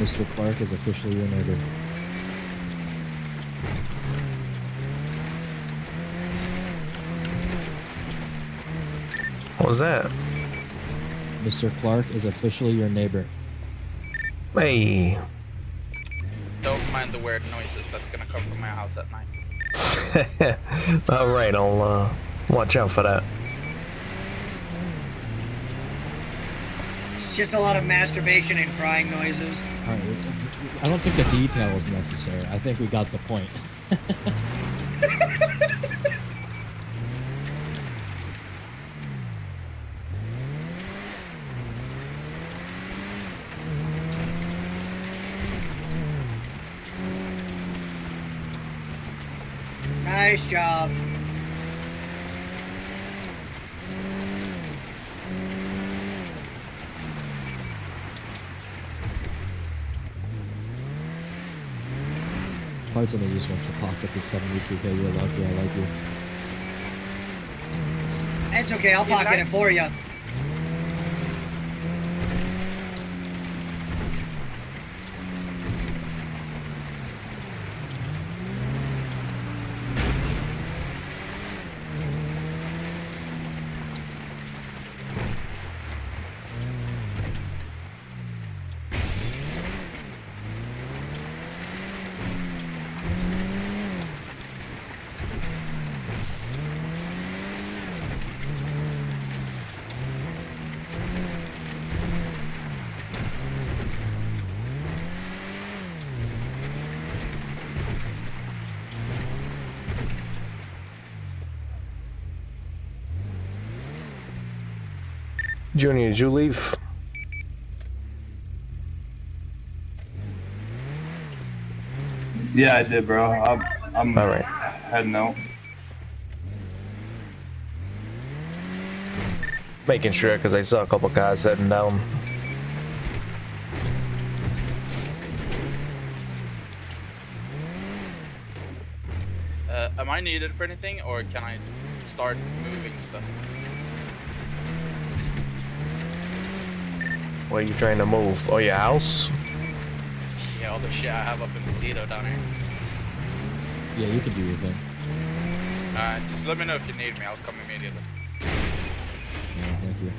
Mr. Clark is officially your neighbor. What was that? Mr. Clark is officially your neighbor. Hey. Don't mind the weird noises that's gonna come from my house at night. Alright, I'll watch out for that. It's just a lot of masturbation and crying noises. All right, I don't think the detail is necessary. I think we got the point. Nice job. Parts of me just wants to pocket the 72K. You're lucky. I like you. It's okay, I'll pocket it for you. Junior, did you leave? Yeah, I did, bro. I'm All right. heading out. Making sure, because I saw a couple guys heading down. Am I needed for anything, or can I start moving stuff? What are you trying to move? Oh, your house? Yeah, all the shit I have up in the Lido down here. Yeah, you can do your thing. Just let me know if you need me. I'll come immediately. Yeah, thank you.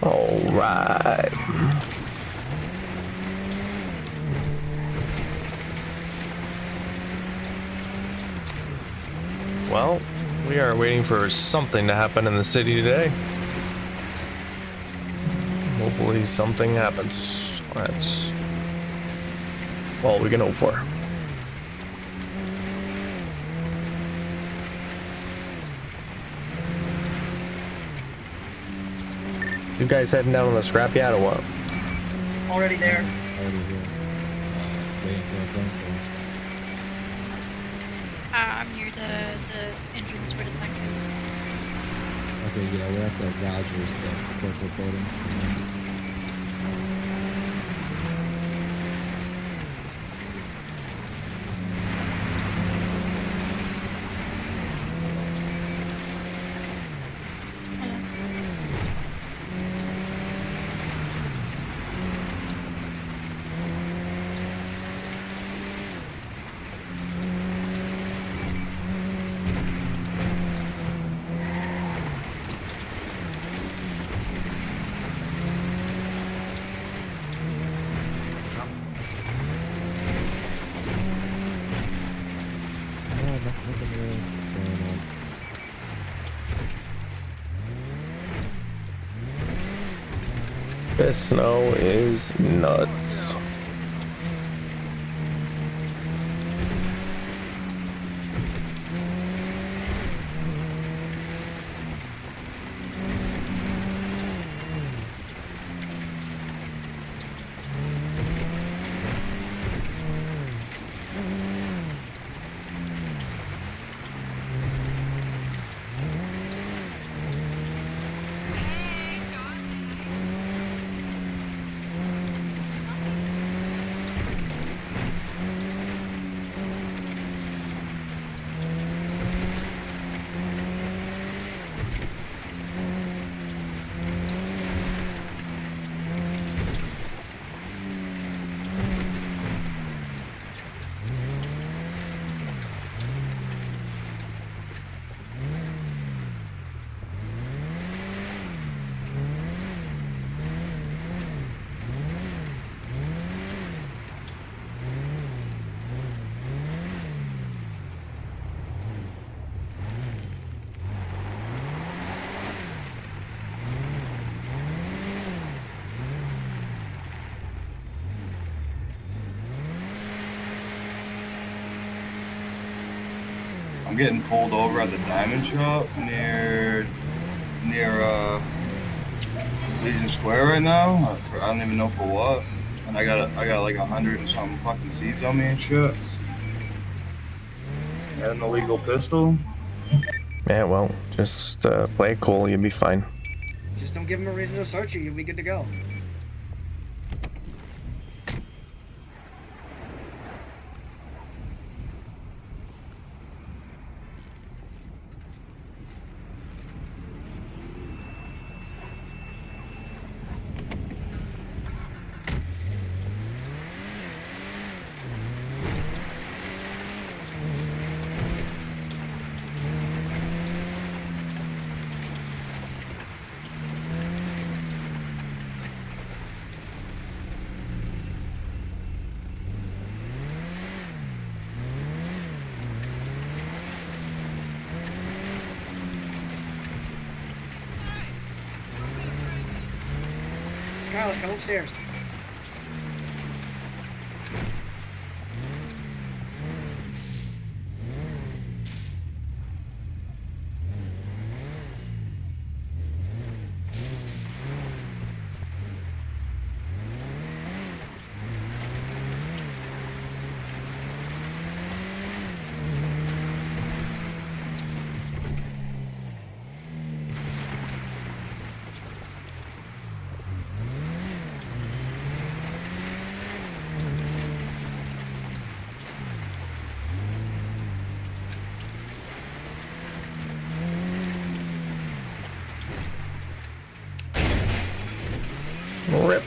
All right. Well, we are waiting for something to happen in the city today. Hopefully something happens. That's all we can hope for. You guys heading down on the scrapyard or what? Already there. Already here. Waiting for a phone call. I'm near the entrance where the tank is. Okay, yeah, we're at the Rogers, the corporate building. Hello. Nothing really going on. This snow is nuts. I'm getting pulled over at the diamond shop near Legion Square right now. I don't even know for what. And I got like 100 and something fucking seeds on me and shit. Got an illegal pistol. Yeah, well, just play it cool, you'll be fine. Just don't give him a reason to search you. You'll be good to go. Scarlett, come upstairs. Rip.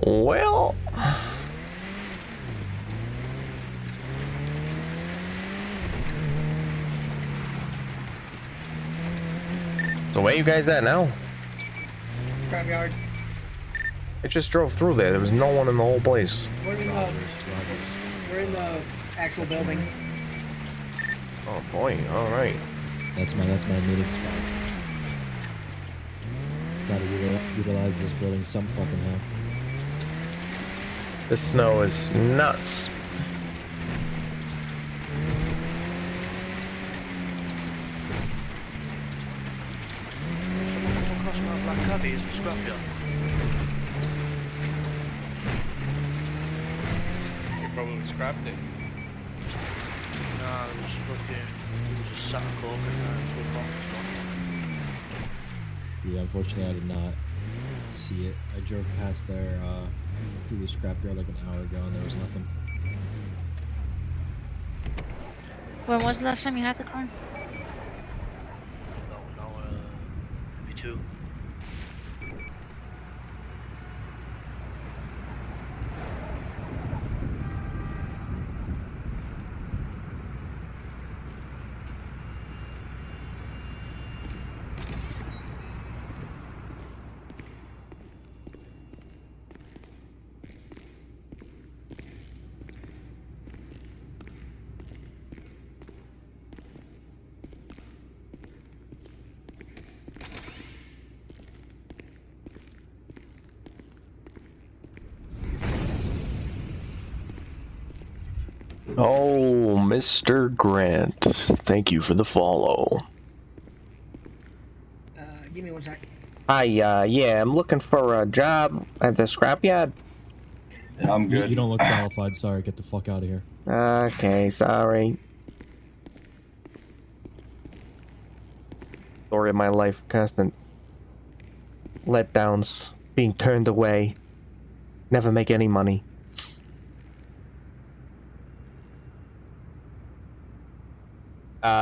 Well, so where you guys at now? Scrapyard. I just drove through there. There was no one in the whole place. We're in the actual building. Oh boy! All right. That's my meeting spot. Gotta utilize this building some fucking how. This snow is nuts. Caddy is the scrapyard. You probably scrapped it. Nah, it was a sack of coke and two boxes gone. Yeah, unfortunately I did not see it. I drove past there through the scrapyard like an hour ago and there was nothing. When was the last time you had the car? About an hour, maybe two. Oh, Mr. Grant, thank you for the follow. Give me 1 sec. Hi, yeah, I'm looking for a job at the scrapyard. Yeah, I'm good. You don't look qualified. Sorry, get the fuck out of here. Okay, sorry. Story of my life, constant letdowns, being turned away, never make any money.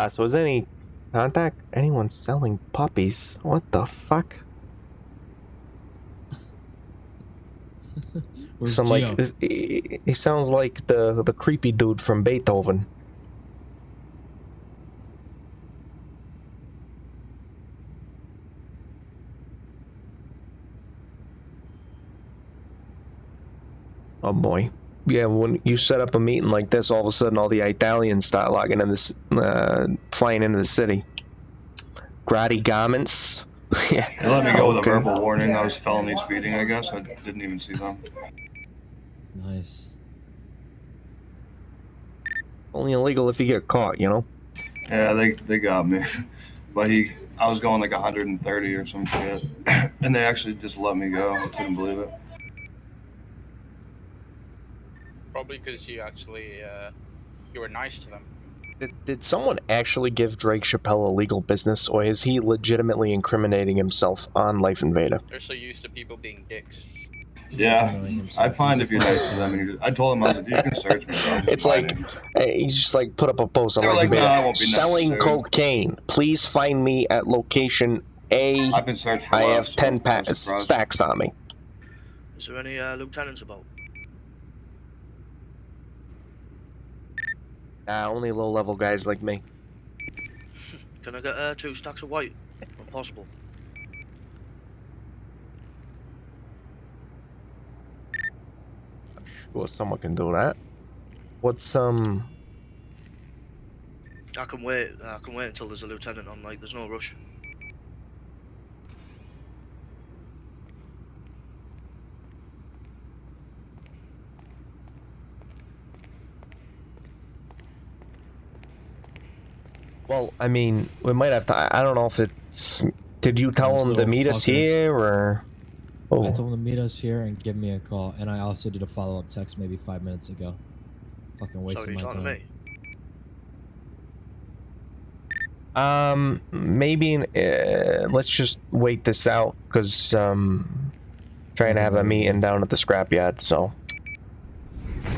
So is any contact anyone selling puppies? What the fuck? Where's Some Gio? like he sounds like the creepy dude from Beethoven. Oh boy. Yeah, when you set up a meeting like this, all of a sudden all the Italians start logging in this, flying into the city. Grati garments. Yeah. They let me go with a Okay. verbal warning. I was felony speeding, I guess. I didn't even see them. Nice. Only illegal if you get caught, you know? Yeah, they got me. But I was going like 130 or some shit. And they actually just let me go. I couldn't believe it. Probably because you actually, you were nice to them. Did someone actually give Drake Chappelle a legal business, or is he legitimately incriminating himself on Life Invader? They're so used to people being dicks. He's Yeah, incriminating himself. I find He's if you're a nice to them, I told him, I was like, you can search me, bro. I'm just It's like, hiding. he just like put up a post on They were Life like, Invader. "No, that won't be Selling necessary." cocaine. Please find me at location A. I've been searched for I less, have 10 so I was surprised. stacks on me. Is there any lieutenants about? Only low-level guys like me. Can I get 2 stacks of white, when possible? Well, someone can do that. What's I can wait. I can wait until there's a lieutenant on. Like, there's no rush. Well, I mean, we might have to. I don't know if it's. Did you tell Nice him to little meet us fucker. here, or? I Oh, told him to meet us here and give me a call, and I also did a follow-up text maybe 5 minutes ago. Fucking wasting Sorry, my you're talking time. to me. maybe. Let's just wait this out, cause trying to have a meeting down at the scrapyard. So.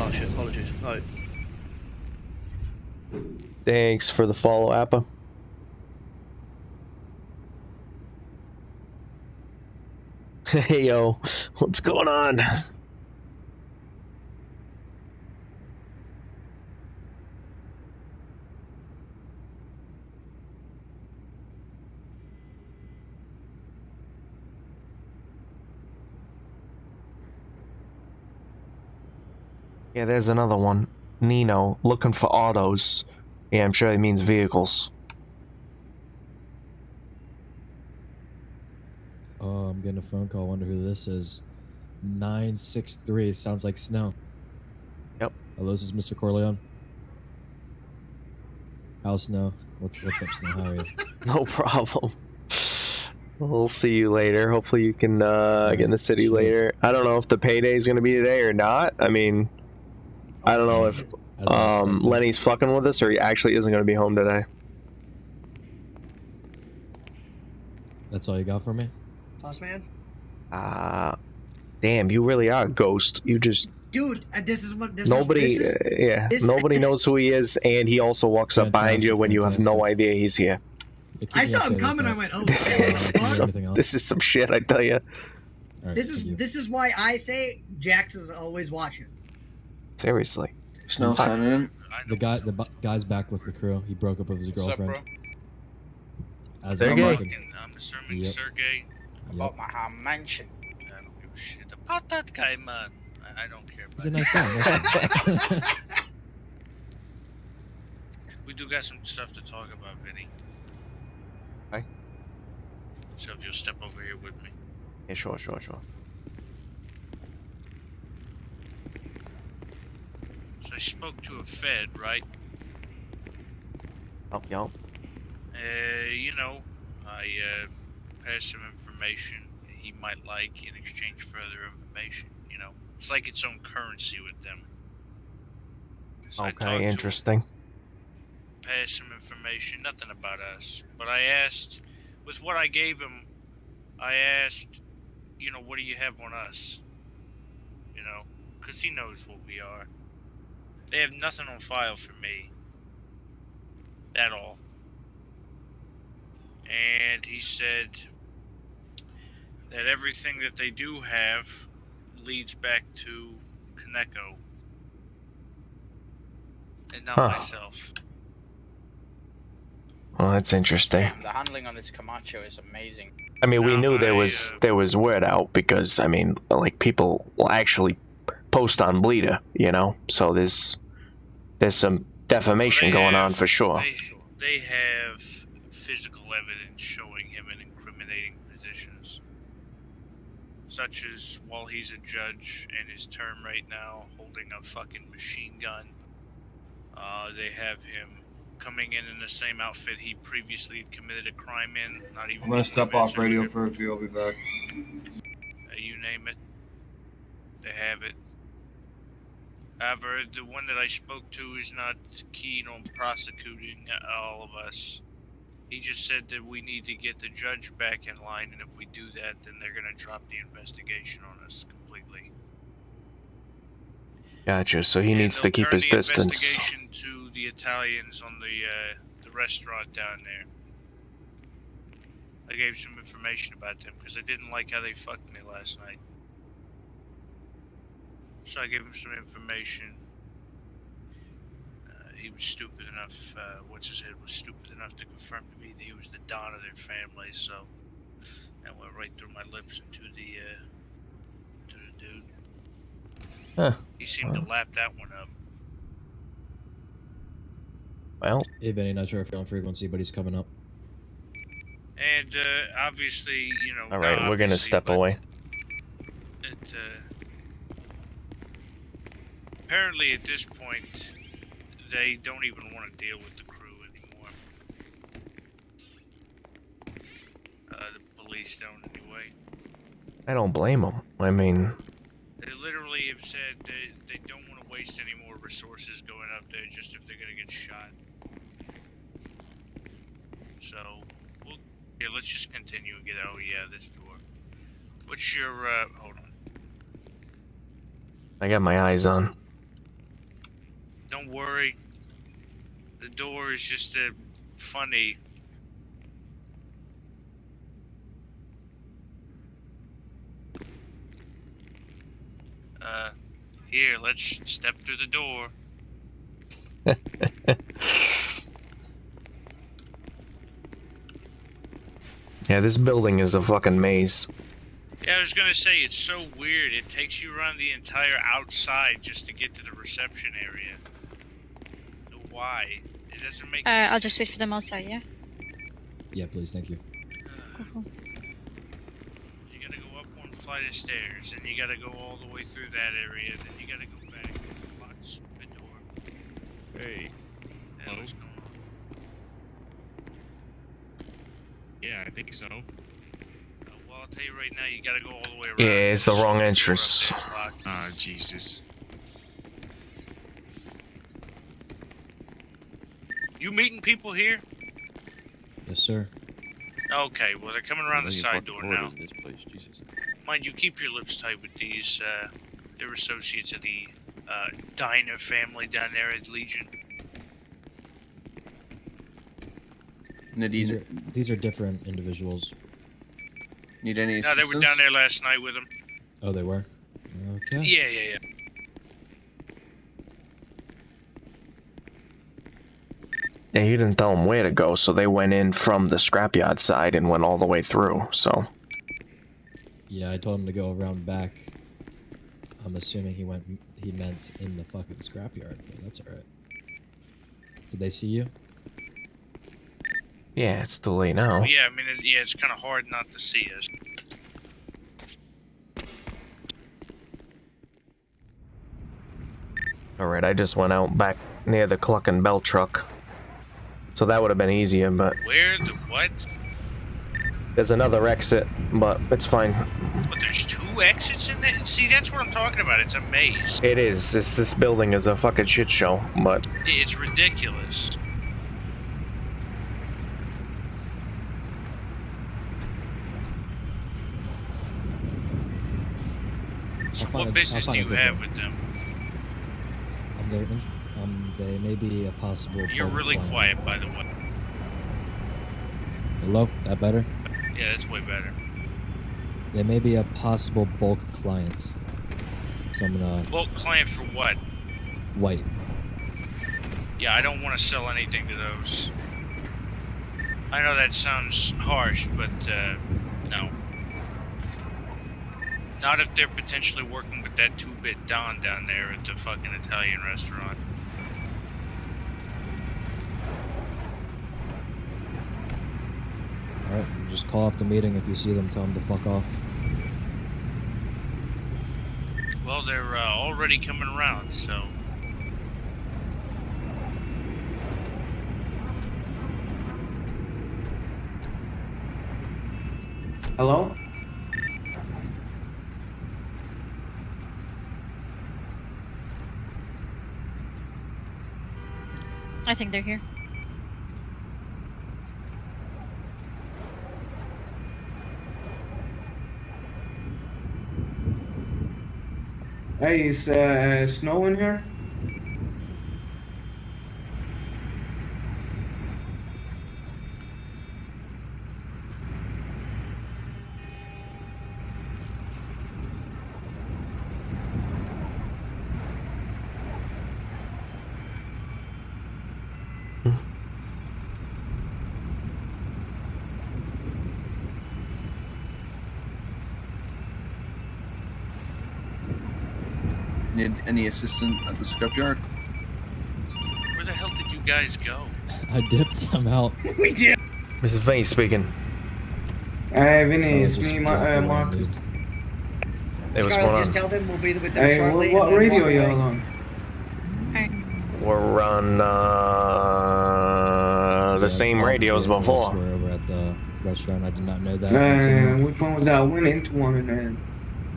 Oh shit, apologies. Alright. Thanks for the follow, Appa. Hey yo, what's going on? Yeah, there's another one. Nino, looking for autos. Yeah, I'm sure he means vehicles. Oh, I'm getting a phone call. I wonder who this is. 963. Sounds like Snow. Yep. Hello, this is Mr. Corleone. How's Snow? What's up, Snow? How are you? No problem. We'll see you later. Hopefully you can get in the city later. I don't know if the payday is gonna be today or not. I mean, I don't know if Lenny's fucking with us or he actually isn't gonna be home today. That's all you got for me? Boss man? Damn, you really are a ghost. You just Dude, this is what this nobody, is. yeah, nobody knows who he is, and he also walks up behind you when you have no idea he's here. I saw him coming. I went, oh, This is some shit, I tell you. Right, this is why I say Jax is always watching. Seriously. Snow signing in. The guy's back with the crew. He broke up with his girlfriend. What's up, bro? As Sergey? I'm assuming Yep. Sergey. About my home mansion. I don't give a shit about that guy, man. I don't care about He's a nice guy. Nice guy. We do got some stuff to talk about, Vinny. Okay. So if you'll step over here with me. Yeah, sure. So I spoke to a Fed, right? Oh, yo. You know, I passed some information he might like in exchange for other information. You know, it's like its own currency with them. So I talked to Okay, him, interesting. passed some information, nothing about us. But I asked, with what I gave him, I asked, you know, what do you have on us? You know, because he knows what we are. They have nothing on file for me. At all. And he said that everything that they do have leads back to Kaneko. And not myself. Well, that's interesting. The handling on this Camacho is amazing. I mean, we No, knew there was word out because, I mean, like, people will actually post on Bleeder, you know? So there's some defamation going on for sure. They have physical evidence showing him in incriminating positions. Such as while he's a judge in his term right now, holding a fucking machine gun. They have him coming in the same outfit he previously had committed a crime in. Not even. I'm gonna step off radio for a few. I'll be back. You name it, they have it. However, the one that I spoke to is not keen on prosecuting all of us. He just said that we need to get the judge back in line, and if we do that, then they're going to drop the investigation on us completely. Gotcha, so he needs to keep his distance. Investigation to the Italians on the restaurant down there. I gave some information about them because I didn't like how they fucked me last night. So I gave him some information. He was stupid enough, what's-his-head was stupid enough to confirm to me that he was the Don of their family, so that went right through my lips and to the dude. Huh. He seemed to lap that one up. Well. Hey, Benny, not sure if you're on frequency, but he's coming up. And, obviously, you know... Alright, we're gonna step away. Apparently, at this point, they don't even want to deal with the crew anymore. The police don't, anyway. I don't blame them. I mean... They literally have said they don't want to waste any more resources going up there just if they're going to get shot. So, yeah, let's just continue and get... Oh, yeah, this door. What's your, hold on. I got my eyes on. Don't worry. The door is just funny. Here, let's step through the door. Yeah, this building is a fucking maze. Yeah, I was gonna say, it's so weird. It takes you around the entire outside just to get to the reception area. Why? It doesn't make any I'll just sense. wait for them outside, yeah? Yeah, please, thank you. Cool. You gotta go up one flight of stairs, and you gotta go all the way through that area, then you gotta go back. There's a locked stupid door. Hey. What's going on? Yeah, I think so. tell you right now, you gotta go all the way around. Yeah, it's the This wrong door up entrance. there is locked. Ah, Jesus. You meeting people here? Yes, sir. Okay, well they're coming around the side door now. This place, Jesus. Mind you, keep your lips tight with these. They're associates of the Diner family down there at Legion. These are different individuals. Need any No, assistance? they were down there last night with him. Oh, they were? Okay. Yeah. Yeah, you didn't tell them where to go, so they went in from the scrapyard side and went all the way through, so... Yeah, I told him to go around back. I'm assuming he meant in the fucking scrapyard, but that's alright. Did they see you? Yeah, it's too late now. Yeah, I mean, it's kind of hard not to see us. Alright, I just went out back near the Cluck and Bell truck. So that would have been easier, but... Where the what? There's another exit, but it's fine. But there's 2 exits in there? See, that's what I'm talking about. It's a maze. It is. This building is a fucking shit show, but... It's ridiculous. So what business do you have with them? They may be a possible... You're really quiet, by the way. Hello? That better? Yeah, that's way better. They may be a possible bulk client. So I'm gonna... Bulk client for what? White. Yeah, I don't want to sell anything to those. I know that sounds harsh, but, no. Not if they're potentially working with that 2-bit Don down there at the fucking Italian restaurant. Alright, just call off the meeting if you see them, tell them to fuck off. Well, they're already coming around, so... Hello? I think they're here. Hey, is snow in here? Need any assistance at the scrapyard? Where the hell did you guys go? I dipped, I'm out. We did. This is Vinny speaking. Vinny, it's Just me, walk around, Marcus. dude. Hey, what's Scarlett, going just on? tell them we'll be with them Hey, shortly. what and then radio walk y'all away. on? We're on, the Yeah, same all radios vehicles before. were over at the restaurant. I did not know that. until- Which one was that? I went into one and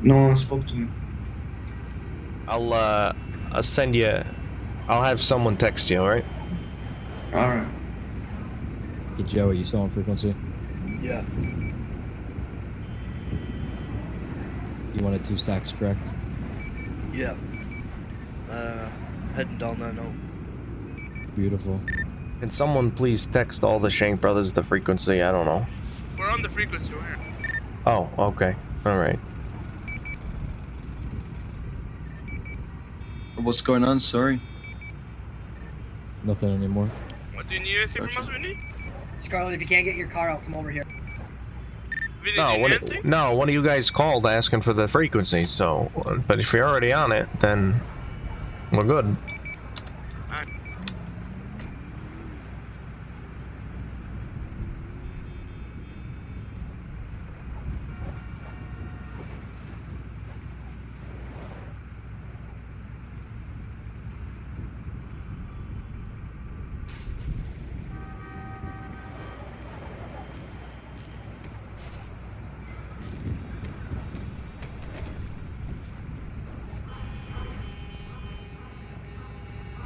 no one spoke to me. I'll send you... I'll have someone text you, alright? Alright. Hey, Joey, you still on frequency? Yeah. You wanted 2 stacks, correct? Yeah. Heading down there now. Beautiful. Can someone please text all the Shank brothers the frequency? I don't know. We're on the frequency, we're here. Oh, okay. Alright. What's going on? Sorry. Nothing anymore. What, do you need anything from us, Vinny? Scarlett, if you can't get your car out, come over here. Vinny, No, do you need anything? one of you guys called asking for the frequency, so... But if you're already on it, then... We're good.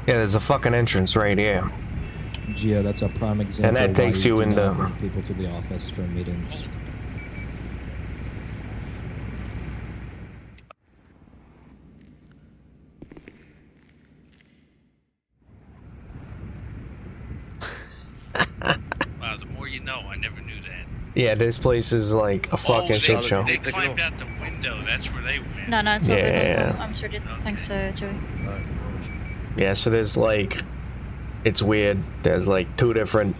Yeah, there's a fucking entrance right here. Gio, that's a prime example. that why takes you do not into- bring people to the office for meetings. Wow, the more you know. I never knew that. Yeah, this place is like a fucking shit show. They climbed out the window. That's where they went. No, it's all good. Yeah. I'm sorted. Okay. Thanks, Joey. Yeah, so there's like, it's weird. There's like two different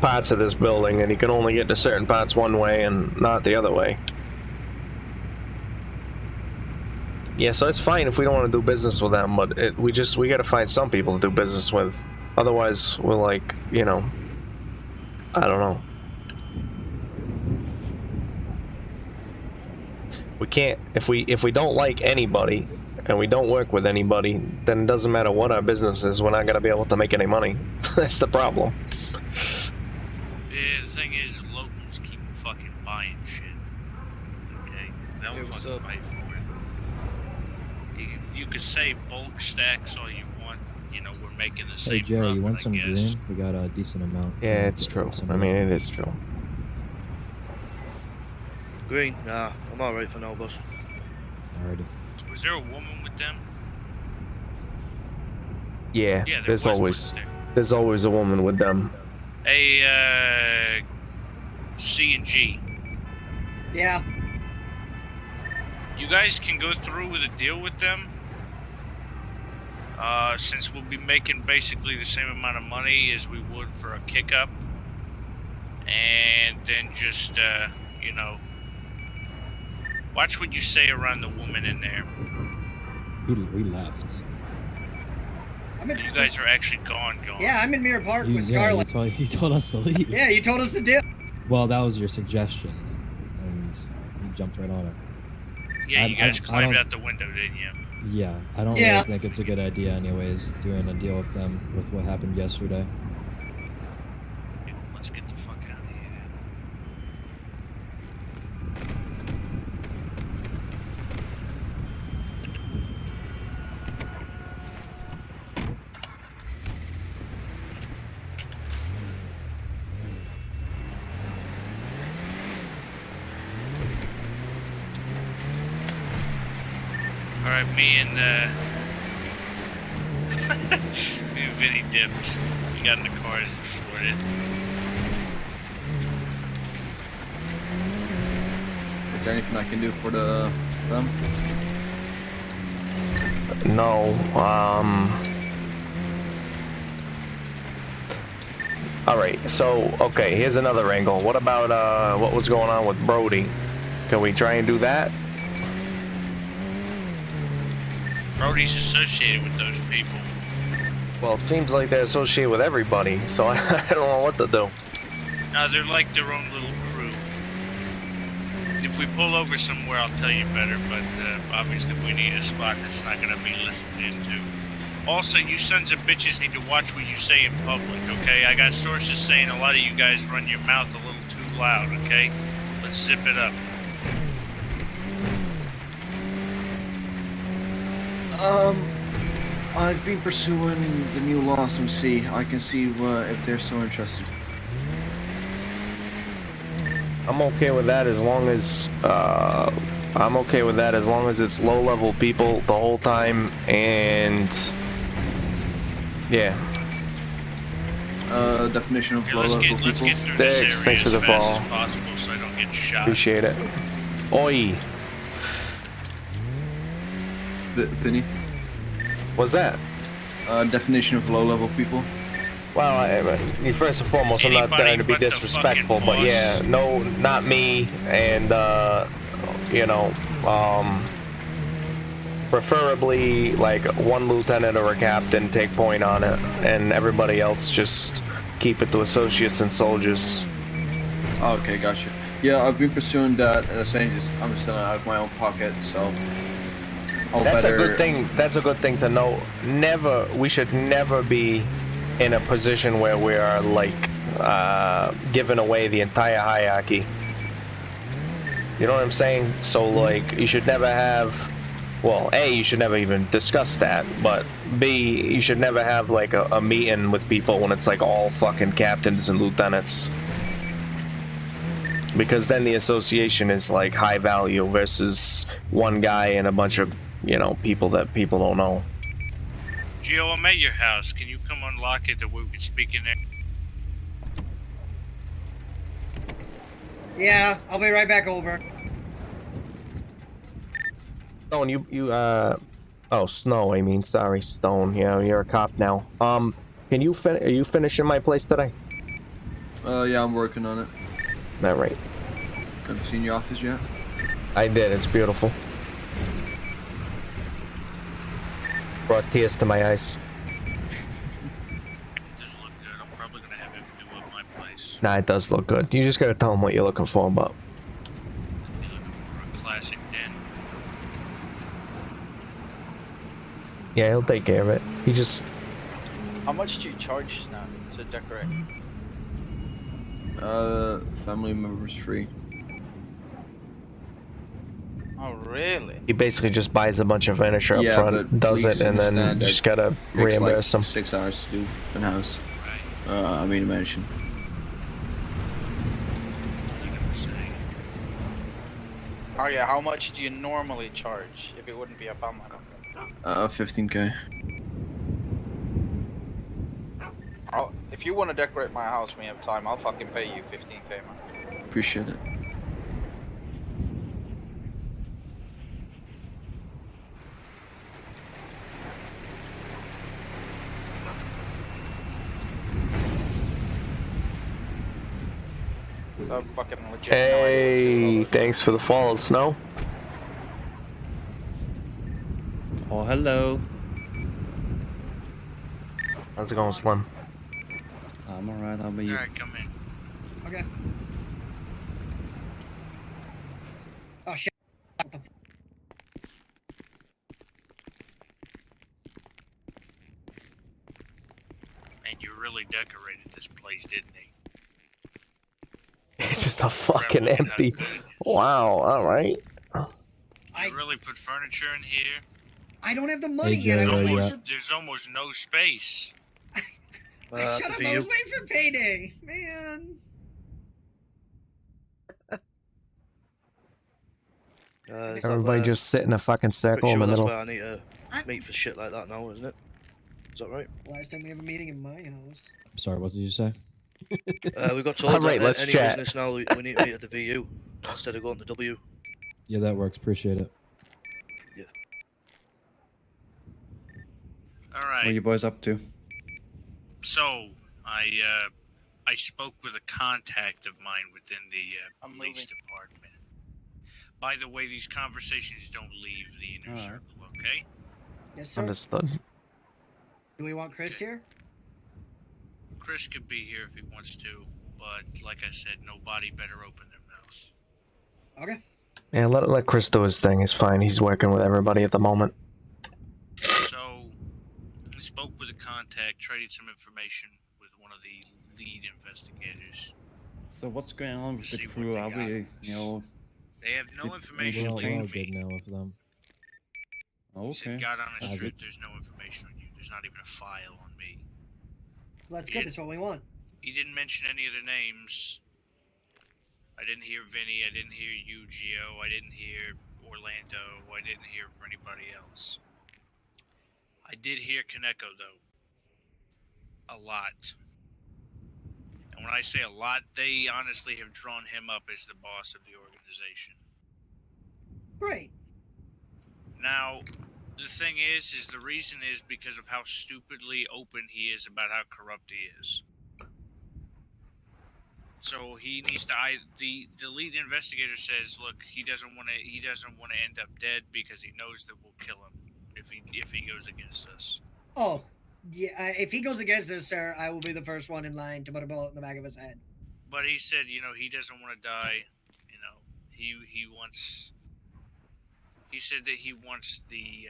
parts of this building, and you can only get to certain parts one way and not the other way. Yeah, so it's fine if we don't want to do business with them, but we gotta find some people to do business with. Otherwise, we're like, you know, I don't know. We can't, if we don't like anybody and we don't work with anybody, then it doesn't matter what our business is, we're not gonna be able to make any money. That's the problem. Yeah, the thing is, locals keep fucking buying shit. Okay? They'll Hey, what's fucking up? pay for it. You could say bulk stacks all you want. You know, we're making the Hey same Jerry, you profit, want I some guess. green? We got a decent amount. Yeah, Can it's get true. some I mean, it is true. Green? Nah, I'm alright for now, boss. Alrighty. Was there a woman with them? Yeah, Yeah, there there's was, always wasn't there? there's always a woman with them. A C and G. Yeah. You guys can go through with a deal with them. Since we'll be making basically the same amount of money as we would for a kick-up. And then just, you know, watch what you say around the woman in there. We left. You guys are actually gone. Yeah, I'm in Mirror Park with Yeah, Scarlett. he told us to leave. Yeah, you told us to do. Well, that was your suggestion, and you jumped right on it. Yeah, you guys I climbed don't- out the window, didn't you? Yeah, I don't Yeah. really think it's a good idea anyways, doing a deal with them with what happened yesterday. Yeah, let's get the fuck out of here. Alright, me and Vinny dipped. We got in the cars and floored it. Is there anything I can do for them? No, Alright, so, okay, here's another angle. What about, what was going on with Brody? Can we try and do that? Brody's associated with those people. Well, it seems like they're associated with everybody, so I don't know what to do. No, they're like their own little crew. If we pull over somewhere, I'll tell you better, but obviously we need a spot that's not going to be listened into. Also, you sons of bitches need to watch what you say in public, okay? I got sources saying a lot of you guys run your mouth a little too loud, okay? Let's zip it up. I've been pursuing the new laws and see. I can see if they're so interested. I'm okay with that as long as, it's low-level people the whole time, and... yeah. Definition of Okay, low-level people. let's get through this area Thanks for as the fast fall. as possible so I don't get shot. Appreciate it. Oi! Vinny? What's that? Definition of low-level people. Well, first and foremost, I'm not Anybody trying to be but the disrespectful, fucking but boss. yeah, no, not me, and, you know, preferably, like, one lieutenant or a captain take point on it, and everybody else just keep it to associates and soldiers. Okay, gotcha. Yeah, I've been pursuing that, saying just I'm still out of my own pocket, so I'll That's better... a good thing. That's a good thing to know. We should never be in a position where we are like giving away the entire hierarchy. You know what I'm saying? So like, you should never have well, A, you should never even discuss that, but B, you should never have like a meeting with people when it's like all fucking captains and lieutenants. Because then the association is like high value versus one guy and a bunch of, you know, people that people don't know. Gio, I'm at your house. Can you come unlock it that we can speak in there? Yeah, I'll be right back over. Stone, oh, Snow, I mean, sorry, Stone, yeah, you're a cop now. Can you are you finishing my place today? Yeah, I'm working on it. Alright. Have you seen your office yet? I did, it's beautiful. Brought tears to my eyes. Does look good. I'm probably gonna have him do up my place. Nah, it does look good. You just gotta tell him what you're looking for, but... You're looking for a classic den. Yeah, he'll take care of it. He just... How much do you charge now to decorate? Family members free. Oh, really? He basically just buys a bunch of furniture up Yeah, front, but does please it, and then understand you that just gotta takes reimburse like him. 6 hours to do in-house. Right. I mean, mansion. What's I gonna say? Oh yeah, how much do you normally charge if it wouldn't be a family member? 15k. If you want to decorate my house when you have time, I'll fucking pay you 15k, man. Appreciate it. So fucking legit. Hey, thanks for the follow, Snow. Oh, hello. How's it going, Slim? I'm alright, how about you? Alright, come in. Okay. Oh shit. What the And you really decorated this place, didn't he? It's just a fucking empty... Wow, alright. You really put furniture in here? I don't have the money Hey, yet. Joe, There's almost no space. Shut up, I was waiting for payday. Man. Everybody just sit in a fucking circle in the middle. That's where I need to meet for shit like that now, isn't it? Is that right? Last time we have a meeting in my house. I'm sorry, what did you say? We got told Alright, that let's any chat. business now we need to meet at the VU instead of going to W. Yeah, that works. Appreciate it. Alright. What are you boys up to? So, I spoke with a contact of mine within the police department. By the way, these conversations don't leave the inner circle, okay? Yes, sir. Understood. Do we want Chris here? Chris could be here if he wants to, but like I said, nobody better open their mouths. Okay. Yeah, let Chris do his thing. He's fine. He's working with everybody at the moment. So, I spoke with a contact, traded some information with one of the lead investigators. So what's going on with To the see what crew? they Are got. we, you know... They have no information We're all on good me. now with them. He said, Okay. God honest As truth, it- there's no information on you. There's not even a file on me. That's good. That's what we want. He didn't mention any of the names. I didn't hear Vinny. I didn't hear you, Gio. I didn't hear Orlando. I didn't hear anybody else. I did hear Kaneko, though. A lot. And when I say a lot, they honestly have drawn him up as the boss of the organization. Great. Now, the thing is the reason is because of how stupidly open he is about how corrupt he is. So he needs to. The lead investigator says, look, he doesn't want to end up dead because he knows that we'll kill him if he goes against us. Oh, yeah. If he goes against us, sir, I will be the first one in line to put a bullet in the back of his head. But he said, he doesn't want to die. He wants. He said that he wants the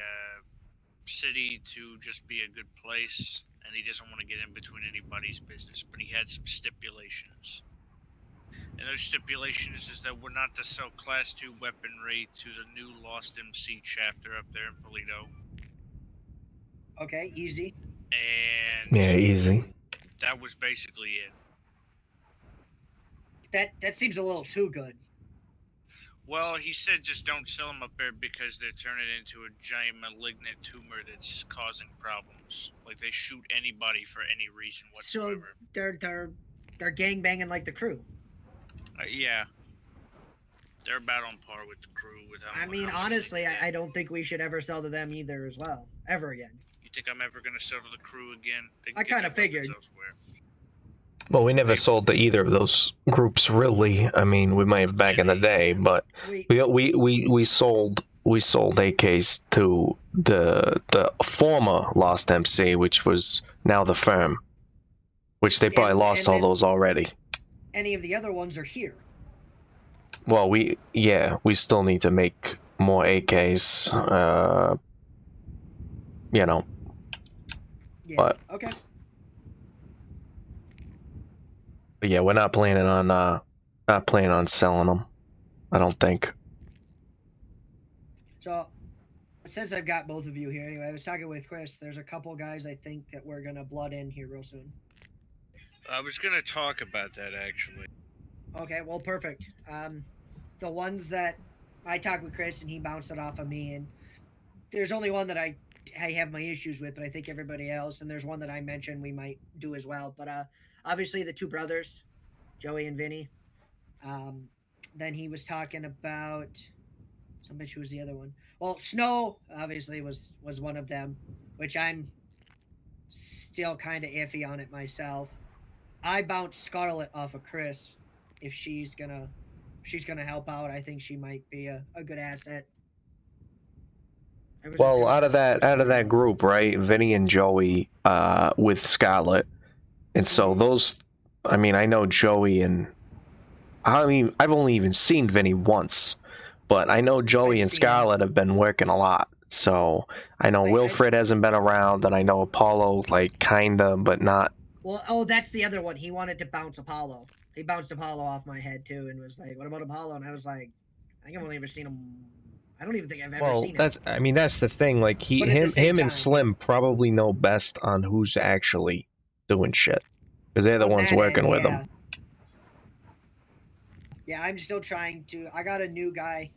city to just be a good place, and he doesn't want to get in between anybody's business. But he had some stipulations. And And those stipulations is that we're not to sell Class 2 weaponry to the new Lost MC chapter up there in Polito. Okay, easy. And Yeah, easy. that was basically it. That seems a little too good. Well, he said just don't sell them up there because they're turning into a giant malignant tumor that's causing problems. Like they shoot anybody for any reason whatsoever. So they're gang banging like the crew. Yeah. They're about on par with the crew. With how, I mean, how much honestly, they I don't think we should ever sell to them either as well. Ever again. You think I'm ever going to sell to the crew again? They can I get kinda their weapons figured. elsewhere. Well, we never sold to either of those groups, really. I mean, we might have back in the day, but we sold AKs to the former Lost MC, which was now the Firm, which they probably lost all those already. Any of the other ones are here. Well, we still need to make more AKs. You know. Yeah. But Okay. But yeah, we're not planning on selling them. I don't think. So, since I've got both of you here, anyway, I was talking with Chris. There's a couple guys I think that we're gonna blood in here real soon. I was going to talk about that actually. Okay, well, perfect. The ones that I talked with Chris and he bounced it off of me, and there's only one that I have my issues with, but I think everybody else, and there's one that I mentioned we might do as well. But obviously the two brothers, Joey and Vinny. Then he was talking about some bitch. Who was the other one? Well, Snow obviously was one of them, which I'm still kind of iffy on it myself. I bounced Scarlet off of Chris. If she's gonna help out, I think she might be a good asset. Well, out of that group, right? Vinny and Joey with Scarlet. And so those, I mean, I know Joey and I mean, I've only even seen Vinny once, but I know Joey and Scarlet have been working a lot. So I know Wilfred hasn't been around, and I know Apollo, like, kinda, but not. Well, that's the other one. He wanted to bounce Apollo. He bounced Apollo off my head, too, and was like, what about Apollo? And I was like, I think I've only ever seen him. I don't even think I've ever seen him. I mean, that's the thing. Like, him and Slim probably know best on who's actually doing shit. Because they're the ones working with him. Yeah, I'm still trying to. I got a new guy.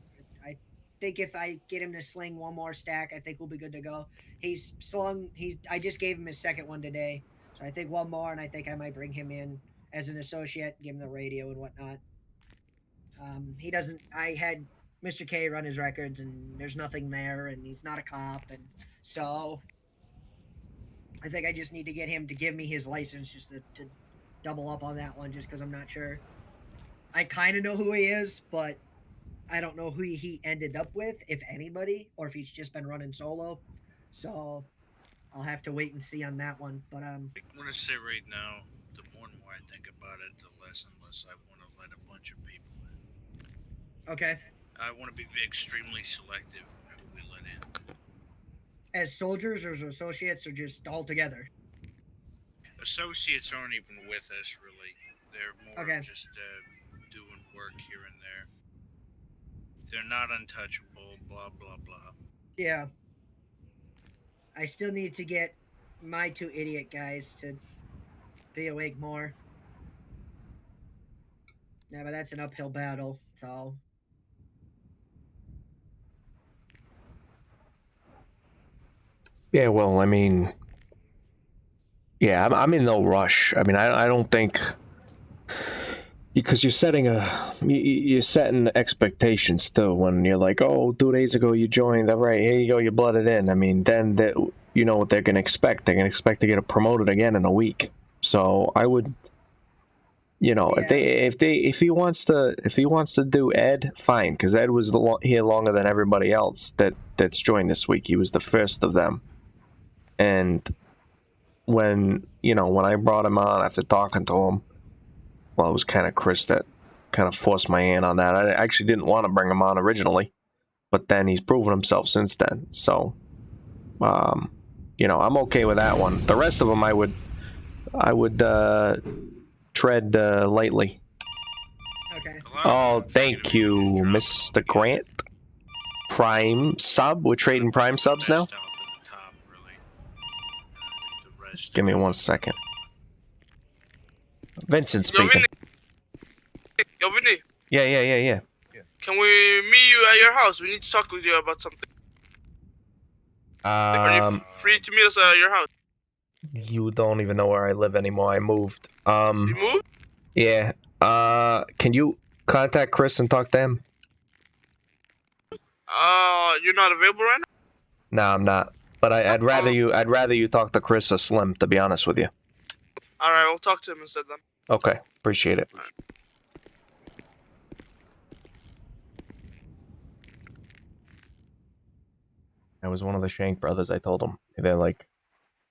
I think if I get him to sling one more stack, I think we'll be good to go. He's slung. I just gave him his second one today, so I think one more, and I think I might bring him in as an associate, give him the radio and whatnot. He doesn't. I had Mr. K run his records, and there's nothing there, and he's not a cop, and so I think I just need to get him to give me his license just to double up on that one, just because I'm not sure. I kind of know who he is, but I don't know who he ended up with, if anybody, or if he's just been running solo. So I'll have to wait and see on that one. But I want to say right now, the more and more I think about it, the less and less I want to let a bunch of people in. Okay. I want to be extremely selective on who we let in. As soldiers or as associates, or just all together? Associates aren't even with us, really. They're more just doing work here and there. They're not untouchable, blah, blah, blah. Yeah. I still need to get my two idiot guys to be awake more. Yeah, but that's an uphill battle, so... Yeah, well, I mean... Yeah, I'm in no rush. I mean, I don't think... Because you're setting expectations too when you're like, oh, 2 days ago you joined, all right, here you go, you blooded in. I mean, then you know what they're gonna expect. They're gonna expect to get promoted again in a week. So I would, you know, if he wants to do Ed, fine, because Ed was here longer than everybody else that's joined this week. He was the first of them, and when I brought him on after talking to him. Well, it was kind of Chris that kind of forced my hand on that. I actually didn't want to bring him on originally, but then he's proven himself since then. So, I'm okay with that one. The rest of them, I would tread lightly. Okay. A lot of Oh, them seem to thank be you, just dropping Mr. off Grant. Prime sub. We're trading prime subs now. best off at the top, really. And leave the rest Give me around. 1 second. Vincent Yo, speaking. Vinny, Yeah. can we meet you at your house? We need to talk with you about something. Are you free to meet us at your house? You don't even know where I live anymore. I moved. You moved? Yeah. Can you contact Chris and talk to him? You're not available right now? Nah, I'm not. But I'd rather you talk to Chris or Slim, to be honest with you. All right, we'll talk to him instead then. Okay, appreciate it. I was one of the Shank brothers. I told them they're like,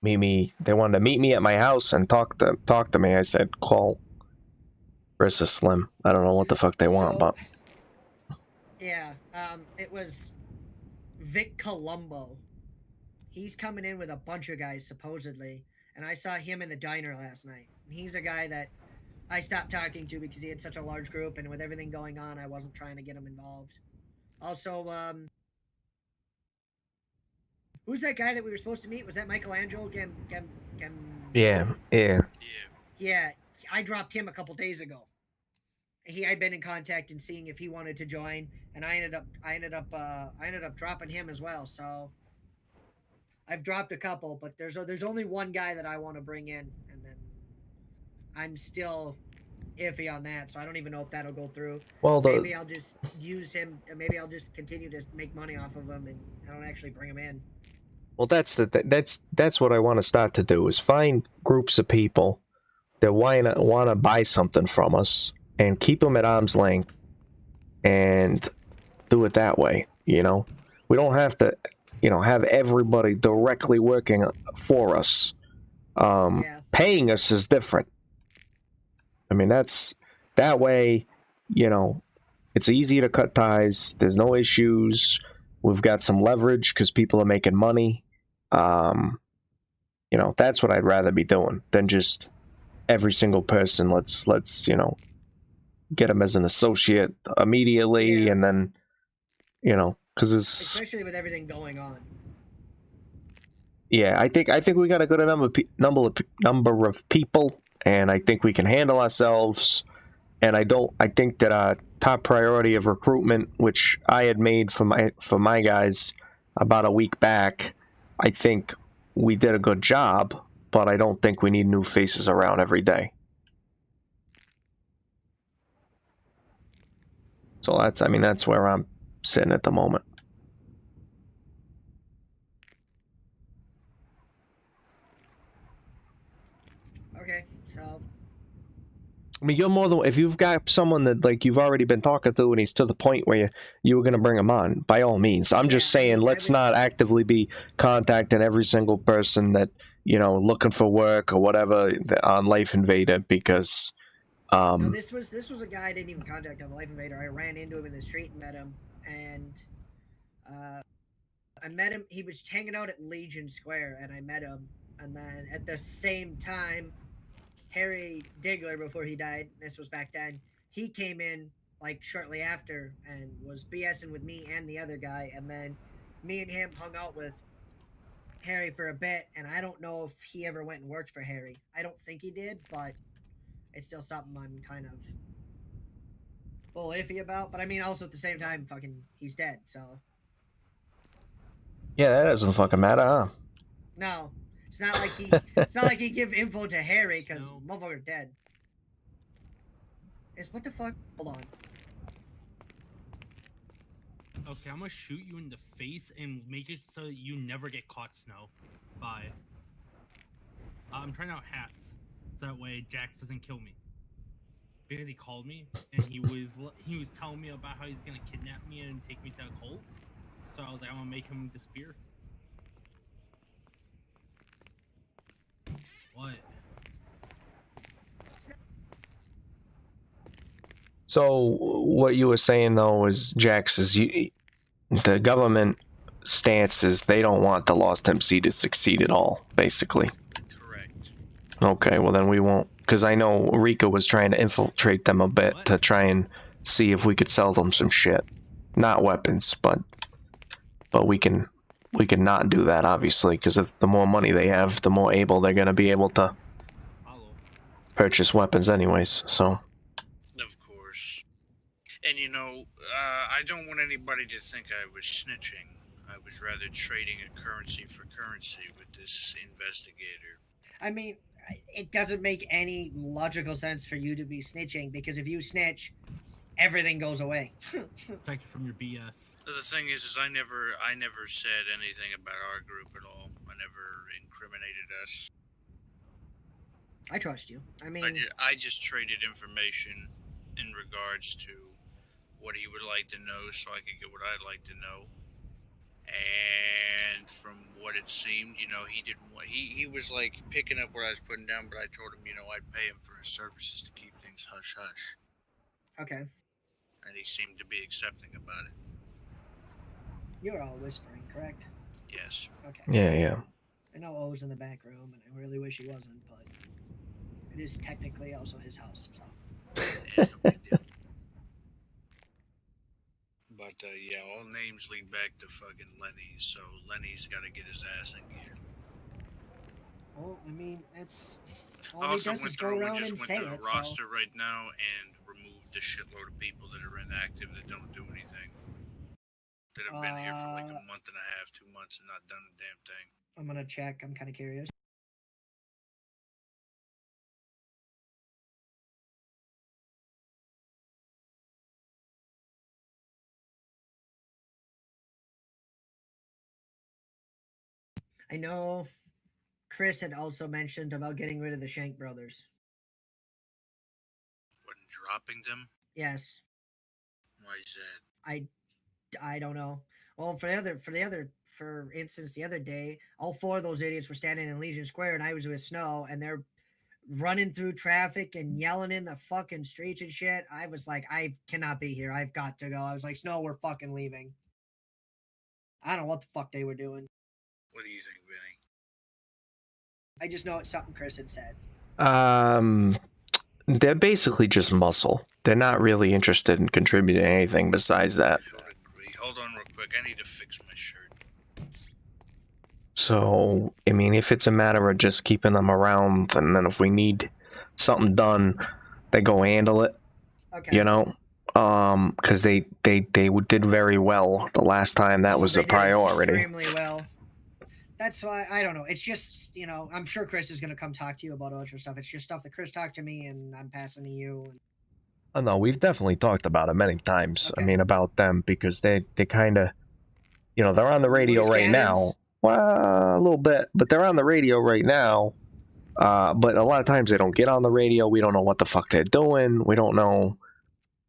meet me. They wanted to meet me at my house and talk to me. I said, call Chris or Slim. I don't know what the fuck they want, So- but Yeah, it was Vic Colombo. He's coming in with a bunch of guys, supposedly, and I saw him in the diner last night. He's a guy that I stopped talking to because he had such a large group, and with everything going on, I wasn't trying to get him involved. Also, who's that guy that we were supposed to meet? Was that Michelangelo? yeah. Yeah, I dropped him a couple days ago. He had been in contact and seeing if he wanted to join, and I ended up dropping him as well. So I've dropped a couple, but there's only one guy that I want to bring in, and then I'm still iffy on that, so I don't even know if that'll go through. Well, maybe I'll just use him. Maybe I'll just continue to make money off of him, and I don't actually bring him in. Well, that's what I want to start to do is find groups of people that want to buy something from us and keep them at arm's length and do it that way. You know, we don't have to, have everybody directly working for us. Paying us is different. I mean, that way, it's easy to cut ties. There's no issues. We've got some leverage because people are making money. That's what I'd rather be doing than just every single person. Let's get them as an associate immediately, and then because it's especially with everything going on. Yeah, I think we got a good number of people, and I think we can handle ourselves. And I think that our top priority of recruitment, which I had made for my guys about a week back, I think we did a good job, but I don't think we need new faces around every day. So that's where I'm sitting at the moment. Okay, so I mean, you're more than if you've got someone that you've already been talking to and he's to the point where you were gonna bring him on, by all means. I'm just saying let's not actively be contacting every single person that looking for work or whatever on Life Invader because no, this was a guy I didn't even contact on Life Invader. I ran into him in the street and met him, and I met him. He was hanging out at Legion Square, and I met him. And then at the same time, Harry Diggler, before he died, this was back then, he came in shortly after and was BSing with me and the other guy. And then me and him hung out with Harry for a bit. And I don't know if he ever went and worked for Harry. I don't think he did, but it's still something I'm kind of a little iffy about. But I mean, also at the same time, he's dead. So yeah, that doesn't fucking matter, huh? no. It's not like he give info to Harry because motherfucker's dead. What the fuck? Hold on. Okay, I'm gonna shoot you in the face and make it so that you never get caught, Snow. Bye. I'm trying out hats so that way Jax doesn't kill me. Because he called me and he was telling me about how he's gonna kidnap me and take me to a cult. So I was like, I'm gonna make him disappear. What? So what you were saying though is Jax is the government stance is they don't want the Lost MC to succeed at all, basically. Correct. Okay, well then we won't because I know Rika was trying to infiltrate them a bit to try and see if we could sell them some shit. Not weapons, but we can not do that, obviously, because the more money they have, the more able they're gonna be able to purchase weapons anyways, so. Of course. And you know, I don't want anybody to think I was snitching. I was rather trading a currency for currency with this investigator. I mean, it doesn't make any logical sense for you to be snitching, because if you snitch, everything goes away. Protect you from your BS. The thing is I never said anything about our group at all. I never incriminated us. I trust you. I mean, I just traded information in regards to what he would like to know so I could get what I'd like to know. And from what it seemed, you know, he didn't want, he was like picking up what I was putting down, but I told him, you know, I'd pay him for his services to keep things hush hush. okay. And he seemed to be accepting about it. You were all whispering, correct? Yes. Okay. Yeah. I know O's in the back room, and I really wish he wasn't, but it is technically also his house, so. It's no big deal. But yeah, all names lead back to fucking Lenny, so Lenny's got to get his ass in gear. Well, I mean, that's all I also he does went is go through, we around just and went say through it. the roster right now and removed a shitload of people that are inactive that don't do anything. That have been here for like a month and a half, 2 months, and not done a damn thing. I'm gonna check. I'm kind of curious. I know Chris had also mentioned about getting rid of the Shank brothers. What, dropping them? Yes. Why is that? I don't know. Well, for instance, the other day, all four of those idiots were standing in Legion Square, and I was with Snow, and they're running through traffic and yelling in the fucking streets and shit. I was like, I cannot be here. I've got to go. I was like, Snow, we're fucking leaving. I don't know what the fuck they were doing. What do you think, Vinny? I just know it's something Chris had said. They're basically just muscle. They're not really interested in contributing anything besides that. I don't agree. Hold on real quick. I need to fix my shirt. So, I mean, if it's a matter of just keeping them around, and then if we need something done, they go handle it. Okay. You know, because they did very well the last time. That was they a priority. did extremely well. That's why I don't know. It's just, you know, I'm sure Chris is gonna come talk to you about Ultra stuff. It's just stuff that Chris talked to me, and I'm passing to you. And... Oh, no, we've definitely talked about it many times. Okay. I mean, about them, because they kind of, you know, they're on the radio Loose right cannons? now. Well, a little bit, but they're on the radio right now. But a lot of times they don't get on the radio. We don't know what the fuck they're doing. We don't know,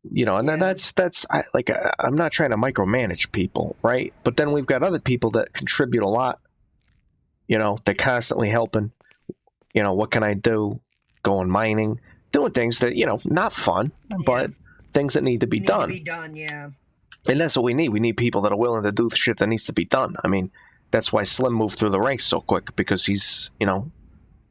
you know, and Yeah. that's I'm not trying to micromanage people, right? But then we've got other people that contribute a lot. You know, they're constantly helping. You know, what can I do? Going mining, doing things that, you know, not fun, but things that need to be done. To be done, yeah. And that's what we need. We need people that are willing to do the shit that needs to be done. I mean, that's why Slim moved through the ranks so quick, because he's, you know,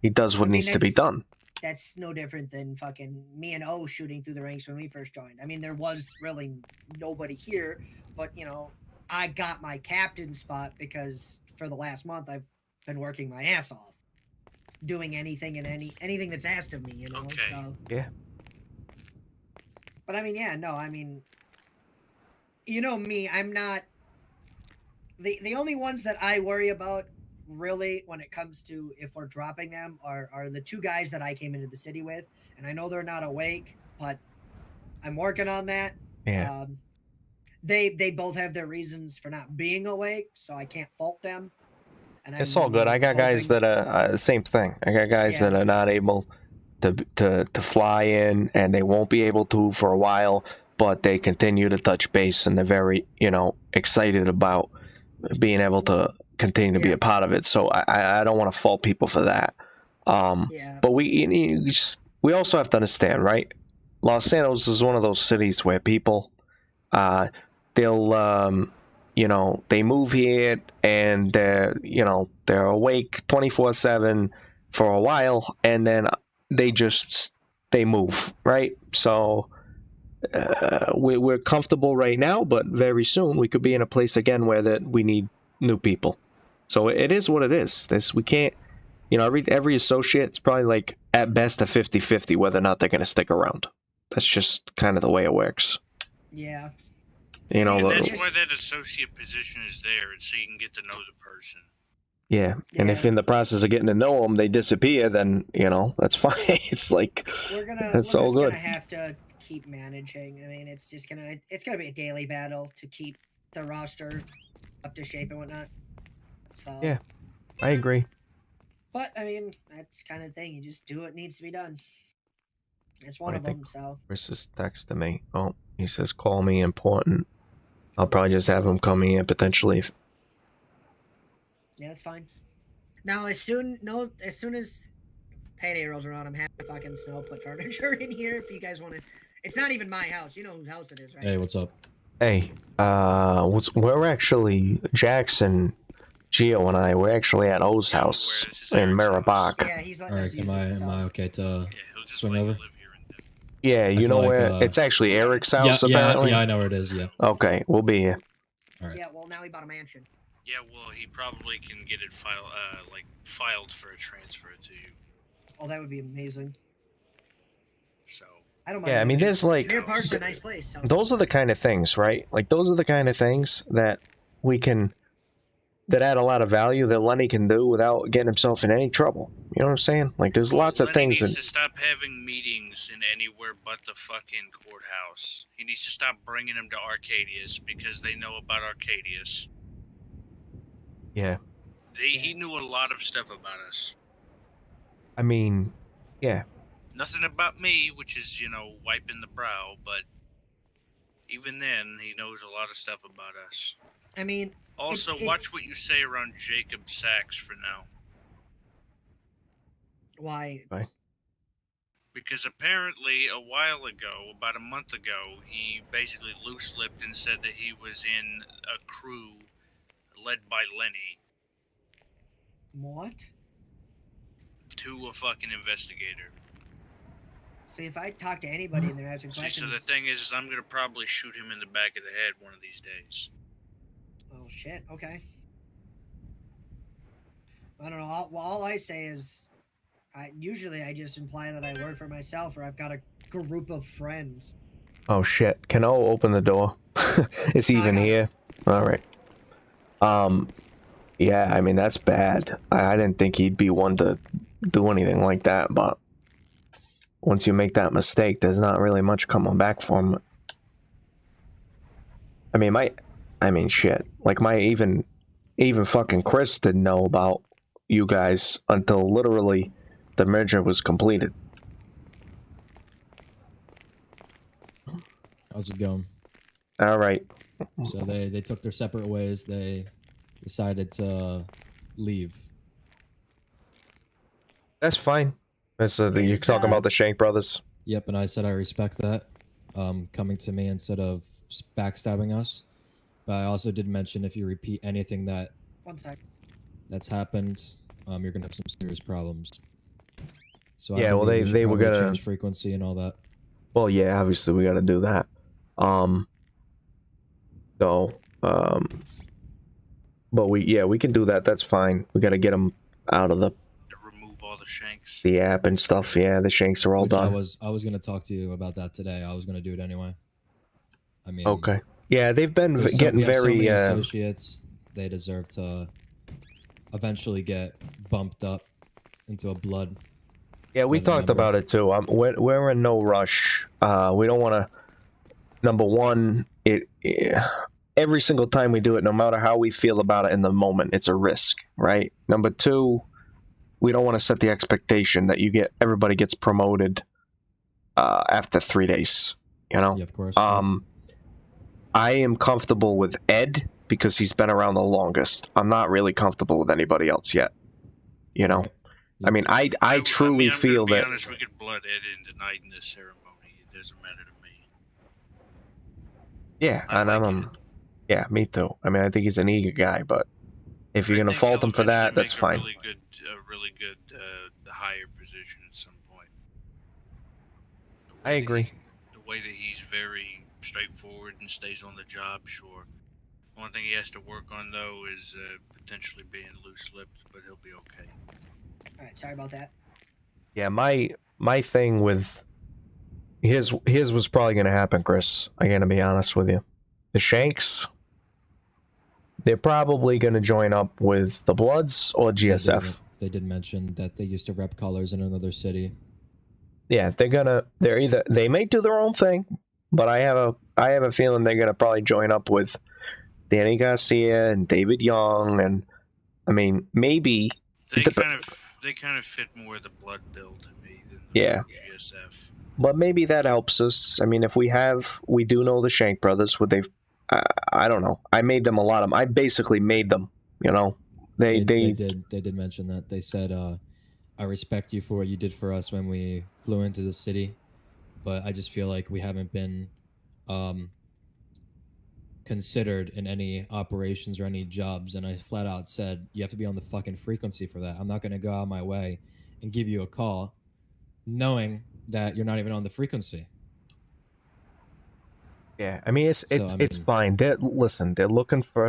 he does what needs to be done. That's no different than fucking me and O shooting through the ranks when we first joined. I mean, there was really nobody here, but, you know, I got my captain spot because for the last month I've been working my ass off, doing anything and anything that's asked of me, you know. Okay. So, yeah. But I mean, yeah, no, I mean, you know me, I'm not the only ones that I worry about really when it comes to if we're dropping them are the two guys that I came into the city with, and I know they're not awake, but I'm working on that. Yeah. They both have their reasons for not being awake, so I can't fault them. And It's all good. I got guys that are same thing. I got guys that are not able to fly in, and they won't be able to for a while, but they continue to touch base, and they're very, you know, excited about being able to continue to be a part of it. So I don't want to fault people for that. But we also have to understand, right? Los Santos is one of those cities where people, they'll, you know, they move here and they're, you know, they're awake 24/7 for a while, and then they move, right? So we're comfortable right now, but very soon we could be in a place again where that we need new people. So it is what it is. We can't, every associate's probably like at best a 50-50 whether or not they're going to stick around. That's just kind of the way it works. Yeah. And that's why that associate position is there, so you can get to know the person. Yeah, and if in the process of getting to know them they disappear, then that's fine. It's like that's all good. We're gonna have to keep managing. I mean, it's gonna be a daily battle to keep the roster up to shape and whatnot. So. Yeah, I agree. But I mean, that's kind of thing. You just do what needs to be done. It's one of them. So. Chris is texting me. Oh, he says call me important. I'll probably just have him come here potentially. Yeah, that's fine. Now, as soon as payday rolls around, I'm happy to fucking put furniture in here if you guys want to. It's not even my house. You know whose house it is, right? Hey, what's up? Hey, we're actually Jackson, Gio, and we're actually at O's house in Maribach. Yeah, he's letting Alright, am I okay to swing over? Yeah, you know where it's actually Eric's house apparently. Yeah, I know where it is. Yeah. Okay, we'll be here. All right. Yeah, well now he bought a mansion. Yeah, well he probably can get it filed for a transfer to you. Oh, that would be amazing. So. I don't mind. Yeah, I mean, there's like Deer Park's a nice place. So. Those are the kind of things, right? Like those are the kind of things that that add a lot of value that Lenny can do without getting himself in any trouble. You know what I'm saying? Like there's lots of things. He needs to stop having meetings in anywhere but the fucking courthouse. He needs to stop bringing them to Arcadius because they know about Arcadius. Yeah. He knew a lot of stuff about us. I mean, yeah. Nothing about me, which is, wiping the brow, but even then, he knows a lot of stuff about us. I mean... Also, watch what you say around Jacob Sachs for now. Why? Because apparently, a while ago, about a month ago, he basically loose-lipped and said that he was in a crew led by Lenny. What? To a fucking investigator. See, if I talk to anybody and they're asking questions... So the thing is I'm gonna probably shoot him in the back of the head one of these days. Oh, shit. Okay. I don't know. All I say is... Usually I just imply that I work for myself or I've got a group of friends. Oh, shit. Can O open the door? Is he even here? Alright. Yeah, I mean, that's bad. I didn't think he'd be one to do anything like that, but... Once you make that mistake, there's not really much coming back from it. I mean, shit. Like, even fucking Chris didn't know about you guys until literally the merger was completed. How's it going? All right. So they took their separate ways. They decided to leave. That's fine. You're talking about the Shank brothers? Yep, and I said I respect that. Coming to me instead of backstabbing us. But I also did mention if you repeat anything that's happened, you're gonna have some serious problems. So yeah, well, they were gonna change frequency and all that. Well, yeah, obviously we gotta do that. But we can do that. That's fine. We gotta get them out of the all the Shanks. The app and stuff. Yeah, the Shanks are all done. I was gonna talk to you about that today. I was gonna do it anyway. I mean. Okay. Yeah, they've been getting very. So many associates. They deserve to eventually get bumped up into a blood. Yeah, we talked about it too. We're in no rush. We don't want to. Number one, every single time we do it, no matter how we feel about it in the moment, it's a risk, right? Number two, we don't want to set the expectation that everybody gets promoted after 3 days. You know. Yeah, of course. I am comfortable with Ed because he's been around the longest. I'm not really comfortable with anybody else yet. You know. Right. I mean, I truly feel that. To be honest, we could blood Ed in tonight in this ceremony. It doesn't matter to me. Yeah, yeah, me too. I mean, I think he's an eager guy, but if you're gonna fault him for that, that's fine. A really good higher position at some point. I agree. The way that he's very straightforward and stays on the job, sure. One thing he has to work on, though, is potentially being loose-lipped, but he'll be okay. All right, sorry about that. Yeah, my thing with his was probably gonna happen, Chris. I'm gonna be honest with you. The Shanks, they're probably gonna join up with the Bloods or GSF. They did mention that they used to rep colors in another city. Yeah, they may do their own thing, but I have a feeling they're gonna probably join up with Danny Garcia and David Young, and I mean maybe They kind of fit more the blood build to me than the yeah. GSF. But maybe that helps us. I mean, if we do know the Shank brothers. I don't know. I made them I basically made them. You know, they did mention that. They said, "I respect you for what you did for us when we flew into the city, but I just feel like we haven't been considered in any operations or any jobs." And I flat out said, "You have to be on the fucking frequency for that. I'm not going to go out of my way and give you a call, knowing that you're not even on the frequency." Yeah, I mean it's fine. They are looking for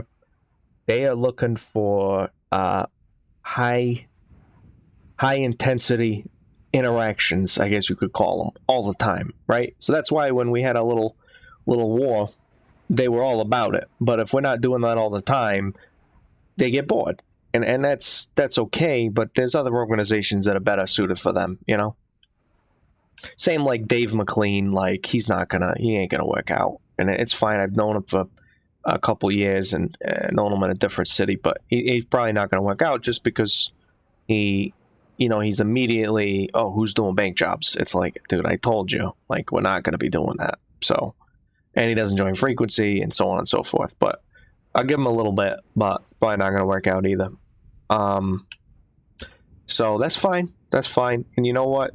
high intensity interactions, I guess you could call them, all the time, right? So that's why when we had a little war, they were all about it. But if we're not doing that all the time, they get bored. And that's okay, but there's other organizations that are better suited for them, you know? Same like Dave McLean, like he ain't gonna work out. And it's fine. I've known him for a couple years and known him in a different city, but he's probably not gonna work out just because he's immediately, oh, who's doing bank jobs? It's like, dude, I told you, like, we're not gonna be doing that. So, and he doesn't join frequency and so on and so forth. But I'll give him a little bit, but probably not gonna work out either. So that's fine. That's fine. And you know what?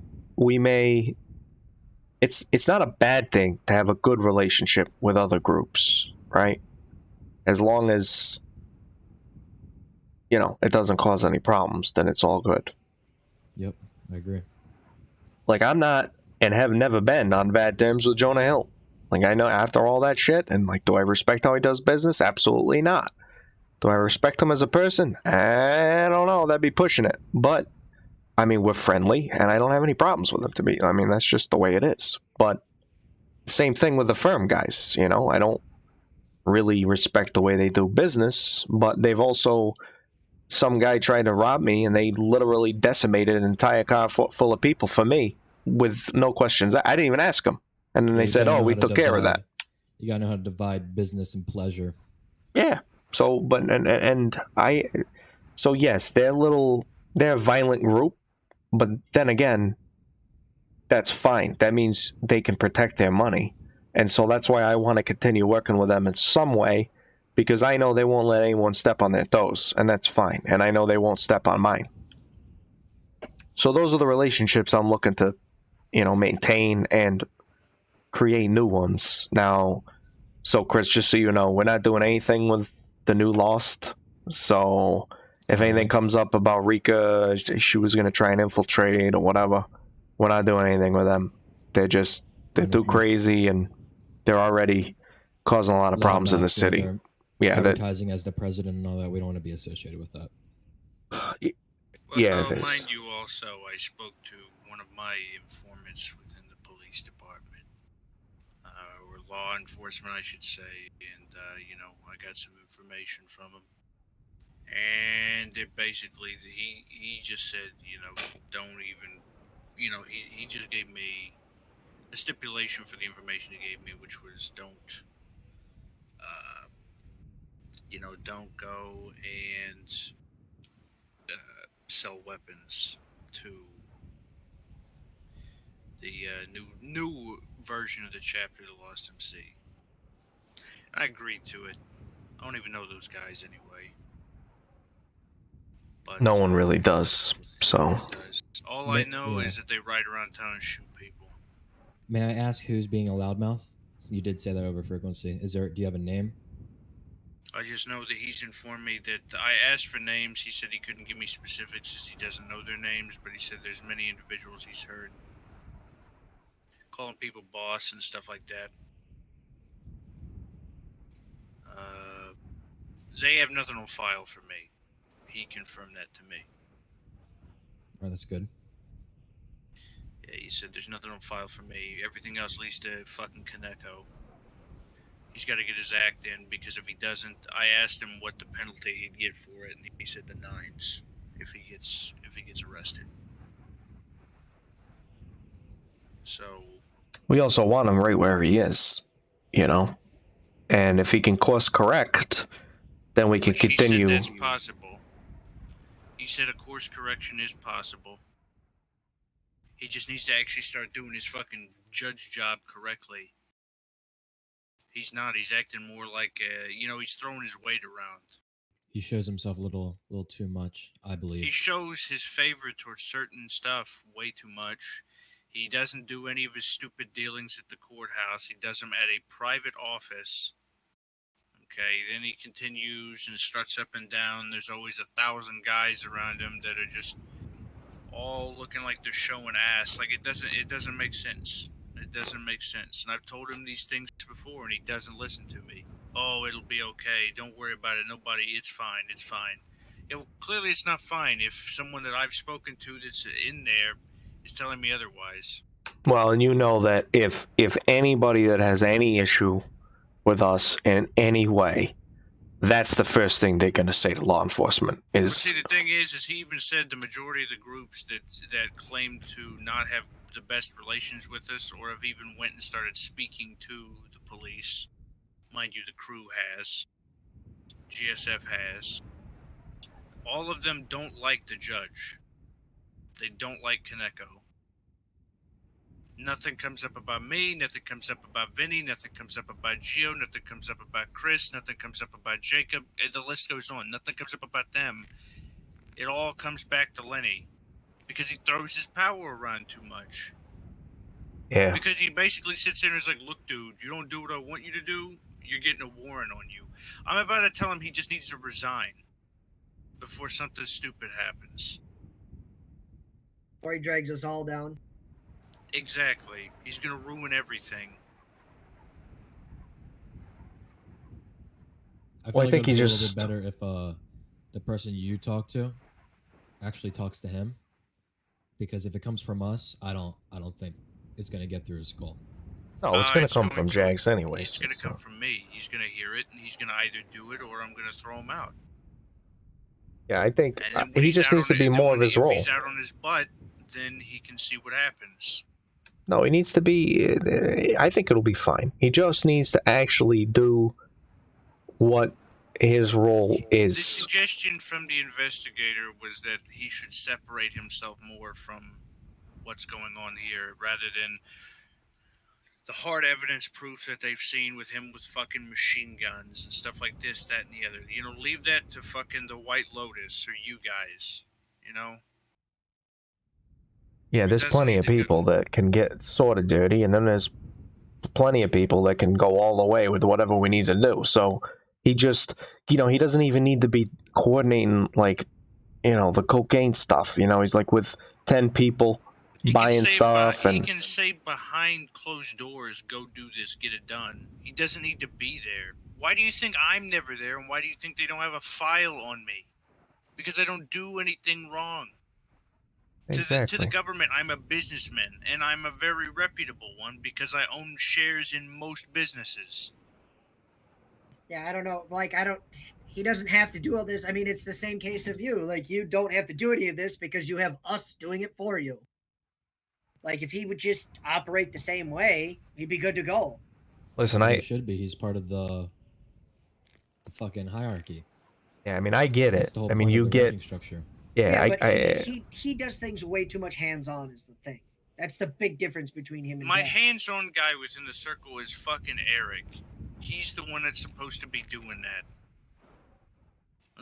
It's not a bad thing to have a good relationship with other groups, right? As long as it doesn't cause any problems, then it's all good. Yep, I agree. Like, I'm not and have never been on bad terms with Jonah Hill. Like, I know after all that shit, and like, do I respect how he does business? Absolutely not. Do I respect him as a person? I don't know. That'd be pushing it. But I mean, we're friendly, and I don't have any problems with him. I mean, that's just the way it is. But same thing with the firm guys. I don't really respect the way they do business, but they've also, some guy tried to rob me, and they literally decimated an entire car full of people for me with no questions. I didn't even ask them, and then they said, "Oh, we took care of that." You gotta know how to divide business and pleasure. Yeah. So, but so yes, they're a violent group, but then again, that's fine. That means they can protect their money. And so that's why I want to continue working with them in some way, because I know they won't let anyone step on their toes, and that's fine. And I know they won't step on mine. So those are the relationships I'm looking to, maintain and create new ones. Now, so Chris, just so you know, we're not doing anything with the new Lost. So if anything comes up about Rika, she was going to try and infiltrate or whatever, we're not doing anything with them. They're too crazy, and they're already causing a lot of problems in the city. Yeah, advertising as the president and all that, we don't want to be associated with that. Yeah, mind you, also, I spoke to one of my informants within the police department, or law enforcement, I should say, and I got some information from him. And it basically, he just said, don't even, he just gave me a stipulation for the information he gave me, which was don't go and sell weapons to the new version of the chapter of the Lost MC. I agreed to it. I don't even know those guys anyway. But no one really does. So all I know is that they ride around town and shoot people. May I ask who's being a loudmouth? You did say that over frequency. Do you have a name? I just know that he's informed me that I asked for names. He said he couldn't give me specifics as he doesn't know their names, but he said there's many individuals he's heard calling people boss and stuff like that. They have nothing on file for me. He confirmed that to me. Oh, that's good. Yeah, he said there's nothing on file for me. Everything else leads to fucking Kaneko. He's got to get his act in, because if he doesn't, I asked him what the penalty he'd get for it, and he said the 9s if he gets arrested. So We also want him right where he is, you know? And if he can course correct, then we can continue. He said that's possible. He said a course correction is possible. He just needs to actually start doing his fucking judge job correctly. He's not. He's acting more like, he's throwing his weight around. He shows himself a little too much, I believe. He shows his favor towards certain stuff way too much. He doesn't do any of his stupid dealings at the courthouse. He does them at a private office. Okay, then he continues and struts up and down. There's always 1,000 guys around him that are just all looking like they're showing ass. Like, it doesn't make sense. It doesn't make sense. And I've told him these things before, and he doesn't listen to me. Oh, it'll be okay. Don't worry about it. It's fine. It's fine. Yeah, well, clearly it's not fine if someone that I've spoken to that's in there is telling me otherwise. Well, and you know that if anybody that has any issue with us in any way, that's the first thing they're going to say to law enforcement is... Well, see, the thing is he even said the majority of the groups that claim to not have the best relations with us, or have even went and started speaking to the police. Mind you, the crew has. GSF has. All of them don't like the judge. They don't like Kaneko. Nothing comes up about me, nothing comes up about Vinny, nothing comes up about Gio, nothing comes up about Chris, nothing comes up about Jacob. The list goes on. Nothing comes up about them. It all comes back to Lenny. Because he throws his power around too much. Yeah. Because he basically sits there and is like, look, dude, you don't do what I want you to do, you're getting a warrant on you. I'm about to tell him he just needs to resign before something stupid happens. Or he drags us all down. Exactly. He's gonna ruin everything. I feel Well, I like think it'd he's be a just... little bit better if the person you talk to actually talks to him, because if it comes from us, I don't think it's gonna get through his skull. No, it's gonna come from Jax anyways. It's gonna come from me. He's gonna hear it, and he's gonna either do it or I'm gonna throw him out. Yeah, I think he just needs to be more of his role. If he's out on his butt, then he can see what happens. No, he needs to be... I think it'll be fine. He just needs to actually do what his role is. The suggestion from the investigator was that he should separate himself more from what's going on here, rather than the hard evidence proof that they've seen with him with fucking machine guns and stuff like this, that, and the other. You know, leave that to fucking the White Lotus or you guys, you know? Yeah, there's plenty of people that can get sort of dirty, and then there's plenty of people that can go all the way with whatever we need to do. So he just, he doesn't even need to be coordinating, like, the cocaine stuff. He's like with 10 people buying stuff. He can say behind closed doors, go do this, get it done. He doesn't need to be there. Why do you think I'm never there, and why do you think they don't have a file on me? Because I don't do anything wrong. Exactly. To the government, I'm a businessman, and I'm a very reputable one because I own shares in most businesses. Yeah, I don't know. He doesn't have to do all this. I mean, it's the same case of you. Like, you don't have to do any of this because you have us doing it for you. Like, if he would just operate the same way, he'd be good to go. Listen, He should be. He's part of the fucking hierarchy. Yeah, I mean, I get That's it. the whole I mean, point you of the get... ranking structure. Yeah, but he does things way too much hands-on is the thing. That's the big difference between him and My Jack. hands-on guy within the circle is fucking Eric. He's the one that's supposed to be doing that.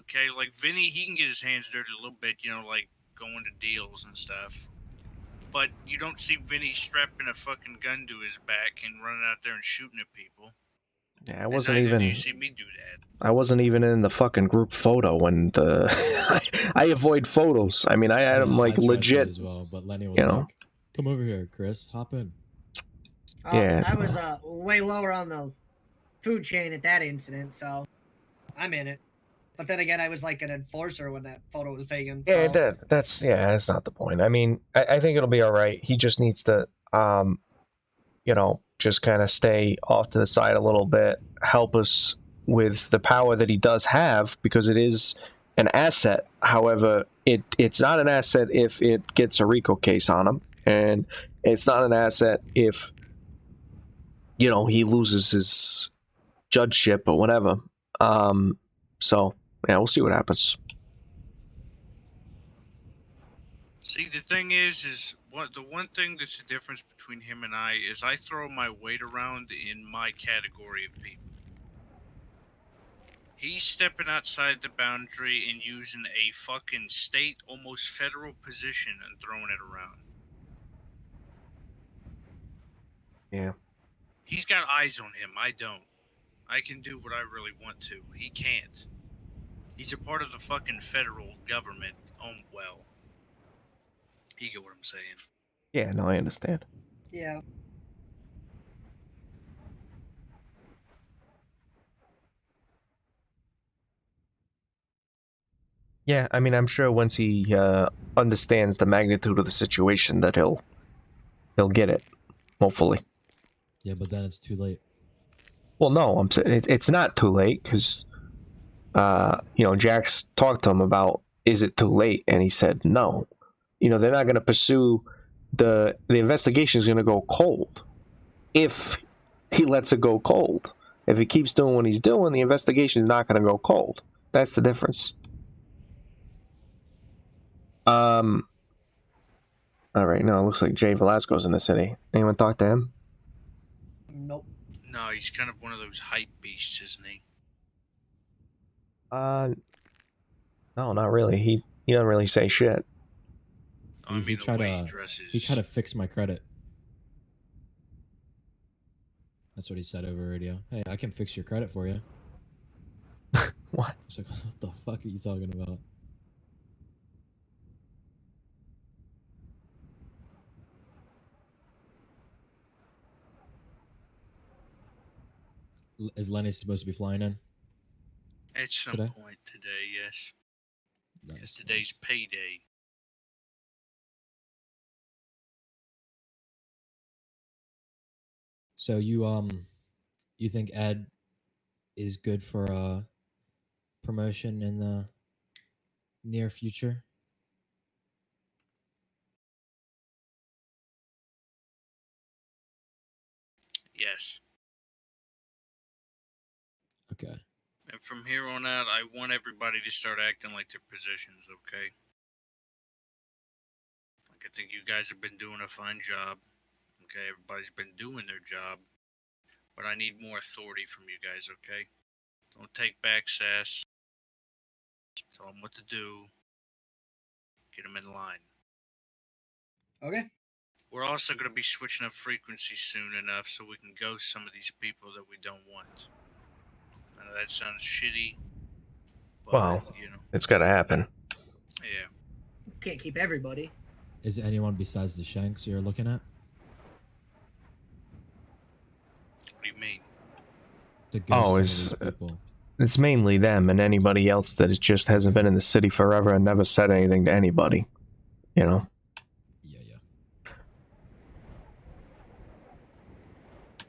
Okay, like Vinny, he can get his hands dirty a little bit, like going to deals and stuff. But you don't see Vinny strapping a fucking gun to his back and running out there and shooting at people. Yeah, I wasn't even... do you see me do that. I wasn't even in the fucking group photo when the... I avoid photos. I mean, I had him, like, I tried to legit... as well, but Lenny was like, come over here, Chris, hop in. Yeah. I was way lower on the food chain at that incident, so I'm in it. But then again, I was like an enforcer when that photo was taken. Yeah, So. that's not the point. I mean, I think it'll be all right. He just needs to, just kind of stay off to the side a little bit, help us with the power that he does have, because it is an asset. However, it's not an asset if it gets a RICO case on him, and it's not an asset if, he loses his judgeship or whatever. So, yeah, we'll see what happens. See, the thing is the one thing that's the difference between him and I is I throw my weight around in my category of people. He's stepping outside the boundary and using a fucking state, almost federal position and throwing it around. Yeah. He's got eyes on him. I don't. I can do what I really want to. He can't. He's a part of the fucking federal government. Well. You get what I'm saying. Yeah, no, I understand. Yeah. Yeah, I mean, I'm sure once he understands the magnitude of the situation that he'll get it, hopefully. Yeah, but then it's too late. Well, no, I'm saying it's not too late because, Jax talked to him about is it too late, and he said no. They're not going to pursue the investigation is going to go cold if he lets it go cold. If he keeps doing what he's doing, the investigation is not going to go cold. That's the difference. All right, no, it looks like Jay Velasco's in the city. Anyone talk to him? Nope. No, he's kind of one of those hype beasts, isn't he? No, not really. He doesn't really say shit. He tried to fix my credit. That's what he said over radio. Hey, I can fix your credit for you. What? I was like, what the fuck are you talking about? Is Lenny supposed to be flying in? At some Today? point today, yes. Nice. Because today's payday. So you think Ed is good for a promotion in the near future? Yes. Okay. And from here on out, I want everybody to start acting like their positions, okay? Like, I think you guys have been doing a fine job. Okay, everybody's been doing their job. But I need more authority from you guys, okay? Don't take back sass. Tell them what to do. Get them in line. Okay. We're also going to be switching up frequency soon enough so we can ghost some of these people that we don't want. I know that sounds shitty, but, Well, it's got to happen. Yeah. Can't keep everybody. Is there anyone besides the Shanks you're looking at? What do you mean? To ghost some of these people. It's mainly them and anybody else that just hasn't been in the city forever and never said anything to anybody. Yeah.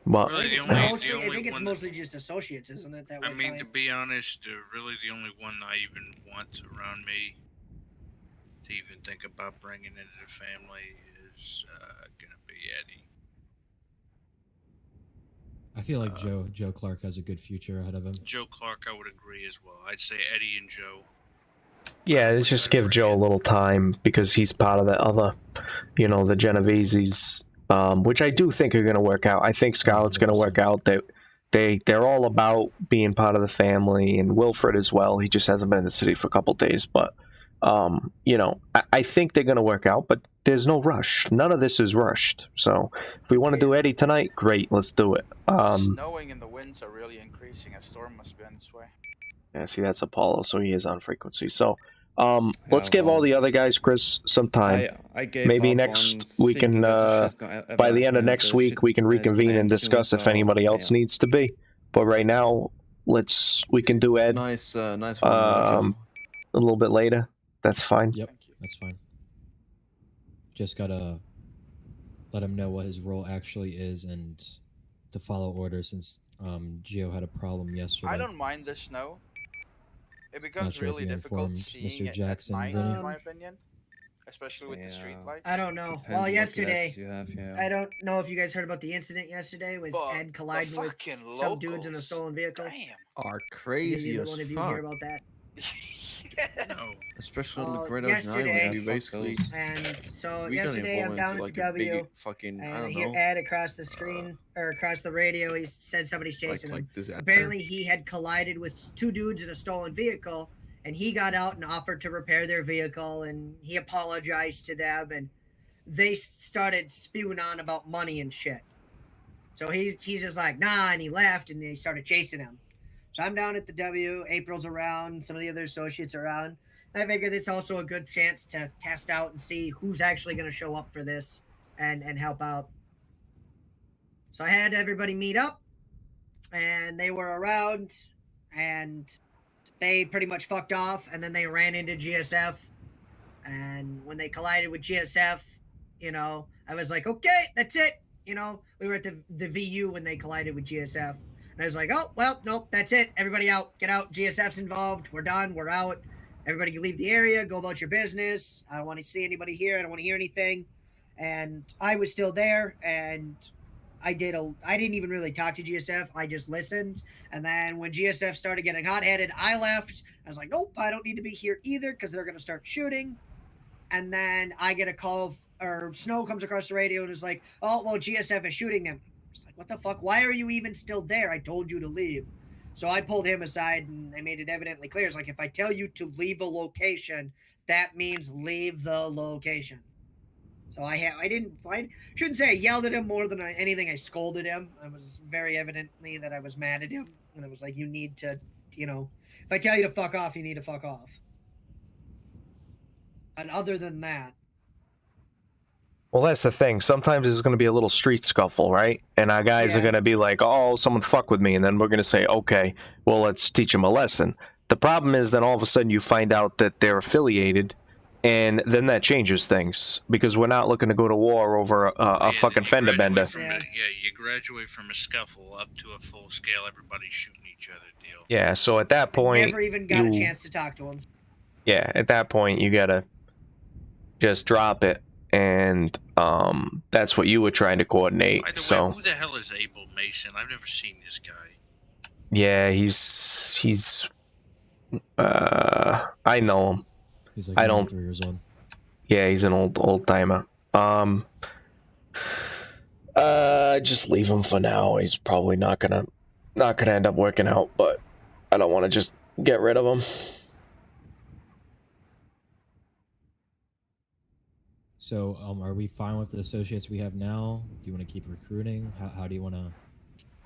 Well, Really, I think it's mostly just associates, isn't it? That I mean, to be honest, really the only one I even want around me to even think about bringing into the family is gonna be Eddie. I feel like Joe Clark has a good future ahead of him. Joe Clark, I would agree as well. I'd say Eddie and Joe. yeah, let's just give Joe a little time because he's part of that other, the Genoveses, which I do think are going to work out. I think Scarlett's going to work out. They're all about being part of the family, and Wilfred as well. He just hasn't been in the city for a couple days, but I think they're going to work out. But there's no rush. None of this is rushed. So if we want to do Eddie tonight, great, let's do it. Snowing and the winds are really increasing. A storm must be on its way. Yeah, see, that's Apollo, so he is on frequency. So Let's give all the other guys, Chris, some time. I gave Maybe up next on we can, thinking that the shit's gonna by ever- the end of the next week, shit we can is gonna reconvene and end soon, discuss if so, anybody else yeah. needs to be. But right now, we can do Ed. Nice one, Joe. A little bit later. That's fine. Yep, that's fine. Just gotta let him know what his role actually is and to follow orders, since Gio had a problem yesterday. I don't mind the snow. It becomes Not sure if really you difficult informed seeing Mr. it Jackson, at night, Vinny? in my opinion. Especially with the street lights. I don't know. Depends Well, what yesterday, glasses you have, yeah. I don't know if you guys heard about the incident yesterday with Ed colliding with some dudes in a stolen vehicle. Are Did crazy either as one of you fuck. hear about that? No. Especially on the Great yesterday, Ocean, we basically. and so we don't yesterday even I'm fall down into, at the like, a big W, fucking, I and I don't hear know. Ed across the screen or across the radio. He said somebody's chasing him. disaster. Apparently, he had collided with two dudes in a stolen vehicle, and he got out and offered to repair their vehicle, and he apologized to them, and they started spewing on about money and shit. So he's just like, nah, and he left, and they started chasing him. So I'm down at the W. April's around. Some of the other associates are around. I figured it's also a good chance to test out and see who's actually going to show up for this and help out. So I had everybody meet up, and they were around, and they pretty much fucked off, and then they ran into GSF. And when they collided with GSF, you know, I was like, okay, that's it. You know, we were at the VU when they collided with GSF. And I was like, oh, well, nope, that's it. Everybody out. Get out. GSF's involved. We're done. We're out. Everybody can leave the area. Go about your business. I don't want to see anybody here. I don't want to hear anything. And I was still there, and I didn't even really talk to GSF. I just listened. And then when GSF started getting hot-headed, I left. I was like, nope, I don't need to be here either because they're going to start shooting. And then I get a call, or Snow comes across the radio and is like, oh, well, GSF is shooting them. It's like, what the fuck? Why are you even still there? I told you to leave. So I pulled him aside, and I made it evidently clear. It's like, if I tell you to leave a location, that means leave the location. So I shouldn't say I yelled at him more than anything. I scolded him. It was very evidently that I was mad at him. And I was like, you need to, you know, if I tell you to fuck off, you need to fuck off. And other than that, Well, that's the thing. Sometimes there's going to be a little street scuffle, right? And our guys are going to be like, oh, someone fuck with me. And then we're going to say, okay, well, let's teach them a lesson. The problem is then all of a sudden you find out that they're affiliated, and then that changes things, because we're not looking to go to war over a fucking fender bender. You graduate from a scuffle up to a full scale, everybody's shooting each other deal. Yeah, so at that point, never even got a chance to talk to him. Yeah, at that point, you got to just drop it. And that's what you were trying to coordinate. By the so way, who the hell is Abel Mason? I've never seen this guy. yeah, he's I know him. He's like I don't. 3 years old. Yeah, he's an old timer. Just leave him for now. He's probably not gonna end up working out. But I don't want to just get rid of him. So, are we fine with the associates we have now? Do you want to keep recruiting? How do you want to,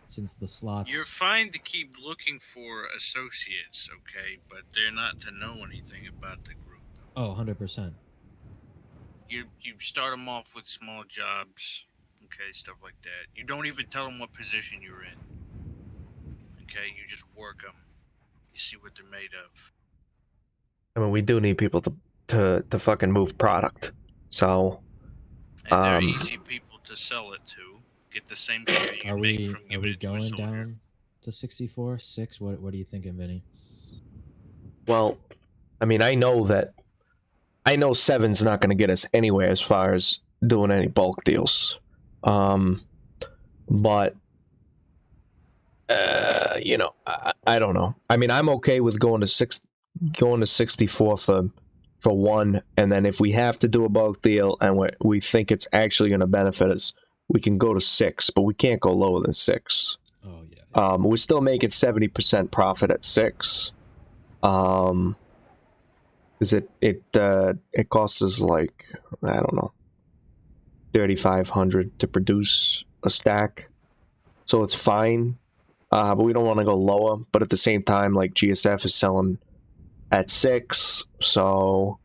since the slots... You're fine to keep looking for associates, okay? But they're not to know anything about the group. Oh, 100%. You start them off with small jobs, okay, stuff like that. You don't even tell them what position you're in, okay? You just work them. You see what they're made of. I mean, we do need people to fucking move product. So, and they're easy people to sell it to. Get the same share you make from giving it to a soldier. Are we going down to 64, 6? What are you thinking, Vinny? Well, I mean, I know 7's not going to get us anywhere as far as doing any bulk deals. But you know, I don't know. I mean, I'm okay with going to 64 for 1, and then if we have to do a bulk deal and we think it's actually going to benefit us, we can go to 6, but we can't go lower than 6. Oh yeah. We're still making 70% profit at 6. Because it costs us like, I don't know, 3,500 to produce a stack, so it's fine. But we don't want to go lower. But at the same time, like GSF is selling at 6, so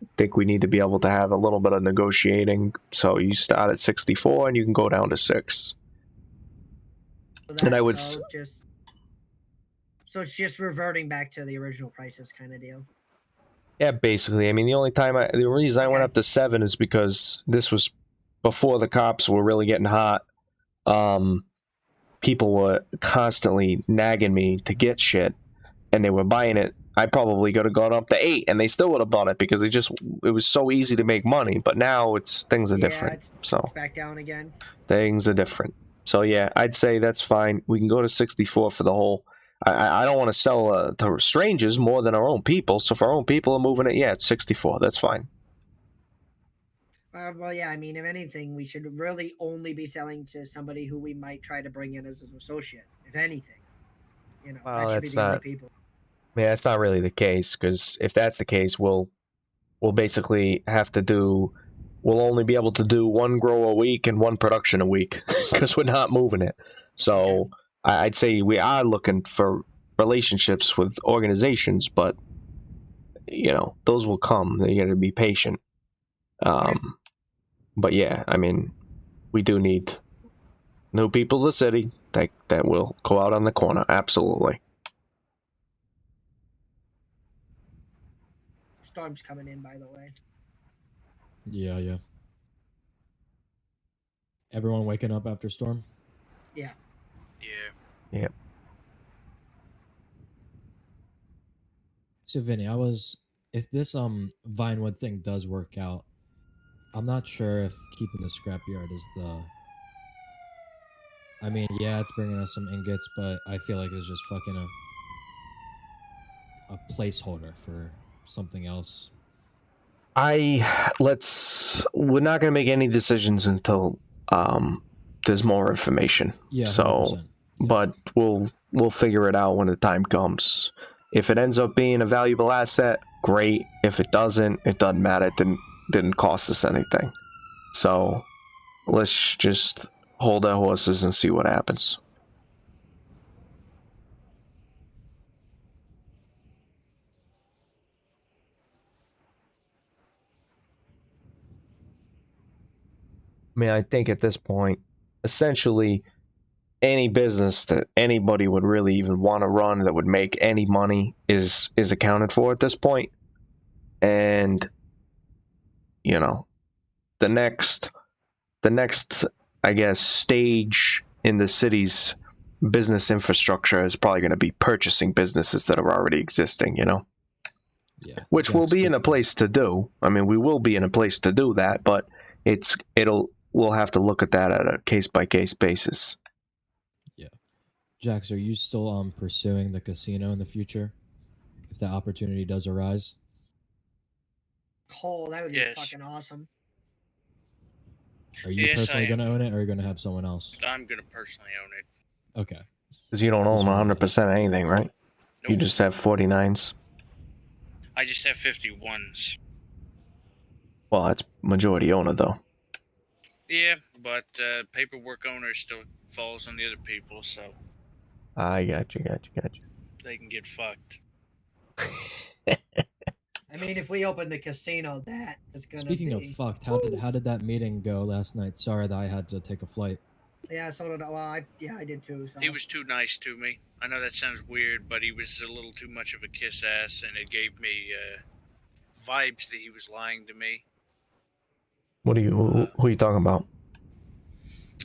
I think we need to be able to have a little bit of negotiating. So you start at 64 and you can go down to 6. And I would. So it's just reverting back to the original prices kind of deal. Yeah, basically. I mean, the reason I went up to 7 is because this was before the cops were really getting hot. People were constantly nagging me to get shit, and they were buying it. I probably could have gone up to 8, and they still would have bought it because it was so easy to make money. But now things are different. It's back down again. Things are different. So yeah, I'd say that's fine. We can go to 64 for the whole. I don't want to sell to strangers more than our own people. So if our own people are moving it, yeah, it's 64. That's fine. Well, yeah. I mean, if anything, we should really only be selling to somebody who we might try to bring in as an associate. If anything, Well, that should be the only people. I mean, that's not really the case, because if that's the case, we'll basically have to do. We'll only be able to do 1 grow a week and 1 production a week because we're not moving it. So I'd say we are looking for relationships with organizations, but those will come. You got to be patient. But yeah, I mean, we do need new people to the city that will go out on the corner. Absolutely. Storm's coming in, by the way. Yeah. Everyone waking up after storm? Yeah. Yeah. Yep. So Vinny, if this Vinewood thing does work out, I'm not sure if keeping the scrapyard is I mean, yeah, it's bringing us some ingots, but I feel like it's just fucking a placeholder for something else. We're not going to make any decisions until there's more information. Yeah. So, 100%. but we'll figure it out when the time comes. If it ends up being a valuable asset, great. If it doesn't matter. It didn't cost us anything. So let's just hold our horses and see what happens. I mean, I think at this point, essentially, any business that anybody would really even want to run that would make any money is accounted for at this point. And the next I guess stage in the city's business infrastructure is probably going to be purchasing businesses that are already existing, Yeah. Which we'll be in a place to do. I mean, we will be in a place to do that, but we'll have to look at that at a case by case basis. Yeah. Jax, are you still pursuing the casino in the future if that opportunity does arise? Oh, that would be fucking awesome. Are you personally going to own it, or are you going to have someone else? I'm going to personally own it. Okay. Because you don't own 100% anything, right? Nope. You just have 49s. I just have 51s. Well, that's majority owner, though. Yeah, but paperwork owner still falls on the other people, so... I got you. They can get fucked. I mean, if we open the casino, that is gonna Speaking of fucked, how did that meeting go last night? Sorry that I had to take a flight. Yeah, so did I did too. So. He was too nice to me. I know that sounds weird, but he was a little too much of a kiss ass, and it gave me vibes that he was lying to me. Who are you talking about?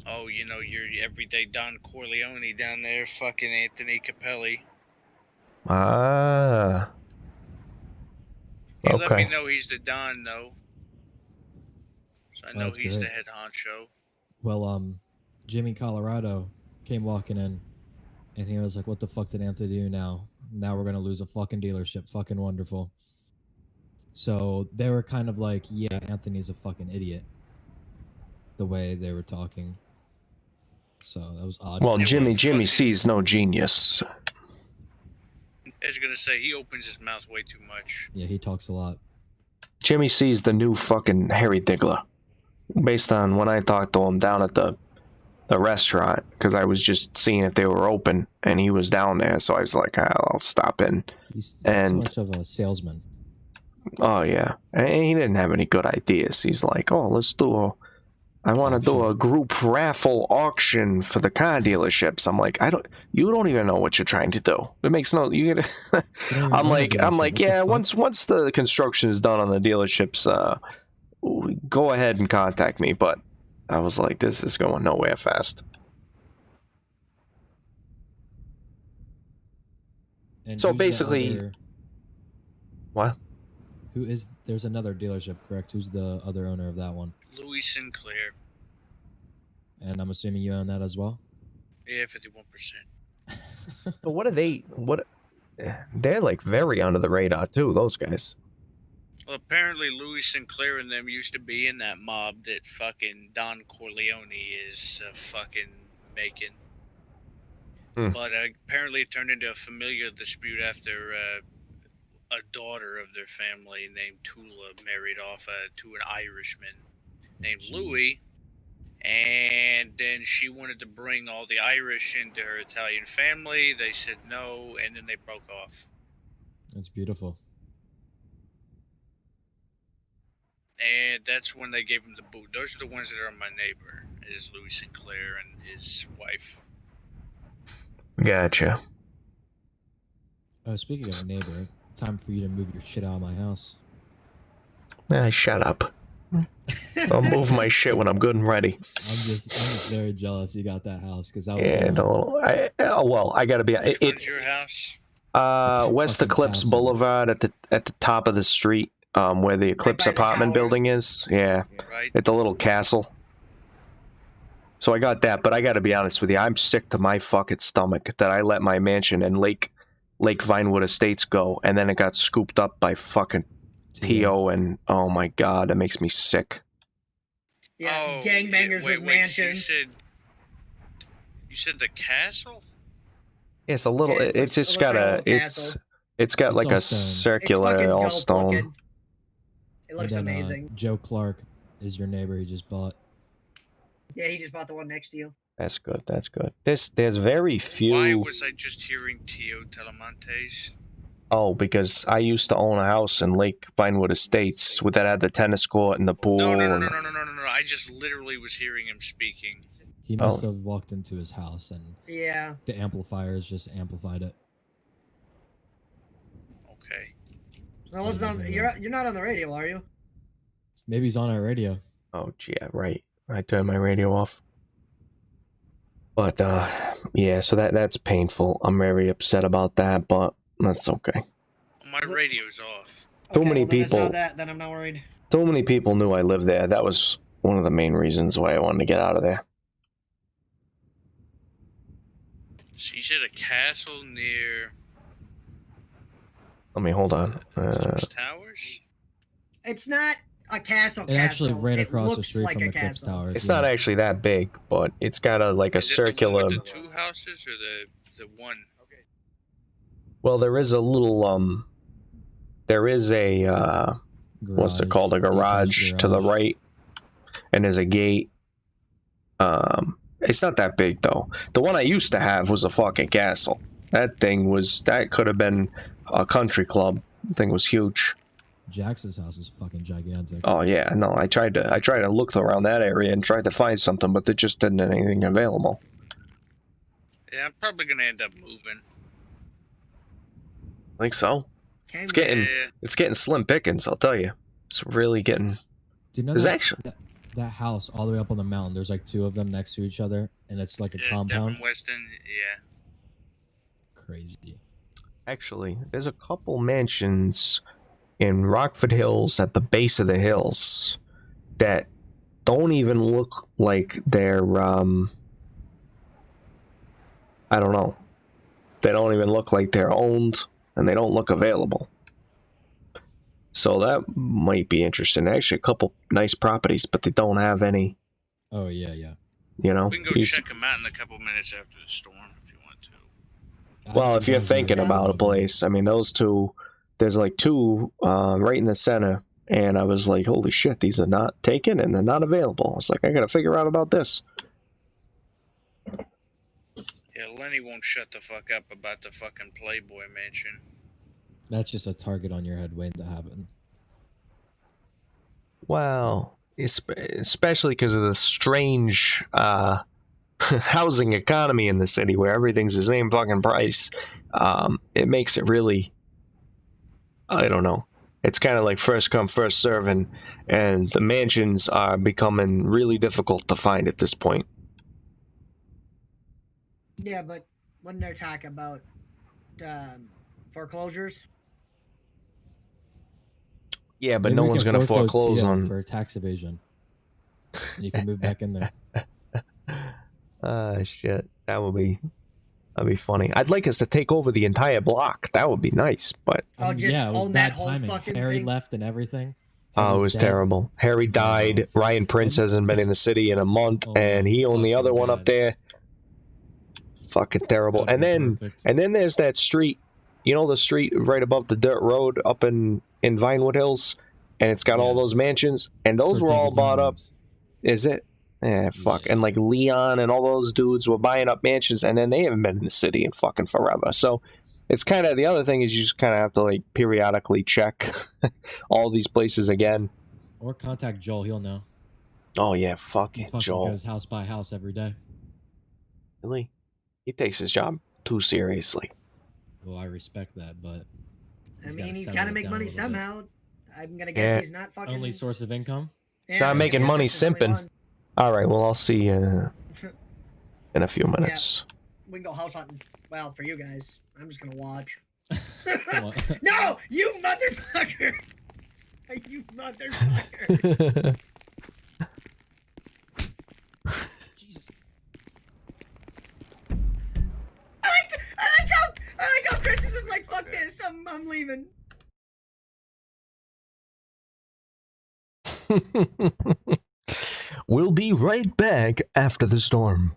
Oh, your everyday Don Corleone down there, fucking Anthony Capelli. Ah. He let me know he's the Don, though. So I know he's great. the head honcho. Well, Jimmy Colorado came walking in, and he was like, "What the fuck did Anthony do now? Now we're gonna lose a fucking dealership. Fucking wonderful." So they were kind of like, "Yeah, Anthony's a fucking idiot." The way they were talking. So that was odd. Well, Jimmy C's no genius. I was gonna say, he opens his mouth way too much. Yeah, he talks a lot. Jimmy C's the new fucking Harry Diggler. Based on when I talked to him down at the the restaurant because I was just seeing if they were open, and he was down there, so I was like, I'll stop in. He's And so much of a salesman. oh yeah, and he didn't have any good ideas. He's like, oh, I want to do a group raffle auction for the car dealerships. I'm like, you don't even know what you're trying to do. It makes no, you get. I'm like, yeah. Once the construction is done on the dealerships, go ahead and contact me. But I was like, this is going nowhere fast. And So who's the basically, other- what? There's another dealership, correct? Who's the other owner of that one? Louis Sinclair. And I'm assuming you own that as well? Yeah, 51%. But what are they? They're like very under the radar too. Those guys. Well, apparently Louis Sinclair and them used to be in that mob that fucking Don Corleone is fucking making. But apparently it turned into a familial dispute after a daughter of their family named Tula married off to an Irishman named Louis. And then she wanted to bring all the Irish into her Italian family. They said no, and then they broke off. That's beautiful. And that's when they gave him the boot. Those are the ones that are my neighbor, is Louis Sinclair and his wife. Gotcha. Speaking of a neighbor, time for you to move your shit out of my house. Shut up. I'll move my shit when I'm good and ready. I'm just very jealous you got that house because that was I gotta be. Which one's your house? West Eclipse Boulevard at the top of the street, where the Eclipse apartment building is. Yeah, at the little castle. So I got that, but I gotta be honest with you, I'm sick to my fucking stomach that I let my mansion and Lake Vinewood Estates go, and then it got scooped up by fucking T.O. and oh my god, that makes me sick. Yeah, gangbangers with mansions. You said the castle? It's a little. It's just got it's got like a circular all stone. It looks amazing. Joe Clark is your neighbor he just bought. Yeah, he just bought the one next to you. That's good. That's good. There's very few. Why was I just hearing T.O. Telemontes? Oh, because I used to own a house in Lake Vinewood Estates that had the tennis court and the pool. No. I just literally was hearing him speaking. He must have walked into his house and the amplifiers just amplified it. Okay. No, it's not. You're not on the radio, are you? Maybe he's on our radio. Oh, yeah, right. I turned my radio off. But yeah, so that's painful. I'm very upset about that, but that's okay. My radio's off. Too many people. Then I'm not worried. Too many people knew I lived there. That was one of the main reasons why I wanted to get out of there. So you said a castle near... Let me hold on. Towers? It's not a castle. It actually right across the street from Eclipse Towers. It's not actually that big, but it's got a circular. The two houses or the one? Well, there is a little there is a what's it called? A garage to the right, and there's a gate. It's not that big though. The one I used to have was a fucking castle. That could have been a country club. The thing was huge. Jax's house is fucking gigantic. Oh yeah, no, I tried to look around that area and tried to find something, but there just didn't anything available. Yeah, I'm probably gonna end up moving. I think so. It's getting slim pickings, I'll tell you. It's really getting. Do you know that house all the way up on the mountain? There's like two of them next to each other, and it's like a compound. Devon Weston, yeah. Crazy. Actually, there's a couple mansions in Rockford Hills at the base of the hills that don't even look like they're I don't know. They don't even look like they're owned, and they don't look available. So that might be interesting. Actually, a couple nice properties, but they don't have any. Oh yeah. You know. We can go check them out in a couple minutes after the storm if you want to. Well, if you're thinking about a place, I mean, those two. There's like two right in the center, and I was like, holy shit, these are not taken and they're not available. I was like, I gotta figure out about this. Yeah, Lenny won't shut the fuck up about the fucking Playboy mansion. That's just a target on your head waiting to happen. Well, especially because of the strange housing economy in the city where everything's the same fucking price. It makes it really, I don't know. It's kind of like first come, first serve, and the mansions are becoming really difficult to find at this point. Yeah, but when they're talking about foreclosures, Yeah, but Maybe no we one's can gonna foreclose foreclose TO on. for tax evasion, and you can move back in there. Shit, that'd be funny. I'd like us to take over the entire block. That would be nice, but just yeah, it was own that bad whole timing. fucking Harry thing. left and everything. oh, it Harry's was dead. terrible. Harry died. Ryan Prince hasn't been in the city in a month, and he owned the other one up there. Fucking terrible. That would've been perfect. And then there's that street, you know, the street right above the dirt road up in Vinewood Hills, and it's got all those mansions, and those For were all David bought Young up. Is it? Fuck. And like Leon and all those dudes were buying up mansions, and then they haven't been in the city in fucking forever. So it's kind of, the other thing is you just kind of have to like periodically check all these places again. Or contact Joel. He'll know. Oh yeah, He fucking fucking Joel. goes house by house every day. Really? He takes his job too seriously. Well, I respect that, but I mean, gotta he's settle got to it make down a money little bit. somehow. I'm gonna guess Yeah. he's not fucking. Only source of income. He's not making money simping. All right, well, I'll see you in a few minutes. We can go house hunting. Well, for you guys, I'm just gonna watch. Come on. No, you motherfucker! You motherfucker! Jesus. I like how Chris is just like, fuck this, I'm leaving. We'll be right back after the storm.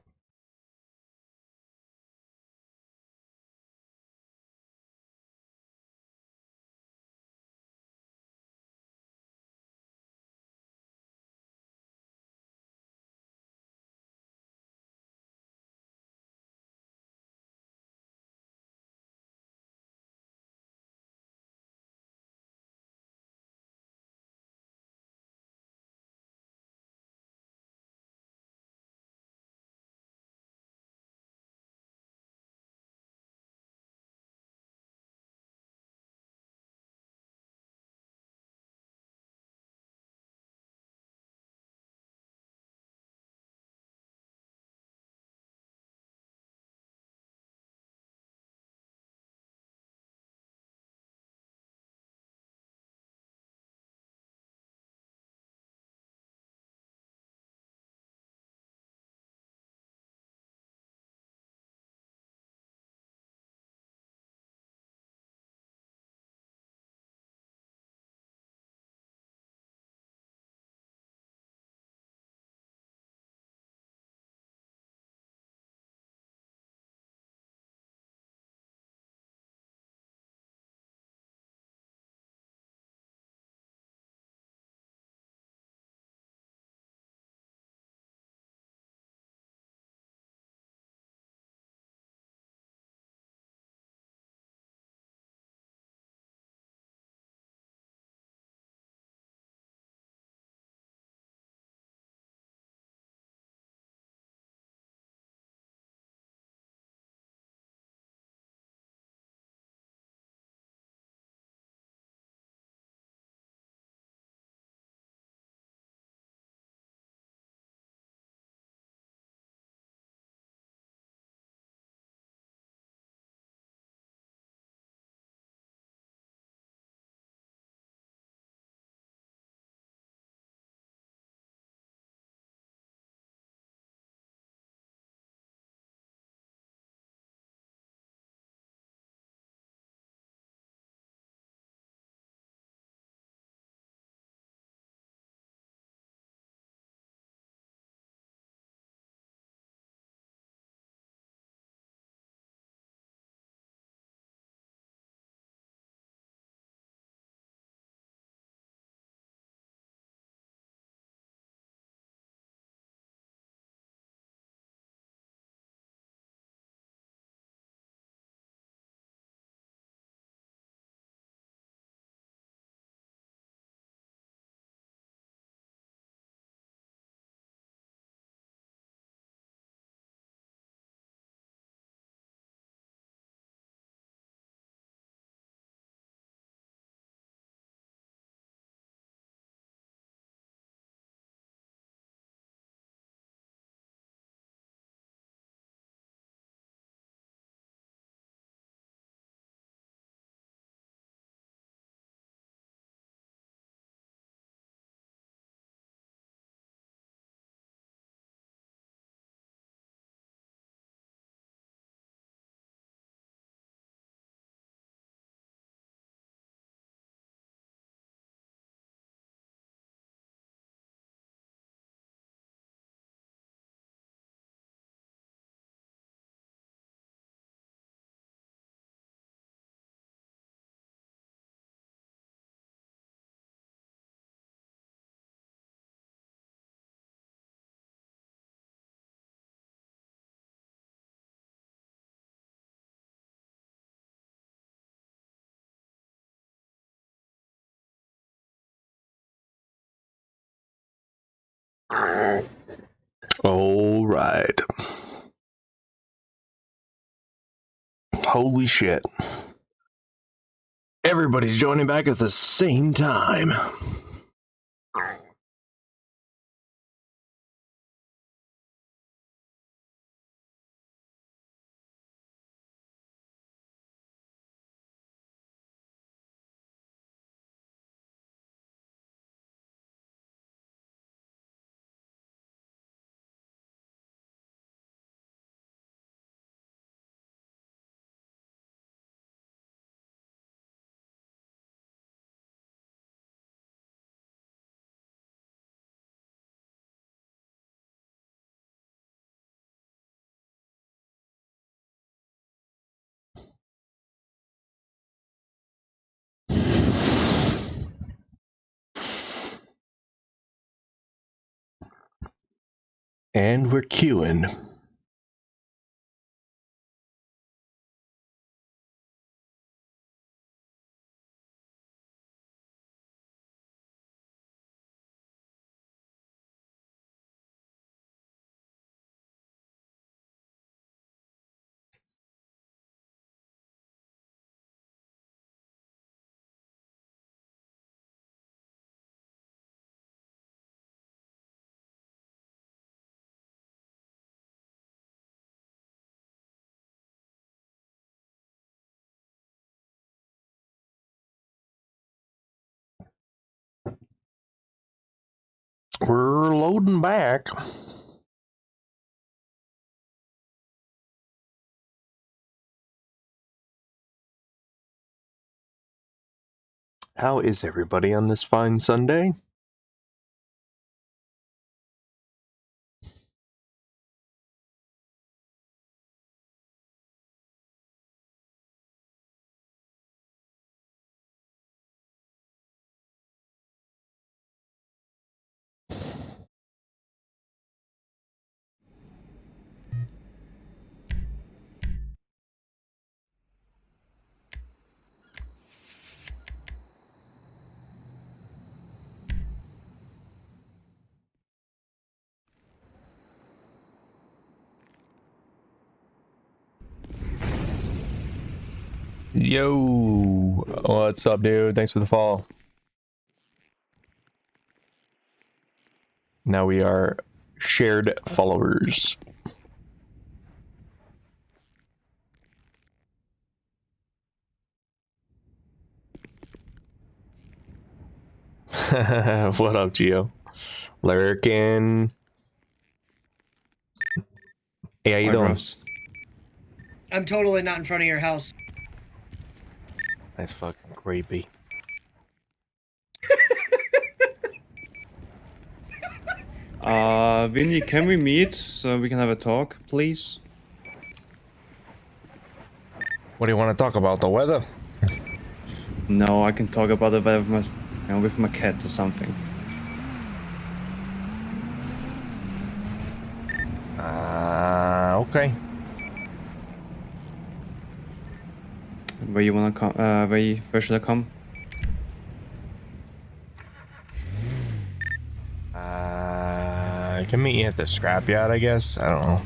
All right. Holy shit. Everybody's joining back at the same time. And we're queuing. We're loading back. How is everybody on this fine Sunday? Yo, what's up, dude? Thanks for the follow. Now we are shared followers. What up, Gio? Lurkin. Hey, how you doing? I'm totally not in front of your house. That's fucking creepy. Vinny, can we meet so we can have a talk, please? What do you want to talk about? The weather? No, I can talk about the weather with my cat or something. Okay. Where you wanna come? Where should I come? I can meet you at the scrapyard, I guess. I don't know.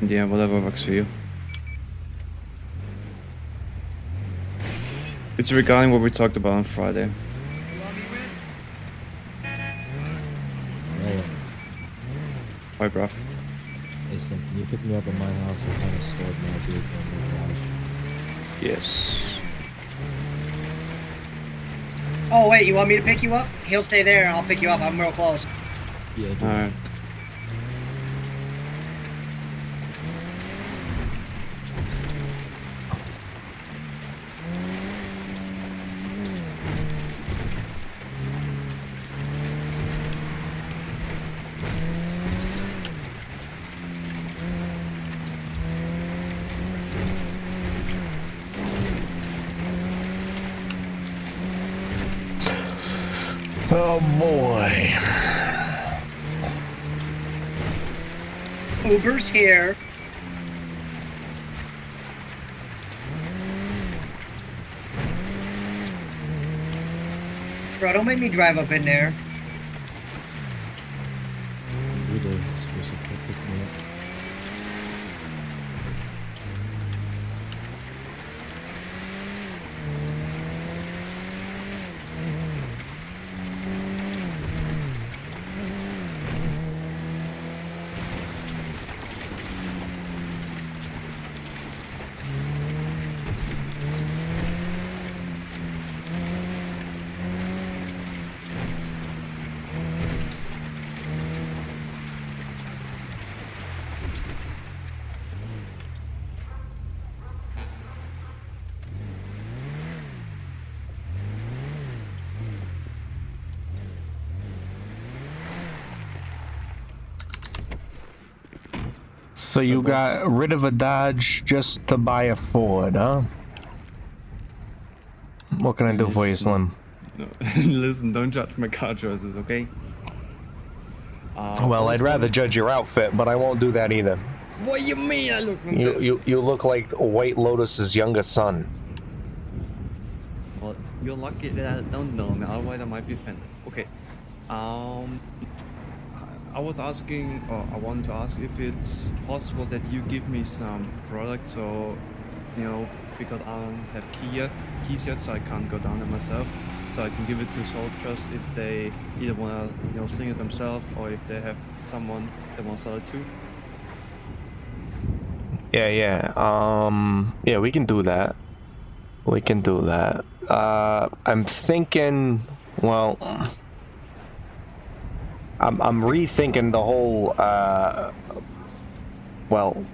Yeah, whatever works for you. It's regarding what we talked about on Friday. Hi, bruv. Hey, Slim, can you pick me up at my house? I kind of stored my vehicle in the garage. Yes. Oh, wait, you want me to pick you up? He'll stay there, and I'll pick you up. I'm real close. Yeah, Alright. Oh boy. Uber's here. Bro, don't make me drive up in there. So you got rid of a Dodge just to buy a Ford, huh? What can I do for you, Slim? No, listen, don't judge my car choices, okay? Well, I'd rather judge your outfit, but I won't do that either. What do you mean I look fantastic? You look like White Lotus's younger son. Well, you're lucky that I don't know me, otherwise I might be offended. Okay. I was asking, or I wanted to ask if it's possible that you give me some products, so, you know, because I don't have keys yet, so I can't go down there myself. So I can give it to soldiers if they either want to, you know, sling it themselves, or if they have someone that wants to sell it to. Yeah, we can do that. We can do that. I'm thinking, well, I'm rethinking the whole, well,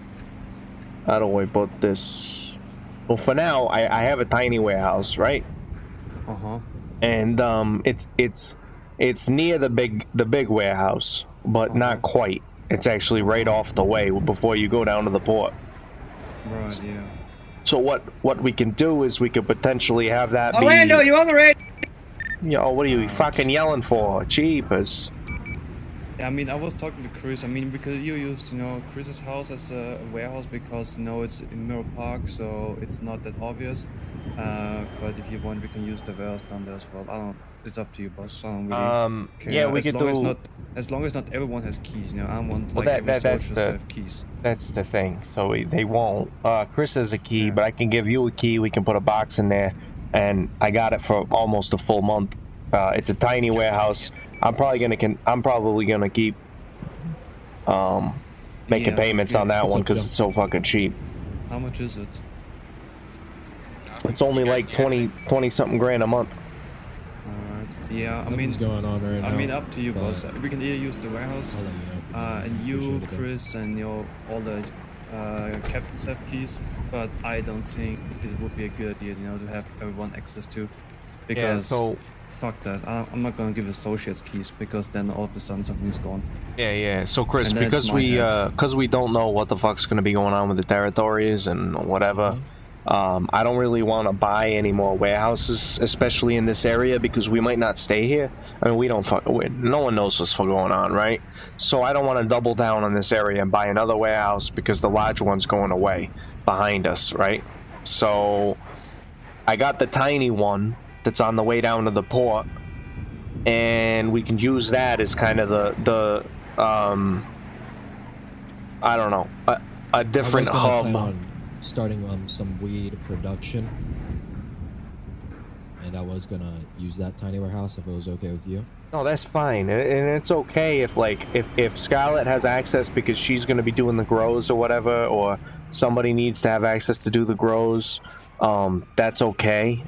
how do I put this? Well, for now, I have a tiny warehouse, right? Uh-huh. And it's near the big warehouse, but not quite. It's actually right off the way before you go down to the port. Right, yeah. So what we can do is we could potentially have that be... Orlando, you on the radio? Yo, what are you fucking yelling for? Jeepers. Yeah, I mean, I was talking to Chris. I mean, because you used, you know, Chris's house as a warehouse because, you know, it's in Mirror Park, so it's not that obvious. But if you want, we can use the warehouse down there as well. I don't. It's up to you, boss. I don't really care. Yeah, we could do. As long as not everyone has keys, you know. I want like Well, every that's soldier to have keys. That's the thing. So they won't. Chris has a key, but I can give you a key. We can put a box in there, and I got it for almost a full month. It's a tiny warehouse. I'm probably gonna keep making payments on that one because it's so fucking cheap. How much is it? It's only like 20 something grand a month. Alright. Yeah, I mean, Nothing's going on right now. I mean, up to you, but boss. We can either use the warehouse, and you, Chris, and all the captains have keys. But I don't think it would be a good idea, you know, to have everyone access to, because fuck that. I'm not gonna give associates keys because then all of a sudden something's gone. Yeah. So Chris, because we don't know what the fuck's gonna be going on with the territories and whatever. I don't really want to buy any more warehouses, especially in this area, because we might not stay here. I mean, no one knows what's going on, right? So I don't want to double down on this area and buy another warehouse because the large one's going away behind us, right? So I got the tiny one that's on the way down to the port, and we can use that as kind of the I don't know, a different hub. Starting some weed production, and I was gonna use that tiny warehouse if it was okay with you. No, that's fine, and it's okay if Scarlett has access because she's gonna be doing the grows or whatever, or somebody needs to have access to do the grows. That's okay.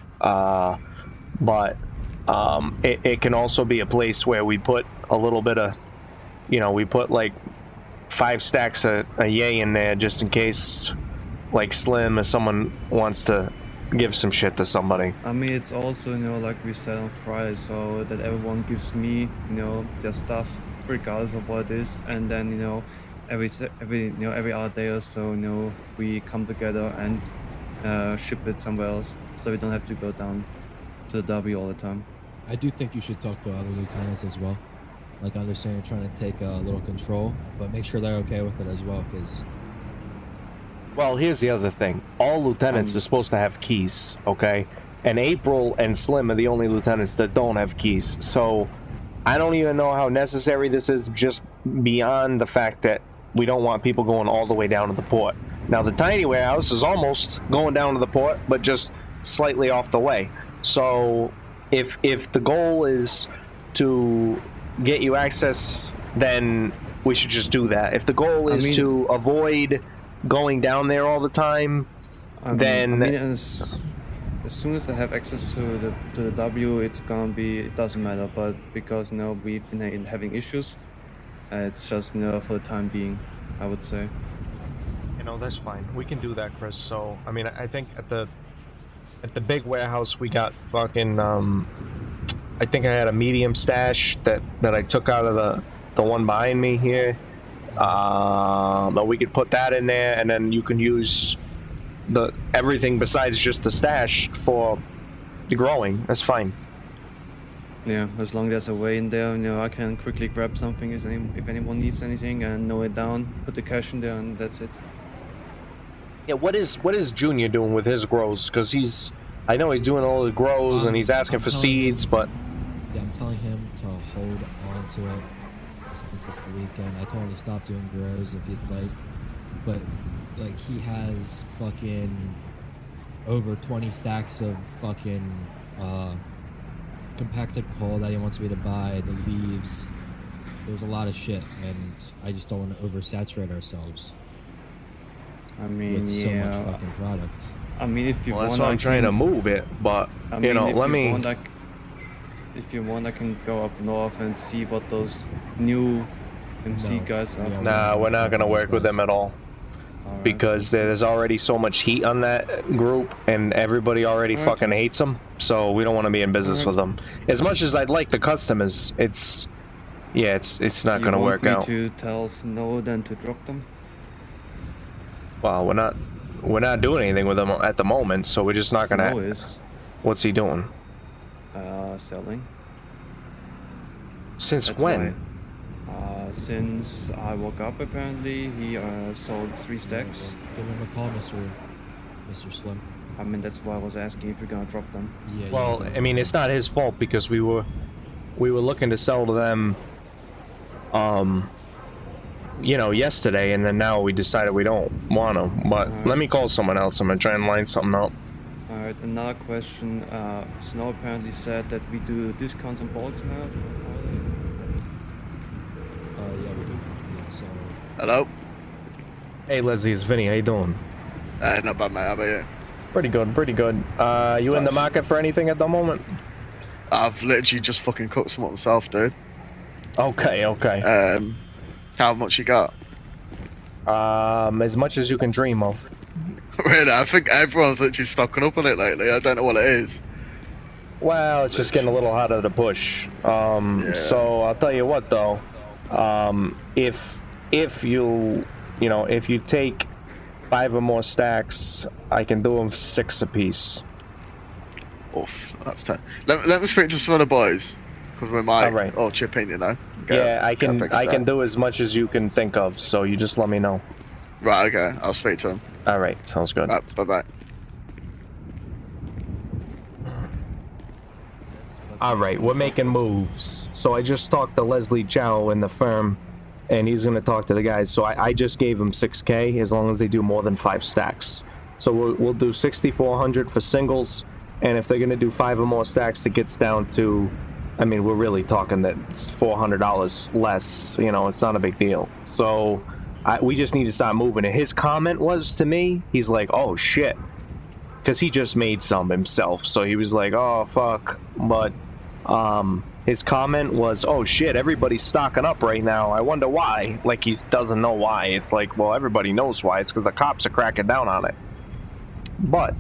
But it can also be a place where we put a little bit of, you know, we put like 5 stacks of yay in there just in case. Like Slim, if someone wants to give some shit to somebody. I mean, it's also, you know, like we said on Friday, so that everyone gives me, you know, their stuff regardless of what it is, and then, you know, every other day or so, you know, we come together and ship it somewhere else, so we don't have to go down to the W all the time. I do think you should talk to other lieutenants as well. Like, I understand you're trying to take a little control, but make sure they're okay with it as well, because. Well, here's the other thing. All lieutenants are supposed to have keys, okay? And April and Slim are the only lieutenants that don't have keys. So I don't even know how necessary this is, just beyond the fact that we don't want people going all the way down to the port. Now, the tiny warehouse is almost going down to the port, but just slightly off the way. So if the goal is to get you access, then we should just do that. If the goal is to avoid going down there all the time, then as soon as I have access to the W, it's gonna be, it doesn't matter. But because, you know, we've been having issues, it's just, you know, for the time being, I would say. You know, that's fine. We can do that, Chris. So I mean, I think at the big warehouse we got fucking I think I had a medium stash that I took out of the one behind me here. But we could put that in there, and then you can use everything besides just the stash for the growing. That's fine. Yeah, as long as there's a way in there, I can quickly grab something if anyone needs anything and know it down, put the cash in there, and that's it. Yeah, what is Junior doing with his grows? Because I know he's doing all the grows and he's asking for seeds, but... Yeah, I'm telling him to hold on to it since it's the weekend. I told him to stop doing grows if he'd like, but like he has fucking over 20 stacks of fucking compacted coal that he wants me to buy, the leaves. There's a lot of shit, and I just don't want to oversaturate ourselves. I mean, with so much fucking product. I mean, if you want, that's why I'm trying to move it, but you know, let me. If you want, I can go up north and see what those new MC guys are. Nah, we're not gonna work with them at all. Because there's already so much heat on that group, and everybody already fucking hates them. So we don't want to be in business with them. As much as I'd like the customers, it's not gonna work out. You want me to tell Snow then to drop them? Well, we're not doing anything with them at the moment, so we're just not gonna. Snow is. What's he doing? Selling. Since when? Since I woke up, apparently, he sold 3 stacks. Give him a call, Mr. Slim. I mean, that's why I was asking if you're gonna drop them. Yeah. Well, I mean, it's not his fault because we were looking to sell to them, yesterday, and then now we decided we don't want to. But let me call someone else. I'm gonna try and line something up. Alright, another question. Snow apparently said that we do discounts on bulks now. Yeah, we do. Yeah, so. Hello? Hey Leslie, it's Vinny. How you doing? Not bad, mate. How about you? Pretty good, pretty good. You in the market for anything at the moment? I've literally just fucking cooked some up myself, dude. Okay. How much you got? As much as you can dream of. Really? I think everyone's literally stocking up on it lately. I don't know what it is. Well, it's just getting a little harder to push. So I'll tell you what though. If you take 5 or more stacks, I can do them for 6 apiece. Oof, that's 10. Let me speak to some of the boys, because we might all chip in, Yeah, I can do as much as you can think of, so you just let me know. Right, okay, I'll speak to him. Alright, sounds good. Right, bye-bye. Alright, we're making moves. So I just talked to Leslie Chow in the firm, and he's gonna talk to the guys. So I just gave him 6K as long as they do more than 5 stacks. So we'll do 6,400 for singles, and if they're gonna do 5 or more stacks, it gets down to, I mean, we're really talking that it's $400 less. It's not a big deal. So we just need to start moving. And his comment was to me, he's like, "Oh shit," because he just made some himself. So he was like, "Oh fuck," but his comment was, "Oh shit, everybody's stocking up right now. I wonder why." Like he doesn't know why. It's like, well, everybody knows why. It's because the cops are cracking down on it. But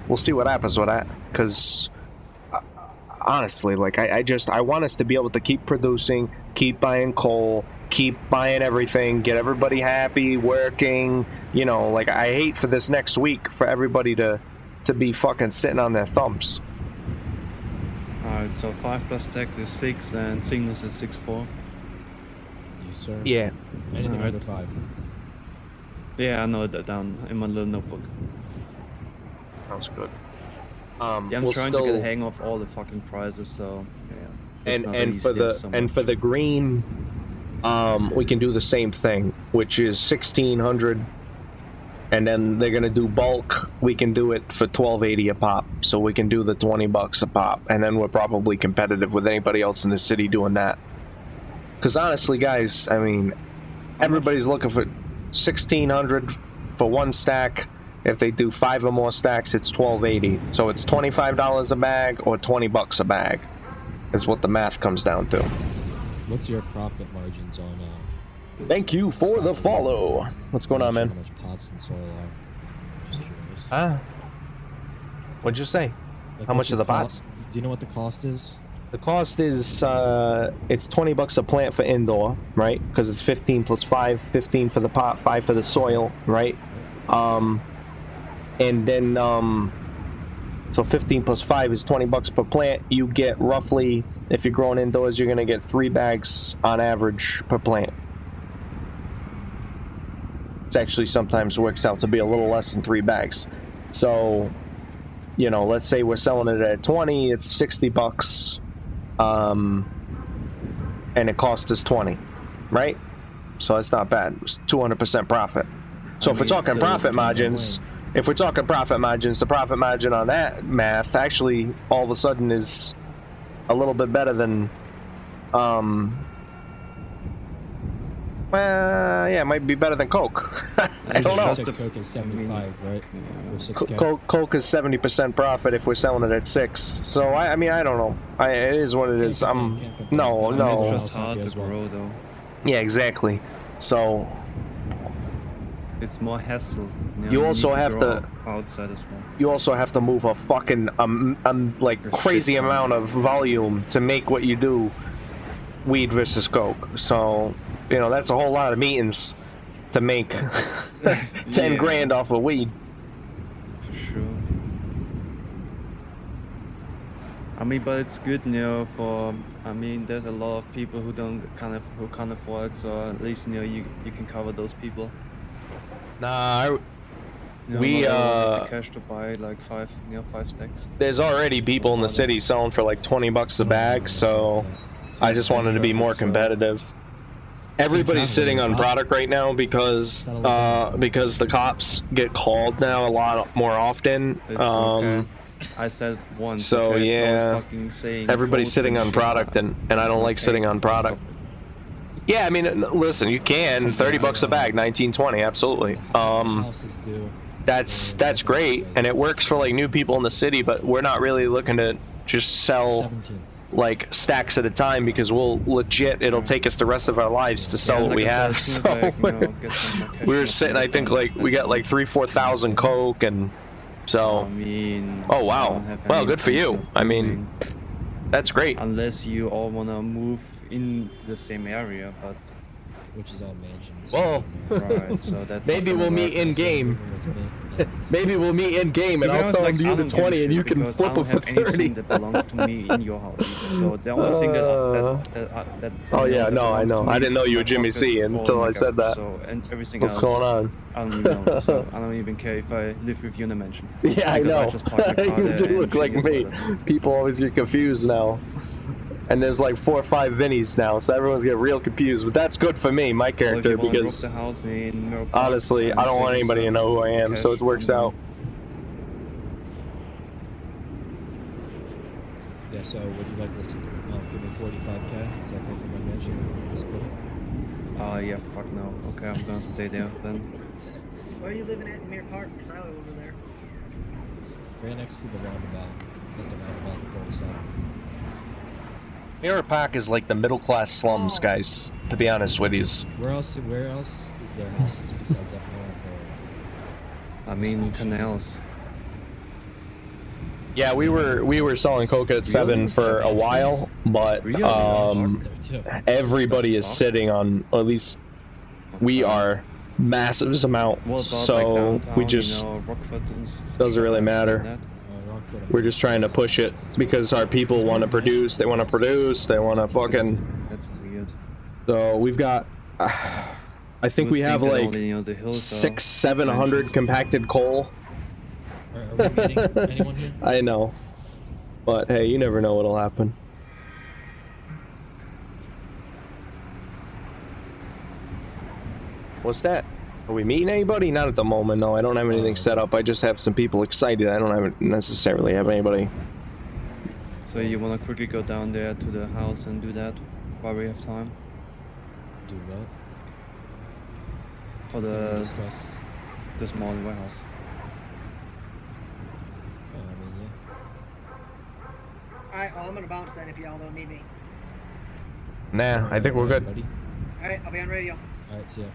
we'll see what happens with that. Because honestly, like I want us to be able to keep producing, keep buying coal, keep buying everything, get everybody happy, working. Like I hate for this next week for everybody to be fucking sitting on their thumbs. Alright, so 5 plus stack is 6 and singles is 6-4. Yes, sir. Yeah. Anything under 5. Yeah, I know that down in my little notebook. Sounds good. Yeah, I'm trying to get a hang of all the fucking prices, so yeah. And for the green, we can do the same thing, which is 1,600. And then they're gonna do bulk. We can do it for $12.80 a pop, so we can do the $20 a pop, and then we're probably competitive with anybody else in the city doing that. Because honestly, guys, I mean, everybody's looking for 1,600 for 1 stack. If they do 5 or more stacks, it's $12.80. So it's $25 a bag or $20 a bag, is what the math comes down to. What's your profit margins on? Thank you for the follow. What's going on, man? How much pots and soil are? Just curious. What'd you say? Like, how much are the pots? Do you know what the cost is? The cost is it's $20 a plant for indoor, right? Because it's 15 plus 5, 15 for the pot, 5 for the soil, right? And then so 15 plus 5 is $20 per plant. You get roughly, if you're growing indoors, you're gonna get 3 bags on average per plant. It actually sometimes works out to be a little less than 3 bags. So, you know, let's say we're selling it at 20, it's $60. And it cost us 20, right? So it's not bad. It's 200% profit. So if we're talking profit margins, the profit margin on that math actually all of a sudden is a little bit better than, well, yeah, it might be better than Coke. I don't know. Coke is 75, right? For 6K. Coke is 70% profit if we're selling it at 6. So I mean, I don't know. It is what it is. No. It's just hard to grow, though. Yeah, exactly. So it's more hassle. You also have to outside as well. You also have to move a fucking like crazy amount of volume to make what you do. Weed versus Coke. So, you know, that's a whole lot of meetings to make 10 grand off of weed. For sure. I mean, but it's good, you know, for, I mean, there's a lot of people who can't afford it, so at least, you know, you can cover those people. Nah, we have the cash to buy like 5 stacks. There's already people in the city selling for like $20 a bag, so I just wanted to be more competitive. Everybody's sitting on product right now because the cops get called now a lot more often. I said once. So yeah, everybody's sitting on product, and I don't like sitting on product. Yeah, I mean, listen, you can $30 a bag, 19.20, absolutely. That's great, and it works for like new people in the city, but we're not really looking to just sell like stacks at a time because it'll take us the rest of our lives to sell what we have. So we were sitting, I think, like we got like 3,000-4,000 Coke, and so. Oh wow, well, good for you. I mean, that's great. Unless you all wanna move in the same area, but which is all mansions. Well, right, so that's maybe we'll meet in game. Maybe we'll meet in game, and I'll sell them to you the 20, and you can flip it for 30. That belongs to me in your house. So the only thing that oh yeah, no, I know. I didn't know you were Jimmy C until I said that. So and everything What's going on? I don't even know. So I don't even care if I live with you in a mansion. Yeah, I know. You do look like me. People always get confused now. And there's like 4 or 5 Vinnies now, so everyone's getting real confused. But that's good for me, my character, because honestly, I don't want anybody to know who I am, so it works out. Yeah, so would you like to give me 45K to pay for my mansion? We can split it? Yeah, fuck no. Okay, I'm gonna stay there then. Where are you living at in Mirror Park? Because I live over there. Right next to the roundabout. Not the roundabout, the cul-de-sac. Mirror Park is like the middle class slums, guys. To be honest with you. Where else is there houses besides up north? I mean, canals. Yeah, we were selling coke at 7 for a while, but everybody is sitting on, or at least we are, massive amount. So like we just doesn't really matter. We're just trying to push it because our people want to produce. They want to produce. They want to fucking. That's weird. So we've got. I think we have like 600-700 compacted coal. Are we meeting anyone here? I know, but hey, you never know what'll happen. What's that? Are we meeting anybody? Not at the moment, no. I don't have anything set up. I just have some people excited. I don't necessarily have anybody. So you want to quickly go down there to the house and do that while we have time? Do what? For the small warehouse. I mean, yeah. Alright, well, I'm gonna bounce then if y'all don't need me. Nah, I think we're good. Alright, I'll be on radio. Alright, see ya.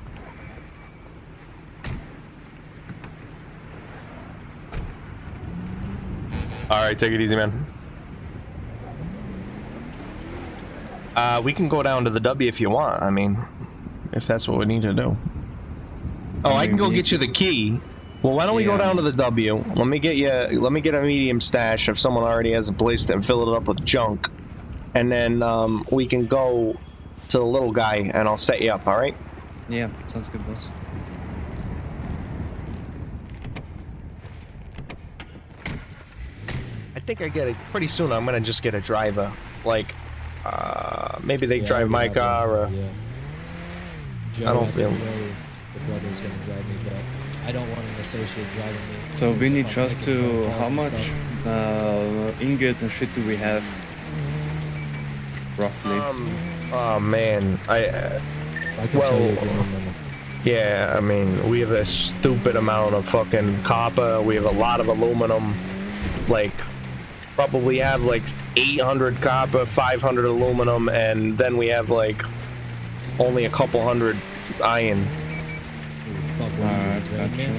Alright, take it easy, man. We can go down to the W if you want. I mean, if that's what we need to do. Oh, I can go get you the key. Well, why don't we go down to the W? Let me get a medium stash if someone already has a place and fill it up with junk, and then we can go to the little guy and I'll set you up. All right? Yeah, sounds good, boss. I think I get it pretty soon. I'm gonna just get a driver, like maybe they drive my car or. Yeah. I don't feel. The brother's gonna drive me, but I don't want an associate driving me. So we need just to how much ingots and shit do we have? Roughly. Oh man, I can tell you the number. Yeah, I mean, we have a stupid amount of fucking copper. We have a lot of aluminum. Like, probably have like 800 copper, 500 aluminum, and then we have like only a couple hundred iron. Gotcha.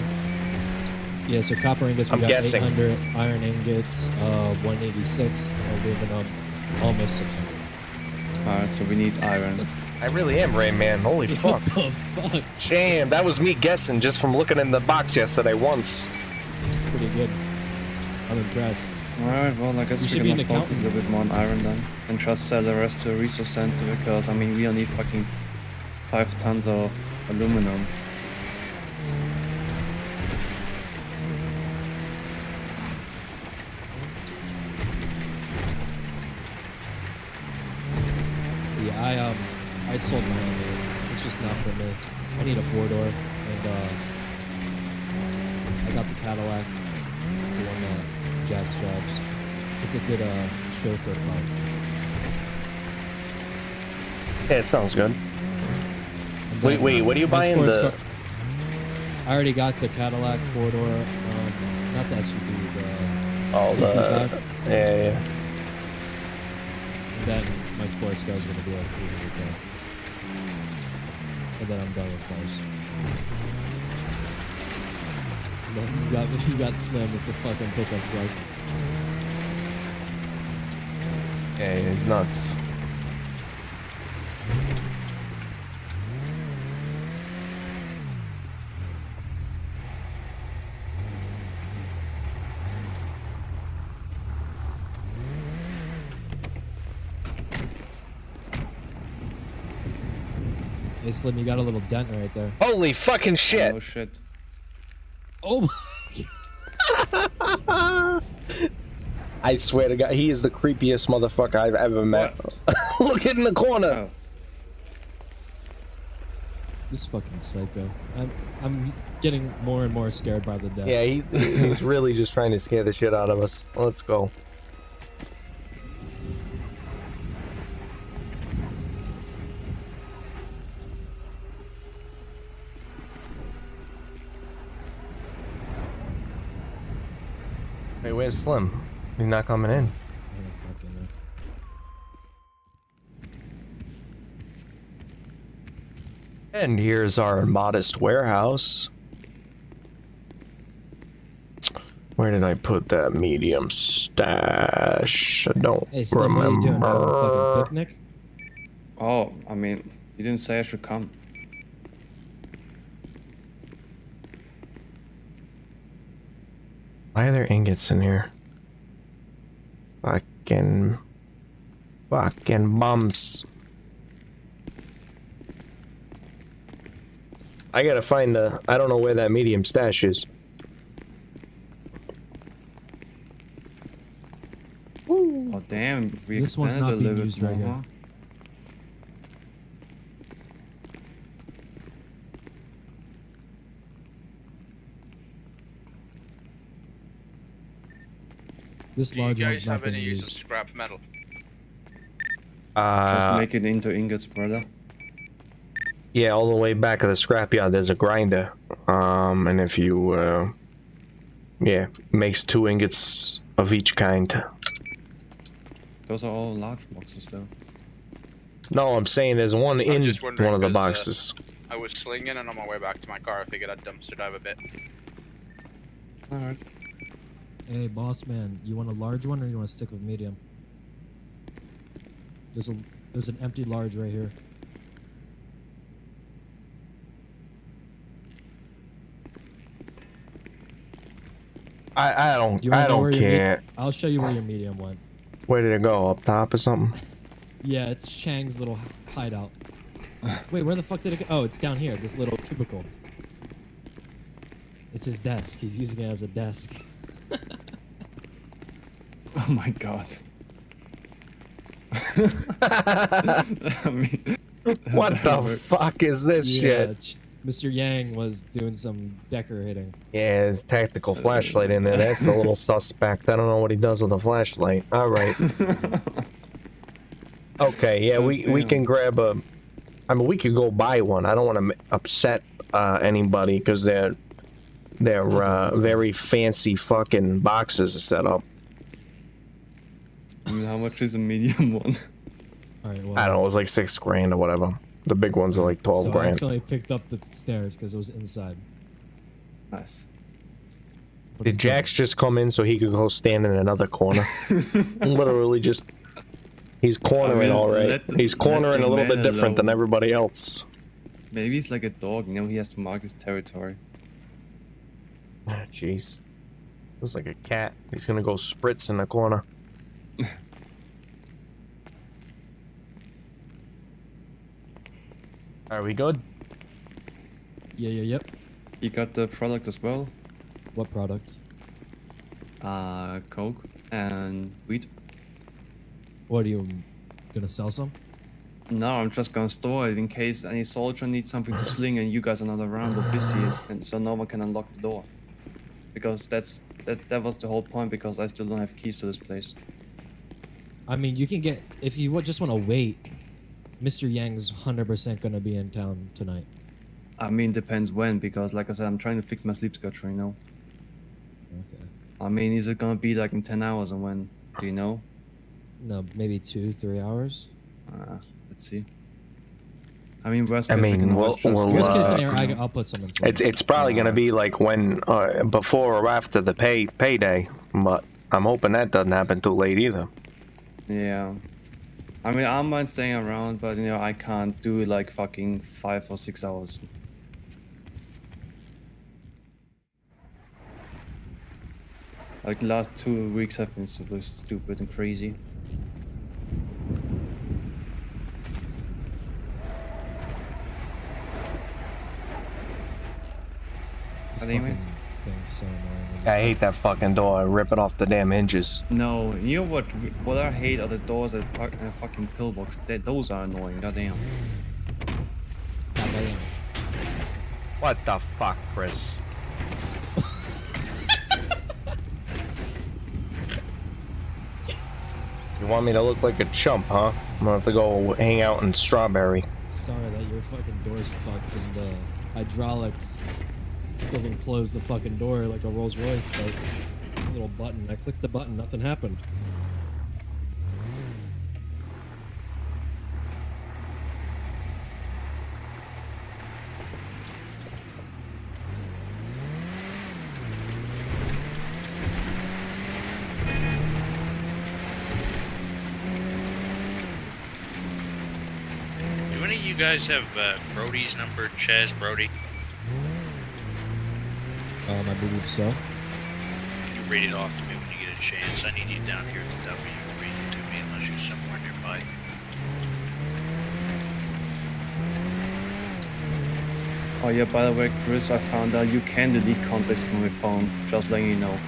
Yeah, so copper ingots, we I'm got guessing. 800, iron ingots, 186, and we're moving up almost 600. Alright, so we need iron. I really am Rain Man. Holy fuck. What the fuck? Damn, that was me guessing just from looking in the box yesterday once. It's pretty good. I'm impressed. Alright, well, I guess we're gonna focus a little bit more on iron then. And just sell the rest to a resource center because, I mean, we don't need fucking 5 tons of aluminum. Yeah, I sold my own. It's just not for me. I need a 4-door, and I got the Cadillac, the one that Jack's drives. It's a good chauffeur car. Yeah, it sounds good. Wait, what are you my buying? sports The car- I already got the Cadillac 4-door, not the SUV, the CT5. Yeah. And then my sports car is going to be like 300K. And then I'm done with cars. And then you got slammed with the fucking pickup truck. Yeah, he's nuts. Hey Slim, you got a little dent right there. Holy fucking shit! Oh shit. Oh my. I swear to God, he is the creepiest motherfucker I've ever met. Look in the corner. Oh. This fucking psycho. I'm getting more and more scared by the death. Yeah, he's really just trying to scare the shit out of us. Let's go. Hey, where's Slim? He's not coming in. I don't fucking know. And here's our modest warehouse. Where did I put that medium stash? I don't Hey Slim, what are you doing? Having a remember. fucking picnic? Oh, I mean, you didn't say I should come. Why are there ingots in here? Fucking bumps. I gotta find I don't know where that medium stash is. Oh damn, we This one's expanded not a being little used bit right more, here. huh? This Do you large guys one's not have being any use used. of scrap metal? Just make it into ingots, brother. Yeah, all the way back of the scrapyard there's a grinder. And if you yeah, makes 2 ingots of each kind. Those are all large boxes though. No, I'm saying there's one in just wondering one of the 'cause, boxes. I was slinging and on my way back to my car I figured I'd dumpster dive a bit. Alright. Hey boss man, you want a large one or you want to stick with medium? There's a There's an empty large right here. I wanna know don't where your care. I'll show you where your medium went. Where did it go? Up top or something? Yeah, it's Chang's little hideout. Wait, where the fuck did it go? Oh, it's down here, this little cubicle. It's his desk. He's using it as a desk. Oh my god. I mean, What the fuck is this shit? Mr. Yang was doing some decorating. Yeah, his tactical flashlight in there. That's a little suspect. I don't know what he does with a flashlight. All right. Okay, yeah, we can grab a. I mean, we could go buy one. I don't want to upset anybody because they're very fancy fucking boxes to set up. I mean, how much is a medium one? Alright, well. I don't know. It was like $6 grand or whatever. The big ones are like 12 So I grand. accidentally picked up the stairs because it was inside. Nice. Did Jax just come in so he could go stand in another corner? Literally just... He's cornering alright. He's cornering a little bit different than everybody else. Maybe he's like a dog, you know, he has to mark his territory. Jeez. Looks like a cat. He's gonna go spritz in the corner. Are we good? Yep. You got the product as well? What product? Coke and weed. What, are you gonna sell some? No, I'm just gonna store it in case any soldier needs something to sling and you guys are not around or busy, and so no one can unlock the door. Because that was the whole point, because I still don't have keys to this place. I mean, you can get, if you just want to wait, Mr. Yang's 100% gonna be in town tonight. I mean, depends when, because like I said, I'm trying to fix my sleep schedule, you know? Okay. I mean, is it gonna be like in 10 hours and when? Do you know? No, maybe 2-3 hours. Let's see. I mean, worst I case, mean, worst case scenario, I'll put some in. It's probably gonna be like when before or after the payday, but I'm hoping that doesn't happen too late either. Yeah. I mean, I don't mind staying around, but you know, I can't do like fucking 5 or 6 hours. Like the last 2 weeks have been super stupid and crazy. Thing's so annoying. I hate that fucking door. I rip it off the damn hinges. No, you know what I hate are the doors that fucking pillbox. Those are annoying, goddamn. What the fuck, Chris? You want me to look like a chump, huh? I'm gonna have to go hang out in Strawberry. Sorry that your fucking door's fucked and the hydraulics doesn't close the fucking door like a Rolls Royce does. A little button. I clicked the button, nothing happened. Do any of you guys have Brody's number, Chaz Brody? I believe so. Can you read it off to me when you get a chance? I need you down here at the W. Read it to me unless you're somewhere nearby. Oh yeah, by the way, Chris, I found out you can delete contacts from your phone. Just letting you know.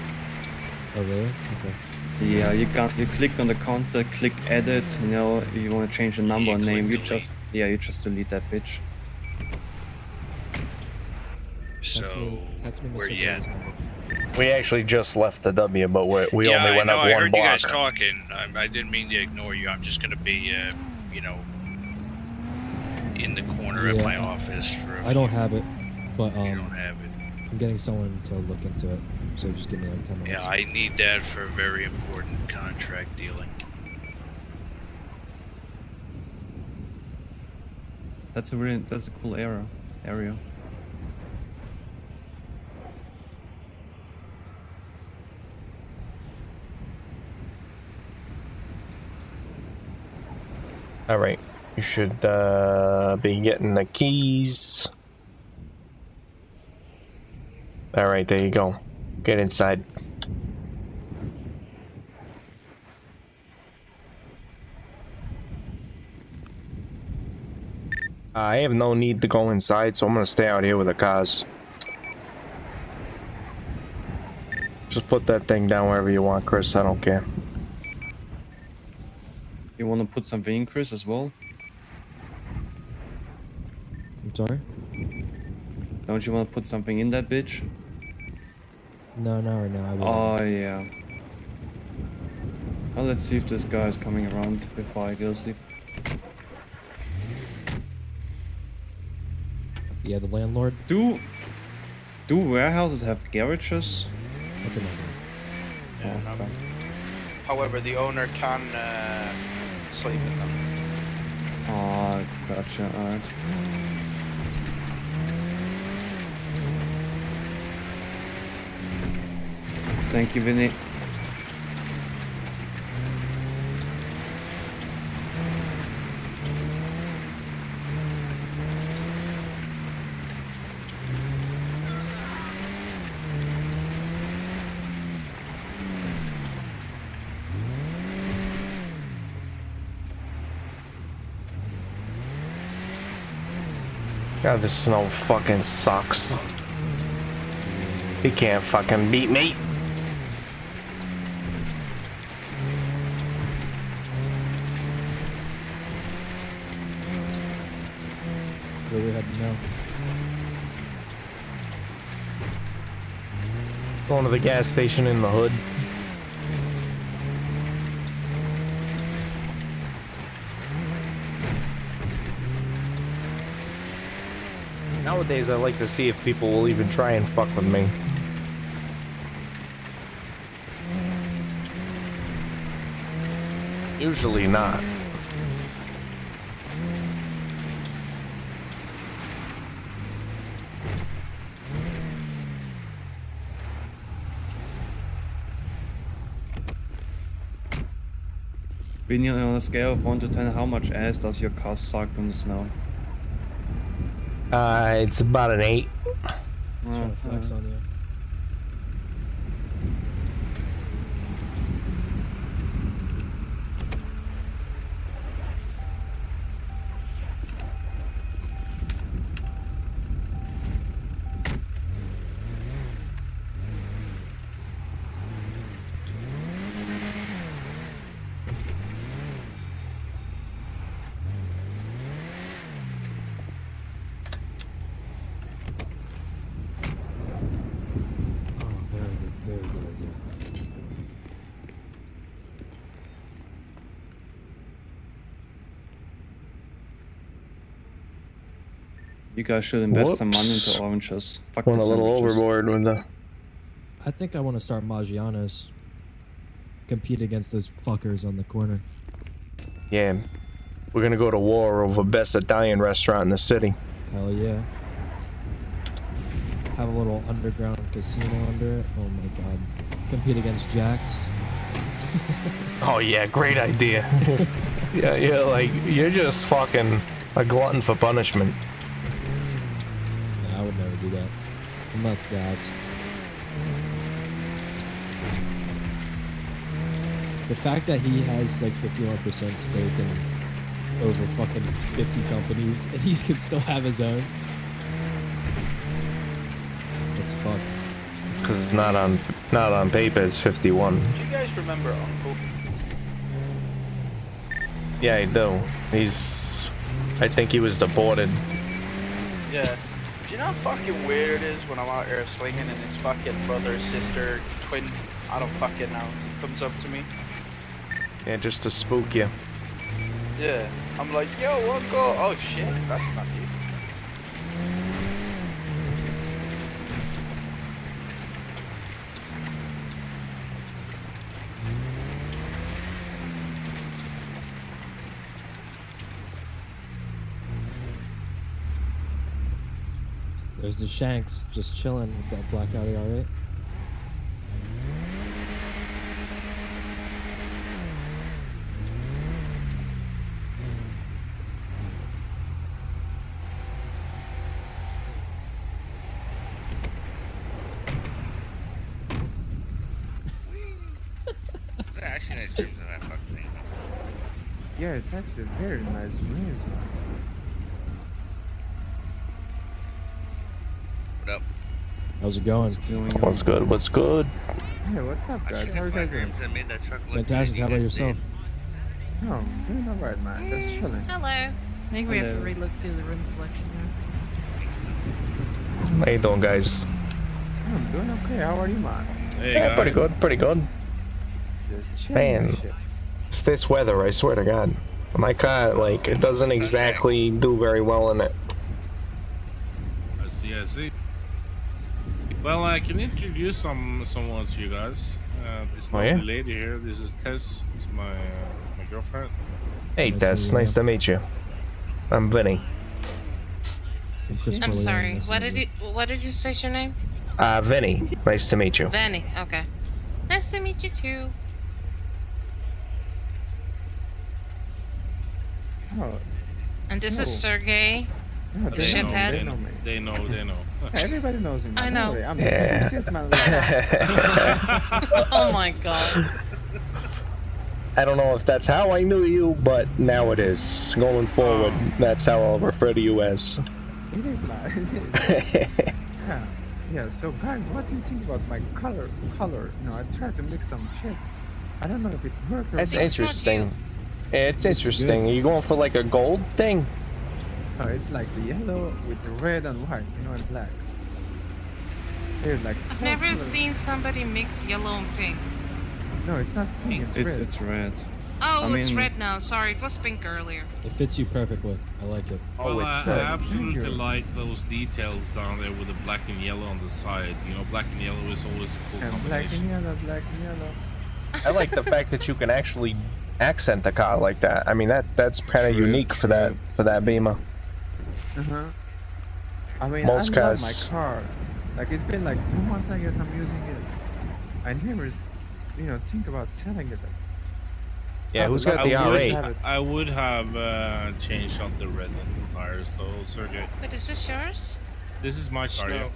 Oh really? Okay. Yeah, you click on the contact, click edit. You know, if you want to change the number or name, you just delete that bitch. So, where you at? We actually just left the W, but we only went up I one heard block. you guys talking. I didn't mean to ignore you. I'm just gonna be, you know, in the corner of my office for a few. I don't have it, but You don't have it. I'm getting someone to look into it, so just give me like 10 minutes. Yeah, I need that for a very important contract dealing. That's a cool area. All right, you should be getting the keys. All right, there you go. Get inside. I have no need to go inside, so I'm gonna stay out here with the cars. Just put that thing down wherever you want, Chris. I don't care. You want to put something in, Chris, as well? I'm sorry? Don't you want to put something in that bitch? No, not right now. I will. Oh, yeah. Well, let's see if this guy is coming around before I go to sleep. Yeah, the landlord. Do warehouses have garages? That's another. Yeah, Oh, okay. However, the owner can sleep in them. Oh, gotcha. Alright. Thank you, Vinny. God, this snow fucking sucks. He can't fucking beat me. Where we heading now? Going to the gas station in the hood. Nowadays, I like to see if people will even try and fuck with me. Usually not. Vinny, on a scale of 1 to 10, how much ass does your car suck in the snow? It's about an 8. Trying to flex on you. Very good idea. You guys should invest some money Whoops. into oranges. Fuck Went the a little sandwiches. overboard with the... I think I want to start Maggiano's. Compete against those fuckers on the corner. Yeah. We're gonna go to war over best Italian restaurant in the city. Hell yeah. Have a little underground casino under it. Oh my god. Compete against Jack's. Oh yeah, great idea. Yeah, you're just fucking a glutton for punishment. Nah, I would never do that. I'm not that. The fact that he has like 51% stake in over fucking 50 companies and he can still have his own. It's fucked. It's because it's not on paper. It's 51. Do you guys remember Uncle? Yeah, I do. I think he was deported. Yeah. Do you know how fucking weird it is when I'm out here slinging and his fucking brother, sister, twin, I don't fucking know, comes up to me? Yeah, just to spook you. Yeah. I'm like, yo, Uncle. Oh shit, that's not you. There's the Shanks just chilling with that black Audi R8. actually nice rims on that fucking thing. Yeah, it's actually very nice rims, man. What up? How's it going? What's good? What's good? Hey, what's up, guys? How are you guys doing? I made that truck look Fantastic. good. How about yourself? No, I'm doing alright, man. Just chilling. Hello. I think we have to Hello. relook through the rim selection here. How you doing, guys? I'm doing okay. How are you, man? Yeah, pretty good. Pretty good. Just chilling. Man, it's this weather. I swear to God, my car like it doesn't exactly do very well in it. I see. I see. Well, I can introduce someone to you guys. This Oh, lovely yeah? lady here. This is Tess. This is my girlfriend. Hey, Tess. Nice to meet you. I'm Vinny. I'm sorry. What did you say your name? Vinny. Nice to meet you. Vanny. Okay. Nice to meet you too. Oh, And this is so- Sergey. No, the they know, shithead. they know me. They know. Everybody knows me, man. I know. Don't worry, I'm the Yeah. sexiest man alive. Oh my god. I don't know if that's how I knew you, but now it is. Going forward, that's how I'll refer to you as. It is, man. It is. Yeah. Yeah, so guys, what do you think about my color? You know, I tried to mix some shit. I don't know if it worked or That's not. interesting. It's interesting. Are you going for like a gold thing? Oh, it's like the yellow with the red and white, you know, and black. They're like I've four never colors. seen somebody mix yellow and pink. No, it's not pink, it's red. It's red. Oh, I it's mean- red now. Sorry, it was pink earlier. It fits you perfectly. I like it. Well, it's, I uh, absolutely thank you. like those details down there with the black and yellow on the side. You know, black and yellow is always a cool And black and combination. yellow, black and yellow. I like the fact that you can actually accent the car like that. I mean, that's kind of True, unique for true. that Beamer. Uh-huh. I mean, Most I love cars- my car. Like, it's been like 2 months, I guess, I'm using it. I never, you know, think about selling it. Yeah, who's I got the would R8? have it. I would have changed out the red on the tires, though, Sergey. Wait, is this yours? This is my car. Yeah.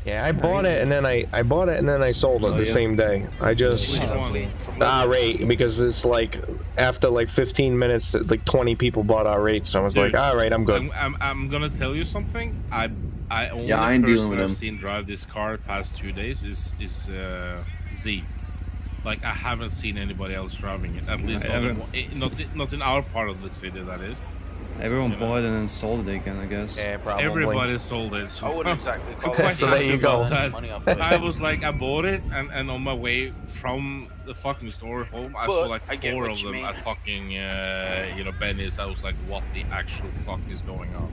Yeah, I bought it and then I sold it the same day. I just Which one? the R8 because it's like after like 15 minutes, like 20 people bought R8, so I was Dude, like, all right, I'm good. I'm gonna tell you something. I only Yeah, I ain't dealing person with I've him. seen drive this car the past 2 days is Z. Like I haven't seen anybody else driving it. At least not in our part of the city, that is. Everyone You know. bought it and then sold it again, I guess. Yeah, probably. Everybody sold it. So I wouldn't exactly call quite it. So there you happy go. about that. Money up, but- I was like, I bought it, and on my way from the fucking store home, I saw But like I get 4 what of you them mean. at fucking, Benny's. I was like, what the actual fuck is going on?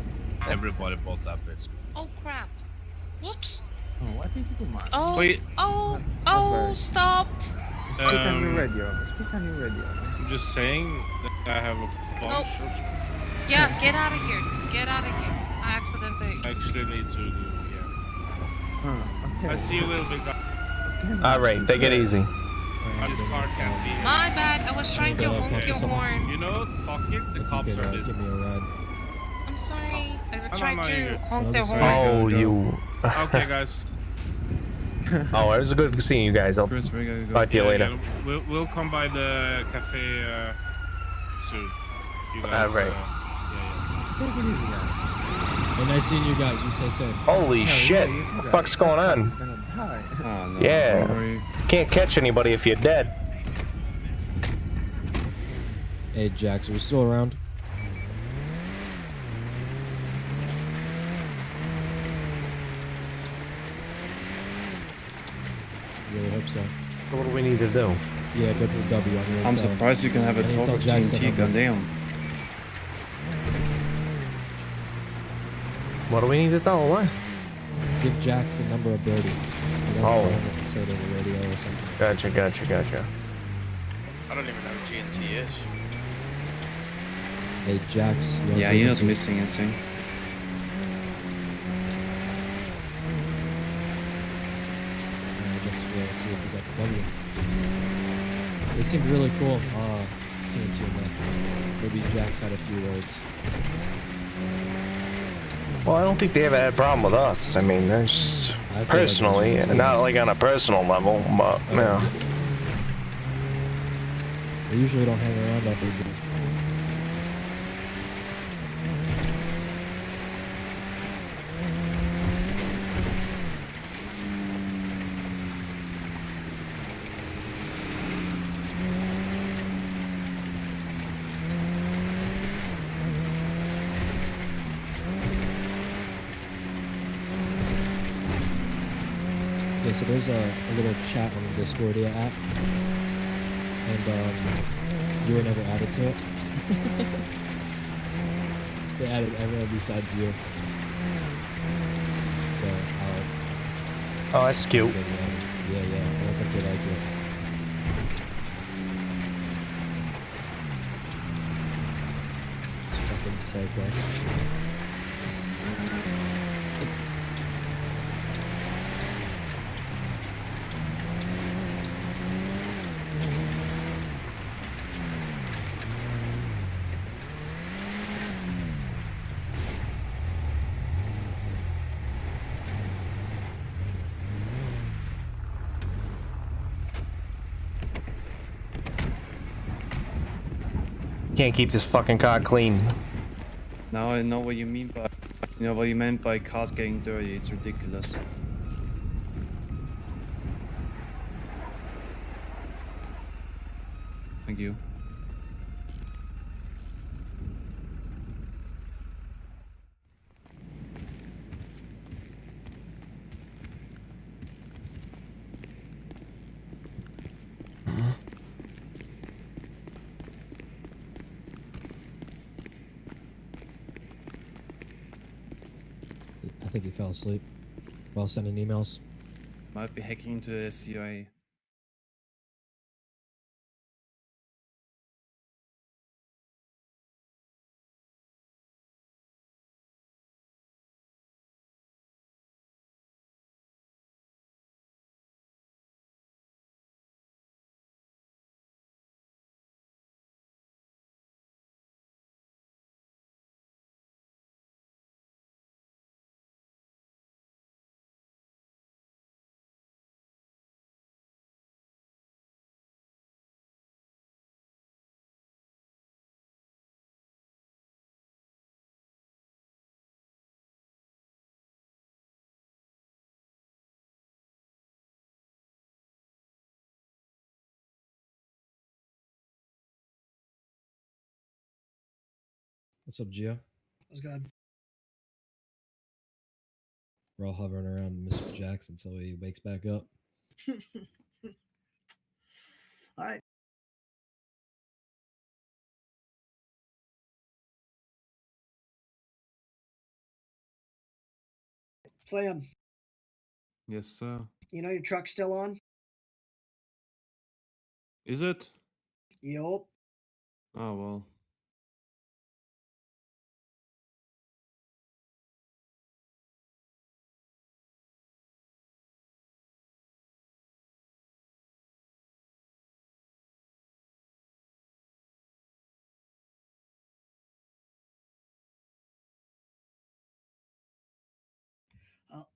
Everybody bought that bitch. Oh crap. Whoops. Oh, what did you do, man? Oh. Wait. Oh. Not Oh. very. Stop. Speak on your Um, radio. Speak on your radio. I'm just saying that I have a bunch of... Yeah. Get out of here. Get out of here. I accidentally. Actually need to do, yeah. Huh, okay. I see you a little bit, guys. Okay, man. All right, take it easy. This car can't be... My bad. I was trying to Yeah, honk talk to your someone. horn. You know, fuck it, the If cops you could are busy. give me a ride. I'm sorry. I I'm tried not to even- honk Oh, the this horn. is- Oh, Go. you. Okay, guys. Oh, it was good seeing you guys. I'll Chris, we gotta go. talk to you later. Yeah, we'll come by the cafe soon. If you guys, Right. yeah. Take it easy, guys. Hey, nice seeing you guys. You stay safe. Holy Yeah, shit! yeah, you What the guys. fuck's going on? He's gonna die. Oh, no, Yeah. don't worry. Can't catch anybody if you're dead. Hey, Jax, are we still around? Really hope so. So what do we need to do? Yeah, go to the W on your I'm phone. surprised you can have a I need to talk tell of Jax to TNT, help me. goddamn. What do we need to do? What? Give Jax the number of Brody. He doesn't Oh. know what to say to the radio or something. Gotcha. I don't even know who G&T is. Hey, Jax. You Yeah, you're not missing anything. I guess we'll see if he's at the W. They seemed really cool. TNT and that. Maybe Jax had a few words. Well, I don't think they ever had a problem with us. I mean, there's I feel like personally, it's just- not like on a personal level, but Okay. yeah. They usually don't hang around after you. Yeah, so there's a little chat on the Discordia app, and you were never added to it. They added everyone besides you. So Oh, that's cute. yeah, I don't think they like you. It's fucking psycho. Can't keep this fucking car clean. Now I know what you mean by, you know what you meant by cars getting dirty. It's ridiculous. Thank you. I think he fell asleep while sending emails. Might be hacking into the CIA. What's up, Gio? What's good? We're all hovering around Mr. Jackson until he wakes back up. All right. Slam, Yes, sir. you know your truck's still on? Is it? Yup. Oh well.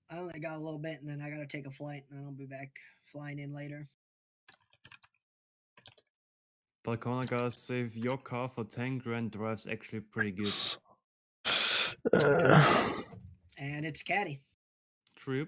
I only got a little bit, and then I gotta take a flight, and then I'll be back flying in later. Falcona guys, save your car for 10 grand drives actually pretty good. And it's caddy. True.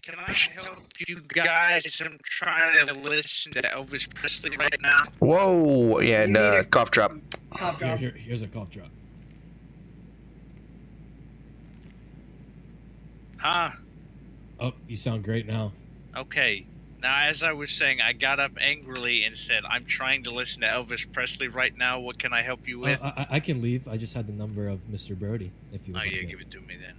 Can I help you guys? I'm trying to listen to Elvis Presley right now. Whoa, yeah, and cough drop. Cough drop. Here's a cough drop. Huh? Oh, you sound great now. Okay. Now, as I was saying, I got up angrily and said, I'm trying to listen to Elvis Presley right now. What can I help you with? I can leave. I just had the number of Mr. Brody. If you would like yeah, it. give it to me then.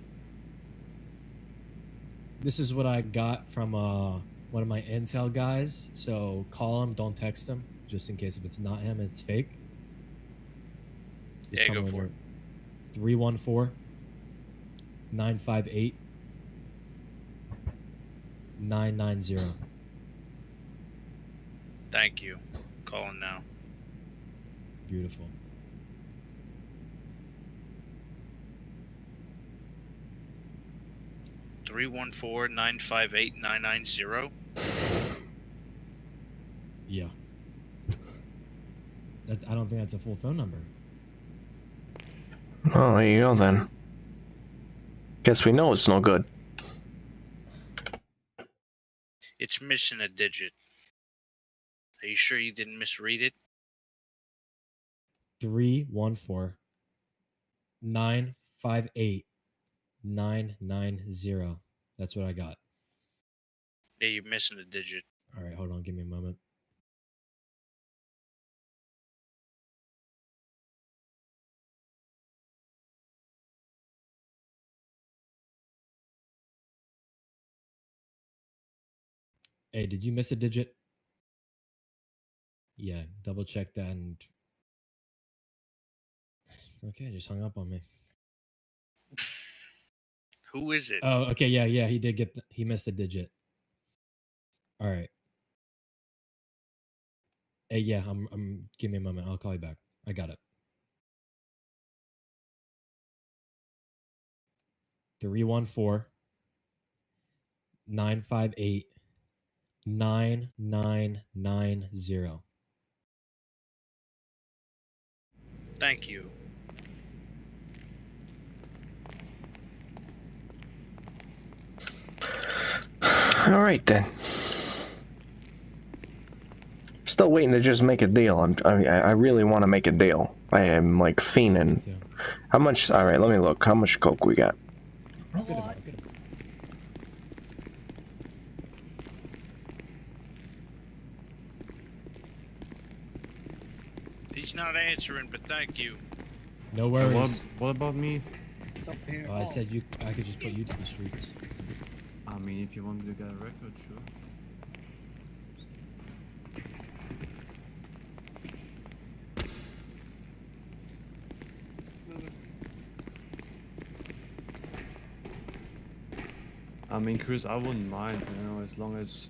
This is what I got from one of my intel guys. So call him, don't text him, just in case if it's not him, it's fake. Just Yeah, go for it. 314-958-990. Thank you. Calling now. Beautiful. Three 958-990. Yeah. I don't think that's a full phone number. Oh, there you go then. Guess we know it's no good. It's missing a digit. Are you sure you didn't misread it? 314-958-990. That's what I got. Yeah, you're missing a digit. All right, hold on. Give me a moment. Hey, did you miss a digit? Yeah, double check that and... Okay, just hung up on me. Who is it? Oh, okay, yeah, he did get... he missed a digit. All right. Hey, yeah, I'm... Give me a moment. I'll call you back. I got it. 314-958-9990. Thank you. All right then. Still waiting to just make a deal. I really want to make a deal. I am like fiending. How much? All right, let me look. How much coke we got? He's not answering, but thank you. No worries. What about me? It's up here. I said I could just put you to the streets. I mean, if you want me to get a record, sure. I mean, Chris, I wouldn't mind, you know, as long as...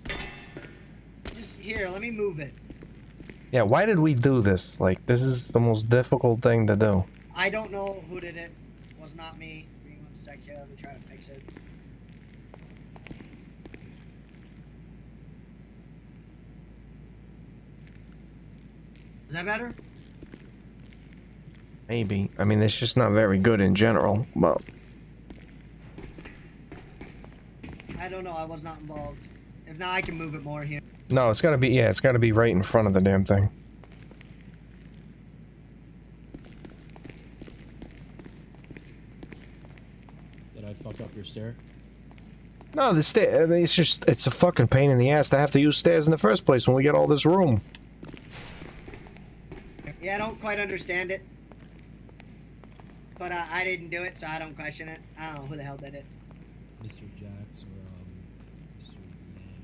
Just here, let me move it. Yeah, why did we do this? Like, this is the most difficult thing to do. I don't know who did it. It was not me. Give me 1 sec here. Let me try to fix it. Is that better? Maybe. I mean, it's just not very good in general, but... I don't know. I was not involved. If not, I can move it more here. No, it's gotta be, yeah, it's gotta be right in front of the damn thing. Did I fuck up your stair? No, the stair, I mean, it's a fucking pain in the ass to have to use stairs in the first place when we get all this room. Yeah, I don't quite understand it. But I didn't do it, so I don't question it. I don't know who the hell did it. Mr. Jax or Mr. Yang.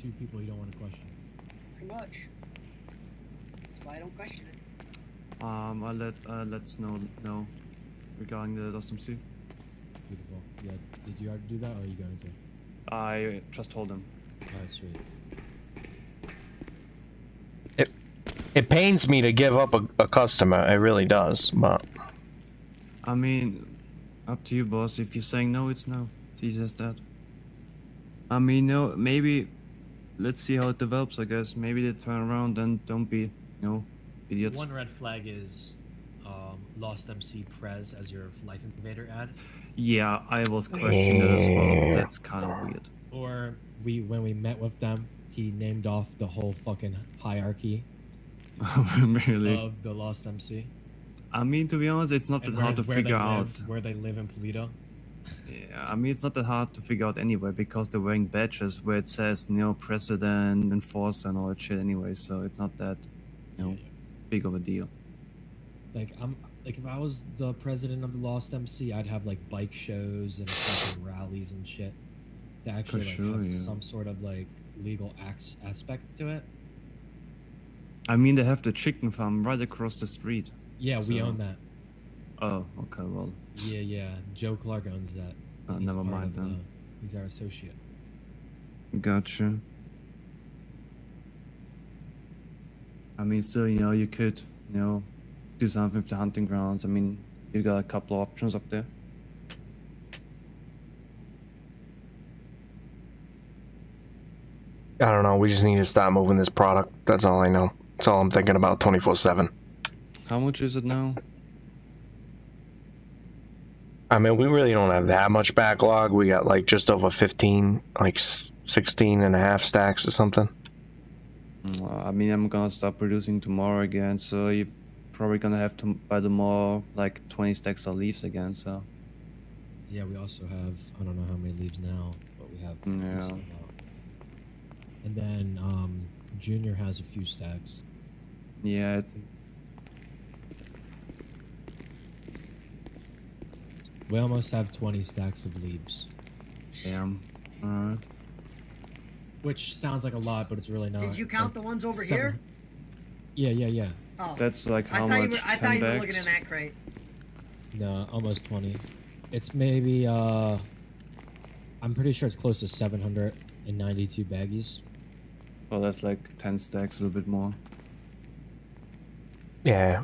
2 people you don't want to question. Pretty much. That's why I don't question it. I'll let Snow know regarding the Lost MC. Beautiful. Yeah, did you already do that, or are you going to? I just told him. Alright, sweet. It pains me to give up a customer, it really does, but... I mean, up to you, boss. If you're saying no, it's no. It's easy as that. I mean, no, maybe... Let's see how it develops, I guess. Maybe they turn around and don't be, you know, idiots. One red flag is Lost MC Prez as your Life Invader ad. Yeah, I was questioning it as well. That's kind of weird. Or when we met with them, he named off the whole fucking hierarchy Really? of the Lost MC. I mean, to be honest, it's not that hard to figure out. Where they live in Polito. Yeah, I mean, it's not that hard to figure out anyway, because they're wearing badges where it says, you know, President, Enforcer, and all that shit anyway, so it's not that, you know, big of a deal. Like, if I was the president of the Lost MC, I'd have, like, bike shows and fucking rallies and shit. To actually, have some sort of, like, legal aspect to it. I mean, they have the chicken farm right across the street. Yeah, we own that. Oh, okay, well. Yeah. Joe Clark owns that. Never mind then. He's our associate. Gotcha. I mean, still, you could, do something with the hunting grounds. I mean, you got a couple of options up there. I don't know. We just need to stop moving this product. That's all I know. That's all I'm thinking about 24/7. How much is it now? I mean, we really don't have that much backlog. We got like just over 15, like 16 and a half stacks or something. Well, I mean, I'm gonna start producing tomorrow again, so you're probably gonna have to buy tomorrow like 20 stacks of leaves again, so. Yeah, we also have, I don't know how many leaves now, but we have a Yeah. decent amount. And then Junior has a few stacks. Yeah, I think. We almost have 20 stacks of leaves. Damn. Alright. Which sounds like a lot, but it's really not. Did you It's count like the ones over 7. here? Yeah. Oh. That's like how I much? thought 10 you were bags? looking in that crate. No, almost 20. It's maybe, I'm pretty sure it's close to 792 baggies. Well, that's like 10 stacks, a little bit more. Yeah.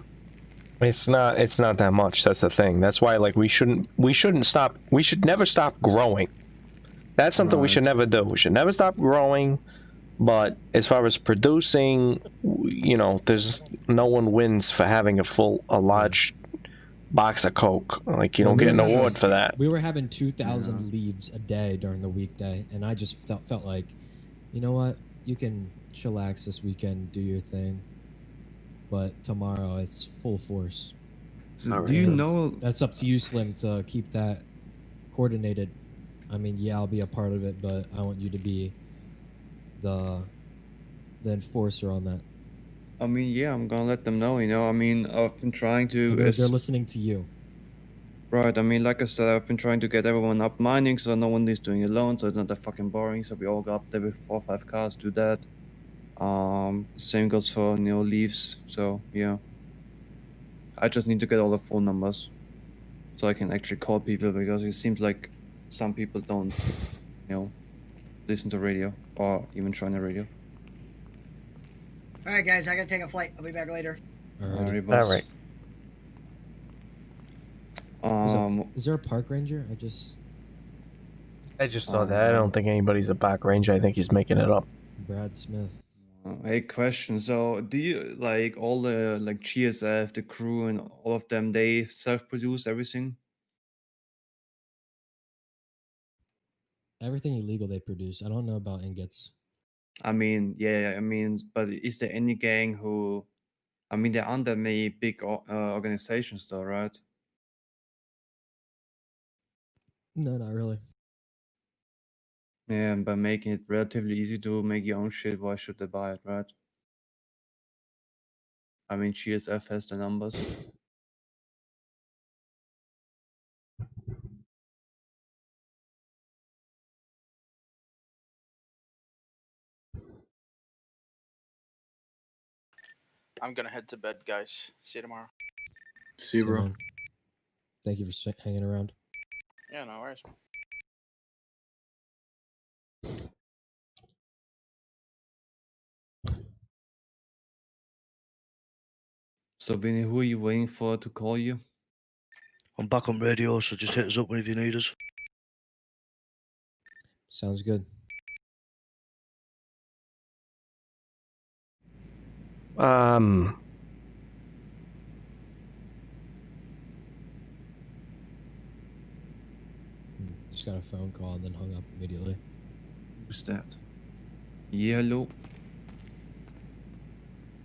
It's not that much. That's the thing. That's why like we should never stop growing. That's something we should never do. We should never stop growing. But as far as producing, there's no one wins for having a large box of Coke. Like you don't get an award for that. We were having 2,000 leaves a day during the weekday, and I just felt like, you know what? You can chillax this weekend, do your thing. But tomorrow it's full force. So do you know? That's up to you, Slim, to keep that coordinated. I mean, yeah, I'll be a part of it, but I want you to be the enforcer on that. I mean, yeah, I'm gonna let them know. I mean, I've been trying to. They're listening to you. Right. I mean, like I said, I've been trying to get everyone up mining, so no one is doing it alone, so it's not that fucking boring. So we all go up there with 4 or 5 cars, do that. Same goes for leaves. So yeah, I just need to get all the phone numbers, so I can actually call people, because it seems like some people don't, listen to radio or even try the radio. All right, guys, I gotta take a flight. I'll be back later. Alright, All right. Is there a park ranger? I just saw that. I don't think anybody's a park ranger. I think he's making it up. Brad Smith. Hey, question. So, do you like all the GSF, the crew, and all of them? They self-produce everything? Everything illegal they produce. I don't know about ingots. I mean, yeah. I mean, but is there any gang who? I mean, there aren't that many big organizations, though, right? No, not really. Yeah, and by making it relatively easy to make your own shit, why should they buy it, right? I mean, GSF has the numbers. I'm gonna head to bed, guys. See you tomorrow. See you, bro. Man. Thank you for hanging around. Yeah, no worries. So, Vinny, who are you waiting for to call you? I'm back on radio, so just hit us up if you need us. Sounds good. Just got a phone call and then hung up immediately. Who's that? Yeah, hello.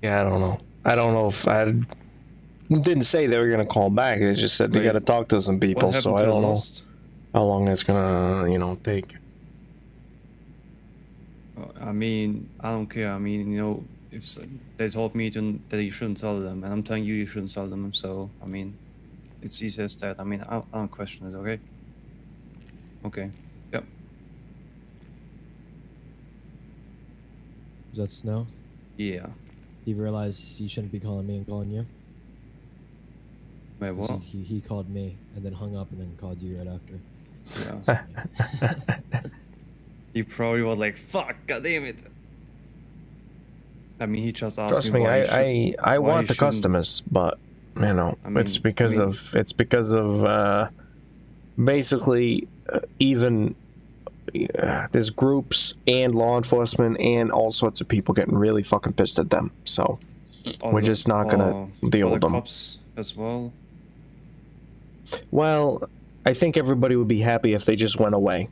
Yeah, I don't know. I don't know if I didn't say they were gonna call back. They just said they gotta talk to some people. So I don't know how long that's gonna, take. I mean, I don't care. I mean, if they told me that you shouldn't sell them, and I'm telling you shouldn't sell them. So, I mean, it's easy as that. I mean, I don't question it. Okay. Okay. Yep. Does that Snow? Yeah. He realized he shouldn't be calling me and calling you. Wait, what? He called me and then hung up and then called you right after. Yeah. He probably was like, "Fuck, goddamn it." I mean, he just asked Trust me me, why I why want he the shouldn't- customers, but you know, I mean- it's because of basically even there's groups and law enforcement and all sorts of people getting really fucking pissed at them. So we're just not gonna deal with the them. cops as well. Well, I think everybody would be happy if they just went away.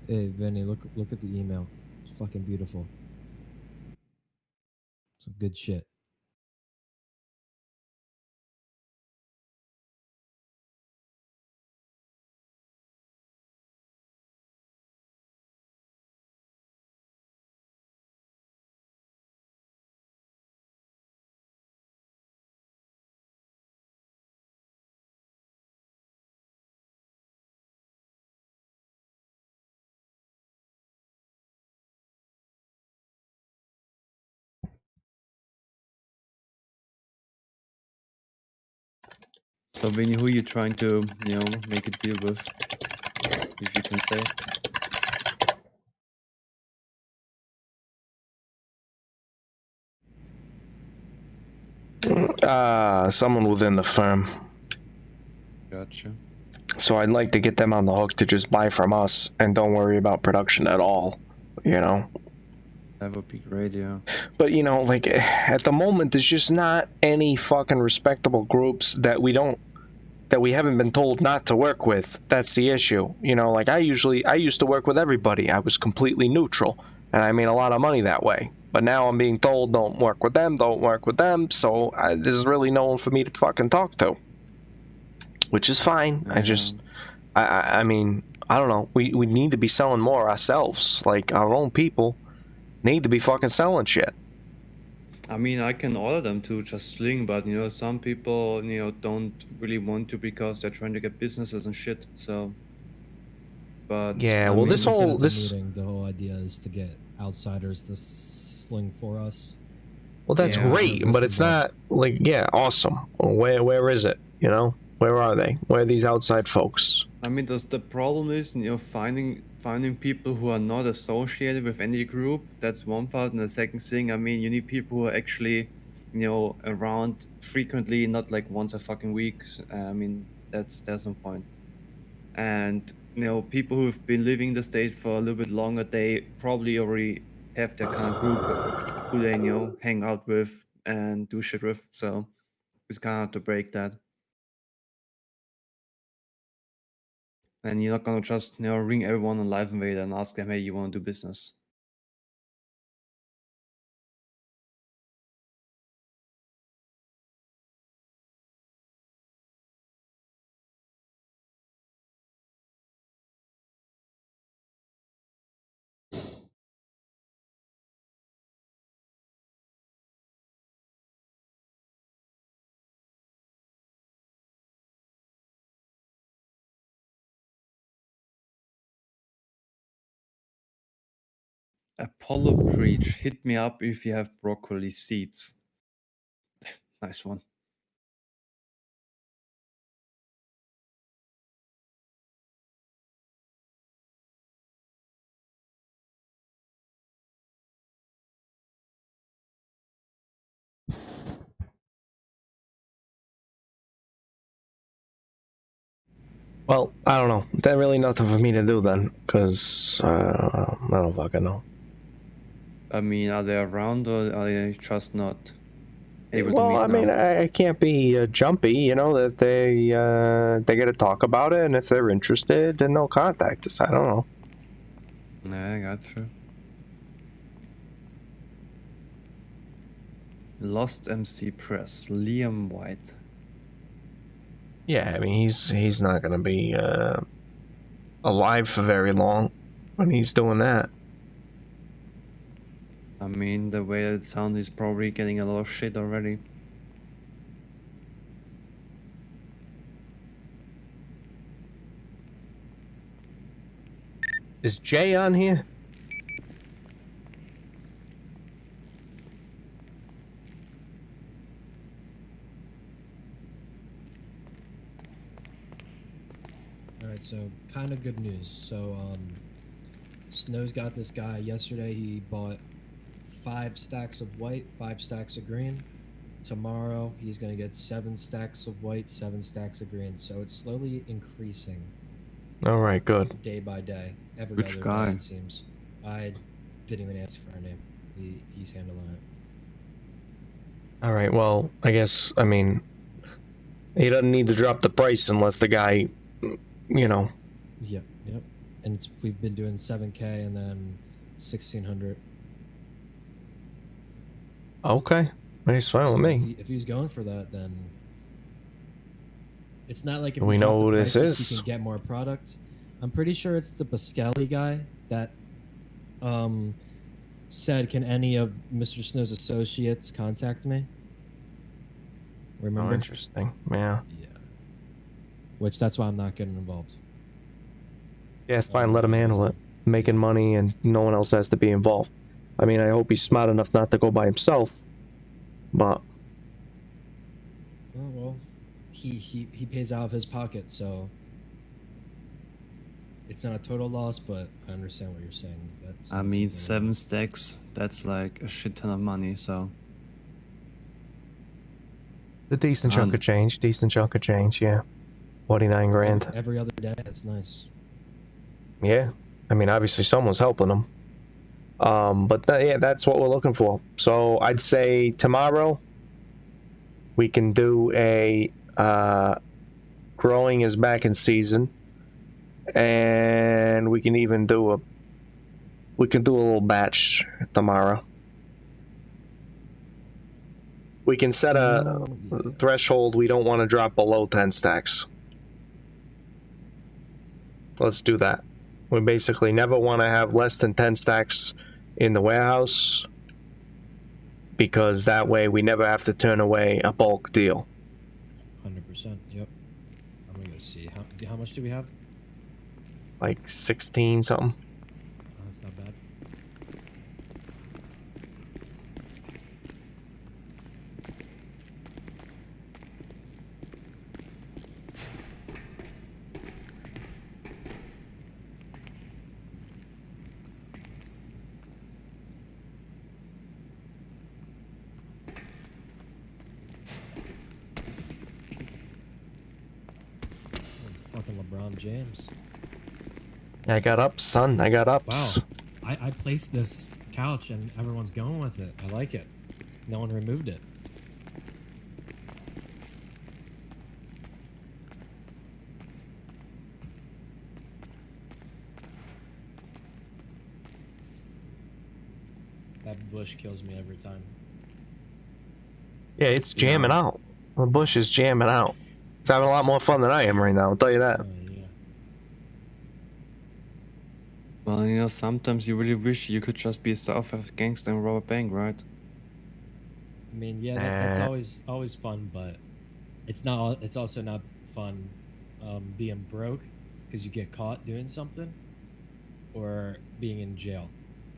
Hey, Vinny, look at the email. It's fucking beautiful. Some good shit. So Vinny, who are you trying to, you know, make a deal with? If you can say. Someone within the firm. Gotcha. So I'd like to get them on the hook to just buy from us and don't worry about production at all, you know? That would be great, yeah. But, you know, like, at the moment, there's just not any fucking respectable groups that we haven't been told not to work with. That's the issue. You know, like, I used to work with everybody. I was completely neutral, and I made a lot of money that way. But now I'm being told, don't work with them, so there's really no one for me to fucking talk to. Which is fine. I mean, I don't know. We need to be selling more ourselves. Like, our own people need to be fucking selling shit. I mean, I can order them to just sling, but you know, some people, you know, don't really want to because they're trying to get businesses and shit. So, but yeah, I well, mean, this we said whole at the meeting, the whole idea is to get outsiders to sling for us. well, that's great, but it's not like awesome. Where is it? You know, where are they? Where are these outside folks? I mean, the problem is, you know, finding people who are not associated with any group. That's one part, and the second thing, I mean, you need people who are actually, you know, around frequently, not like once a fucking week. I mean, there's no point. And you know, people who've been living in the state for a little bit longer, they probably already have their kind of group who they, you know, hang out with and do shit with. So it's kind of hard to break that. And you're not gonna just, you know, ring everyone on Live Invader and ask them, hey, you want to do business? Apollo Preach, hit me up if you have broccoli seeds. Nice one. Well, I don't know. There's really nothing for me to do then, because I don't fucking know. I mean, are they around or are they just not able to Well, meet I now? mean, I can't be jumpy, you know, that they got to talk about it, and if they're interested, then they'll contact us. I don't know. Yeah, I got you. Lost MC Press, Liam White. Yeah, I mean, he's not gonna be alive for very long when he's doing that. I mean, the way that it sounds, he's probably getting a lot of shit already. Is Jay on here? Alright, so kind of good news. So, Snow's got this guy. Yesterday he bought 5 stacks of white, 5 stacks of green. Tomorrow he's going to get 7 stacks of white, 7 stacks of green. So it's slowly increasing. All right, good. Day by day. Every Which other guy? day, it seems. I didn't even ask for her name. He's handling it. All right, well, I guess, I mean, he doesn't need to drop the price unless the guy, you know. Yep. And we've been doing 7K and then 1,600. Okay, nice, fine with me. If he's going for that, then it's not like if We we drop know the who this prices, he is. can get more product. I'm pretty sure it's the Buscali guy that said, "Can any of Mr. Snow's associates contact me?" Remember? Oh, interesting. Yeah. Which that's why I'm not getting involved. Yeah, fine, let him handle it. Making money and no one else has to be involved. I mean, I hope he's smart enough not to go by himself, but... Oh, well, he pays out of his pocket, so it's not a total loss, but I understand what you're saying. I mean, 7 stacks, that's like a shit ton of money, so... A decent chunk of change, yeah. 49 grand. Every other day, that's nice. Yeah, I mean, obviously someone's helping him. But yeah, that's what we're looking for. So I'd say tomorrow we can do a growing is back in season, and we can even do a little batch tomorrow. We can set a threshold. We don't want to drop below 10 stacks. Let's do that. We basically never want to have less than 10 stacks in the warehouse, because that way we never have to turn away a bulk deal. 100%. Yep. I'm gonna go see how much do we have? Like 16 something. Oh, that's not bad. Fucking LeBron James. I got ups, son. I got ups. Wow. I placed this couch and everyone's going with it. I like it. No one removed it. That bush kills me every time. Yeah, it's jamming out. The bush is jamming out. It's having a lot more fun than I am right now, I'll tell you that. Well, you know, sometimes you really wish you could just be a South gangster and rob a bank, right? I mean, yeah, that's always fun, but it's not. It's also not fun being broke because you get caught doing something, or being in jail.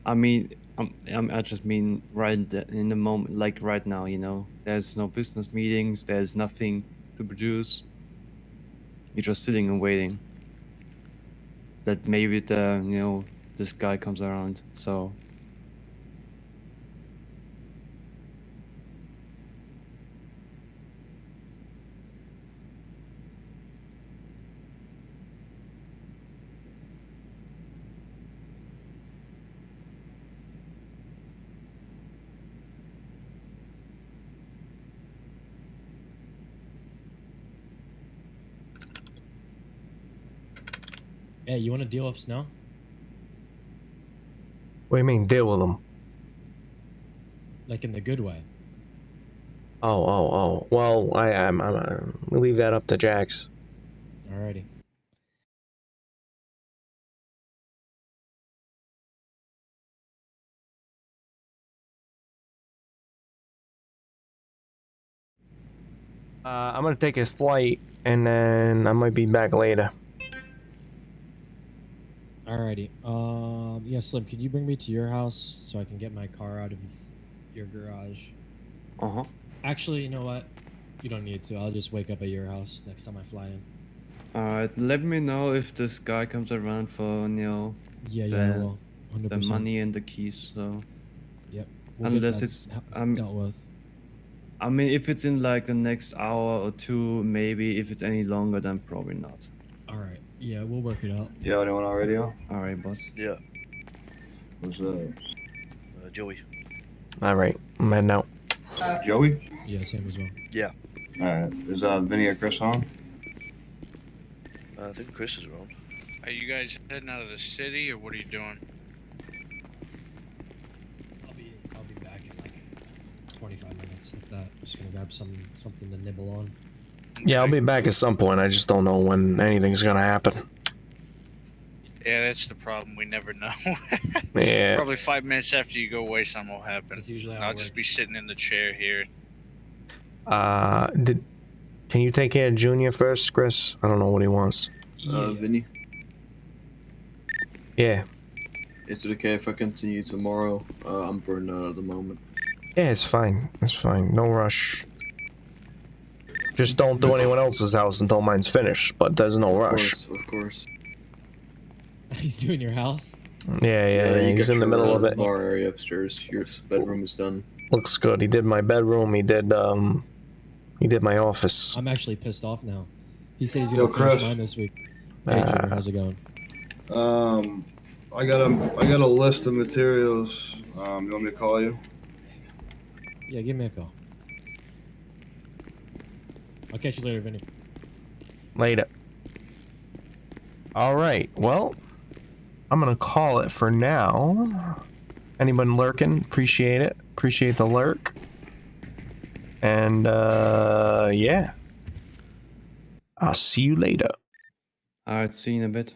I mean, I just mean right in the moment, like right now, you know, there's no business meetings, there's nothing to produce. You're just sitting and waiting that maybe this guy comes around. So Hey, you want to deal with Snow? What do you mean, deal with them? Like in the good way. Oh. Well, I'm leave that up to Jax. Alrighty. I'm gonna take his flight, and then I might be back later. Alrighty. Yeah, Slim, could you bring me to your house so I can get my car out of your garage? Uh-huh. Actually, you know what? You don't need to. I'll just wake up at your house next time I fly in. Alright, let me know if this guy comes around for, you know, Yeah, the, I will. the 100%. money and the keys, so... Yep. We'll get Unless that it's... dealt with. I mean, if it's in like the next hour or two, maybe. If it's any longer, then probably not. Alright, yeah, we'll work it out. Yo, anyone on radio? Alright, boss. Yeah. What's up? Joey. Alright, I'm heading out. Joey? Yeah, same as well. Yeah. Alright. Is Vinny or Chris on? I think Chris is around. Are you guys heading out of the city, or what are you doing? I'll be back in like 25 minutes, if that. Just gonna grab something to nibble on. Yeah, I'll be back at some point. I just don't know when anything's gonna happen. Yeah, that's the problem. We never know. Yeah. Probably 5 minutes after you go away, something will happen. That's usually how I'll it just be works. sitting in the chair here. Can you take care of Junior first, Chris? I don't know what he wants. Vinny? Yeah. Is it okay if I continue tomorrow? I'm burned out at the moment. Yeah, it's fine. It's fine. No rush. Just don't do anyone else's house until mine's finished, but there's no rush. Of course. He's doing your house? Yeah, you he's get in the your middle of it. bar area upstairs. Your bedroom is done. Looks good. He did my bedroom, he did my office. I'm actually pissed off now. He said he's Yo, gonna finish Chris. mine this week. Hey, Junior, how's it going? I got a list of materials. You want me to call you? Yeah, give me a call. I'll catch you later, Vinny. Later. Alright, well, I'm gonna call it for now. Anyone lurking? Appreciate it. Appreciate the lurk. And, yeah. I'll see you later. Alright, see you in a bit.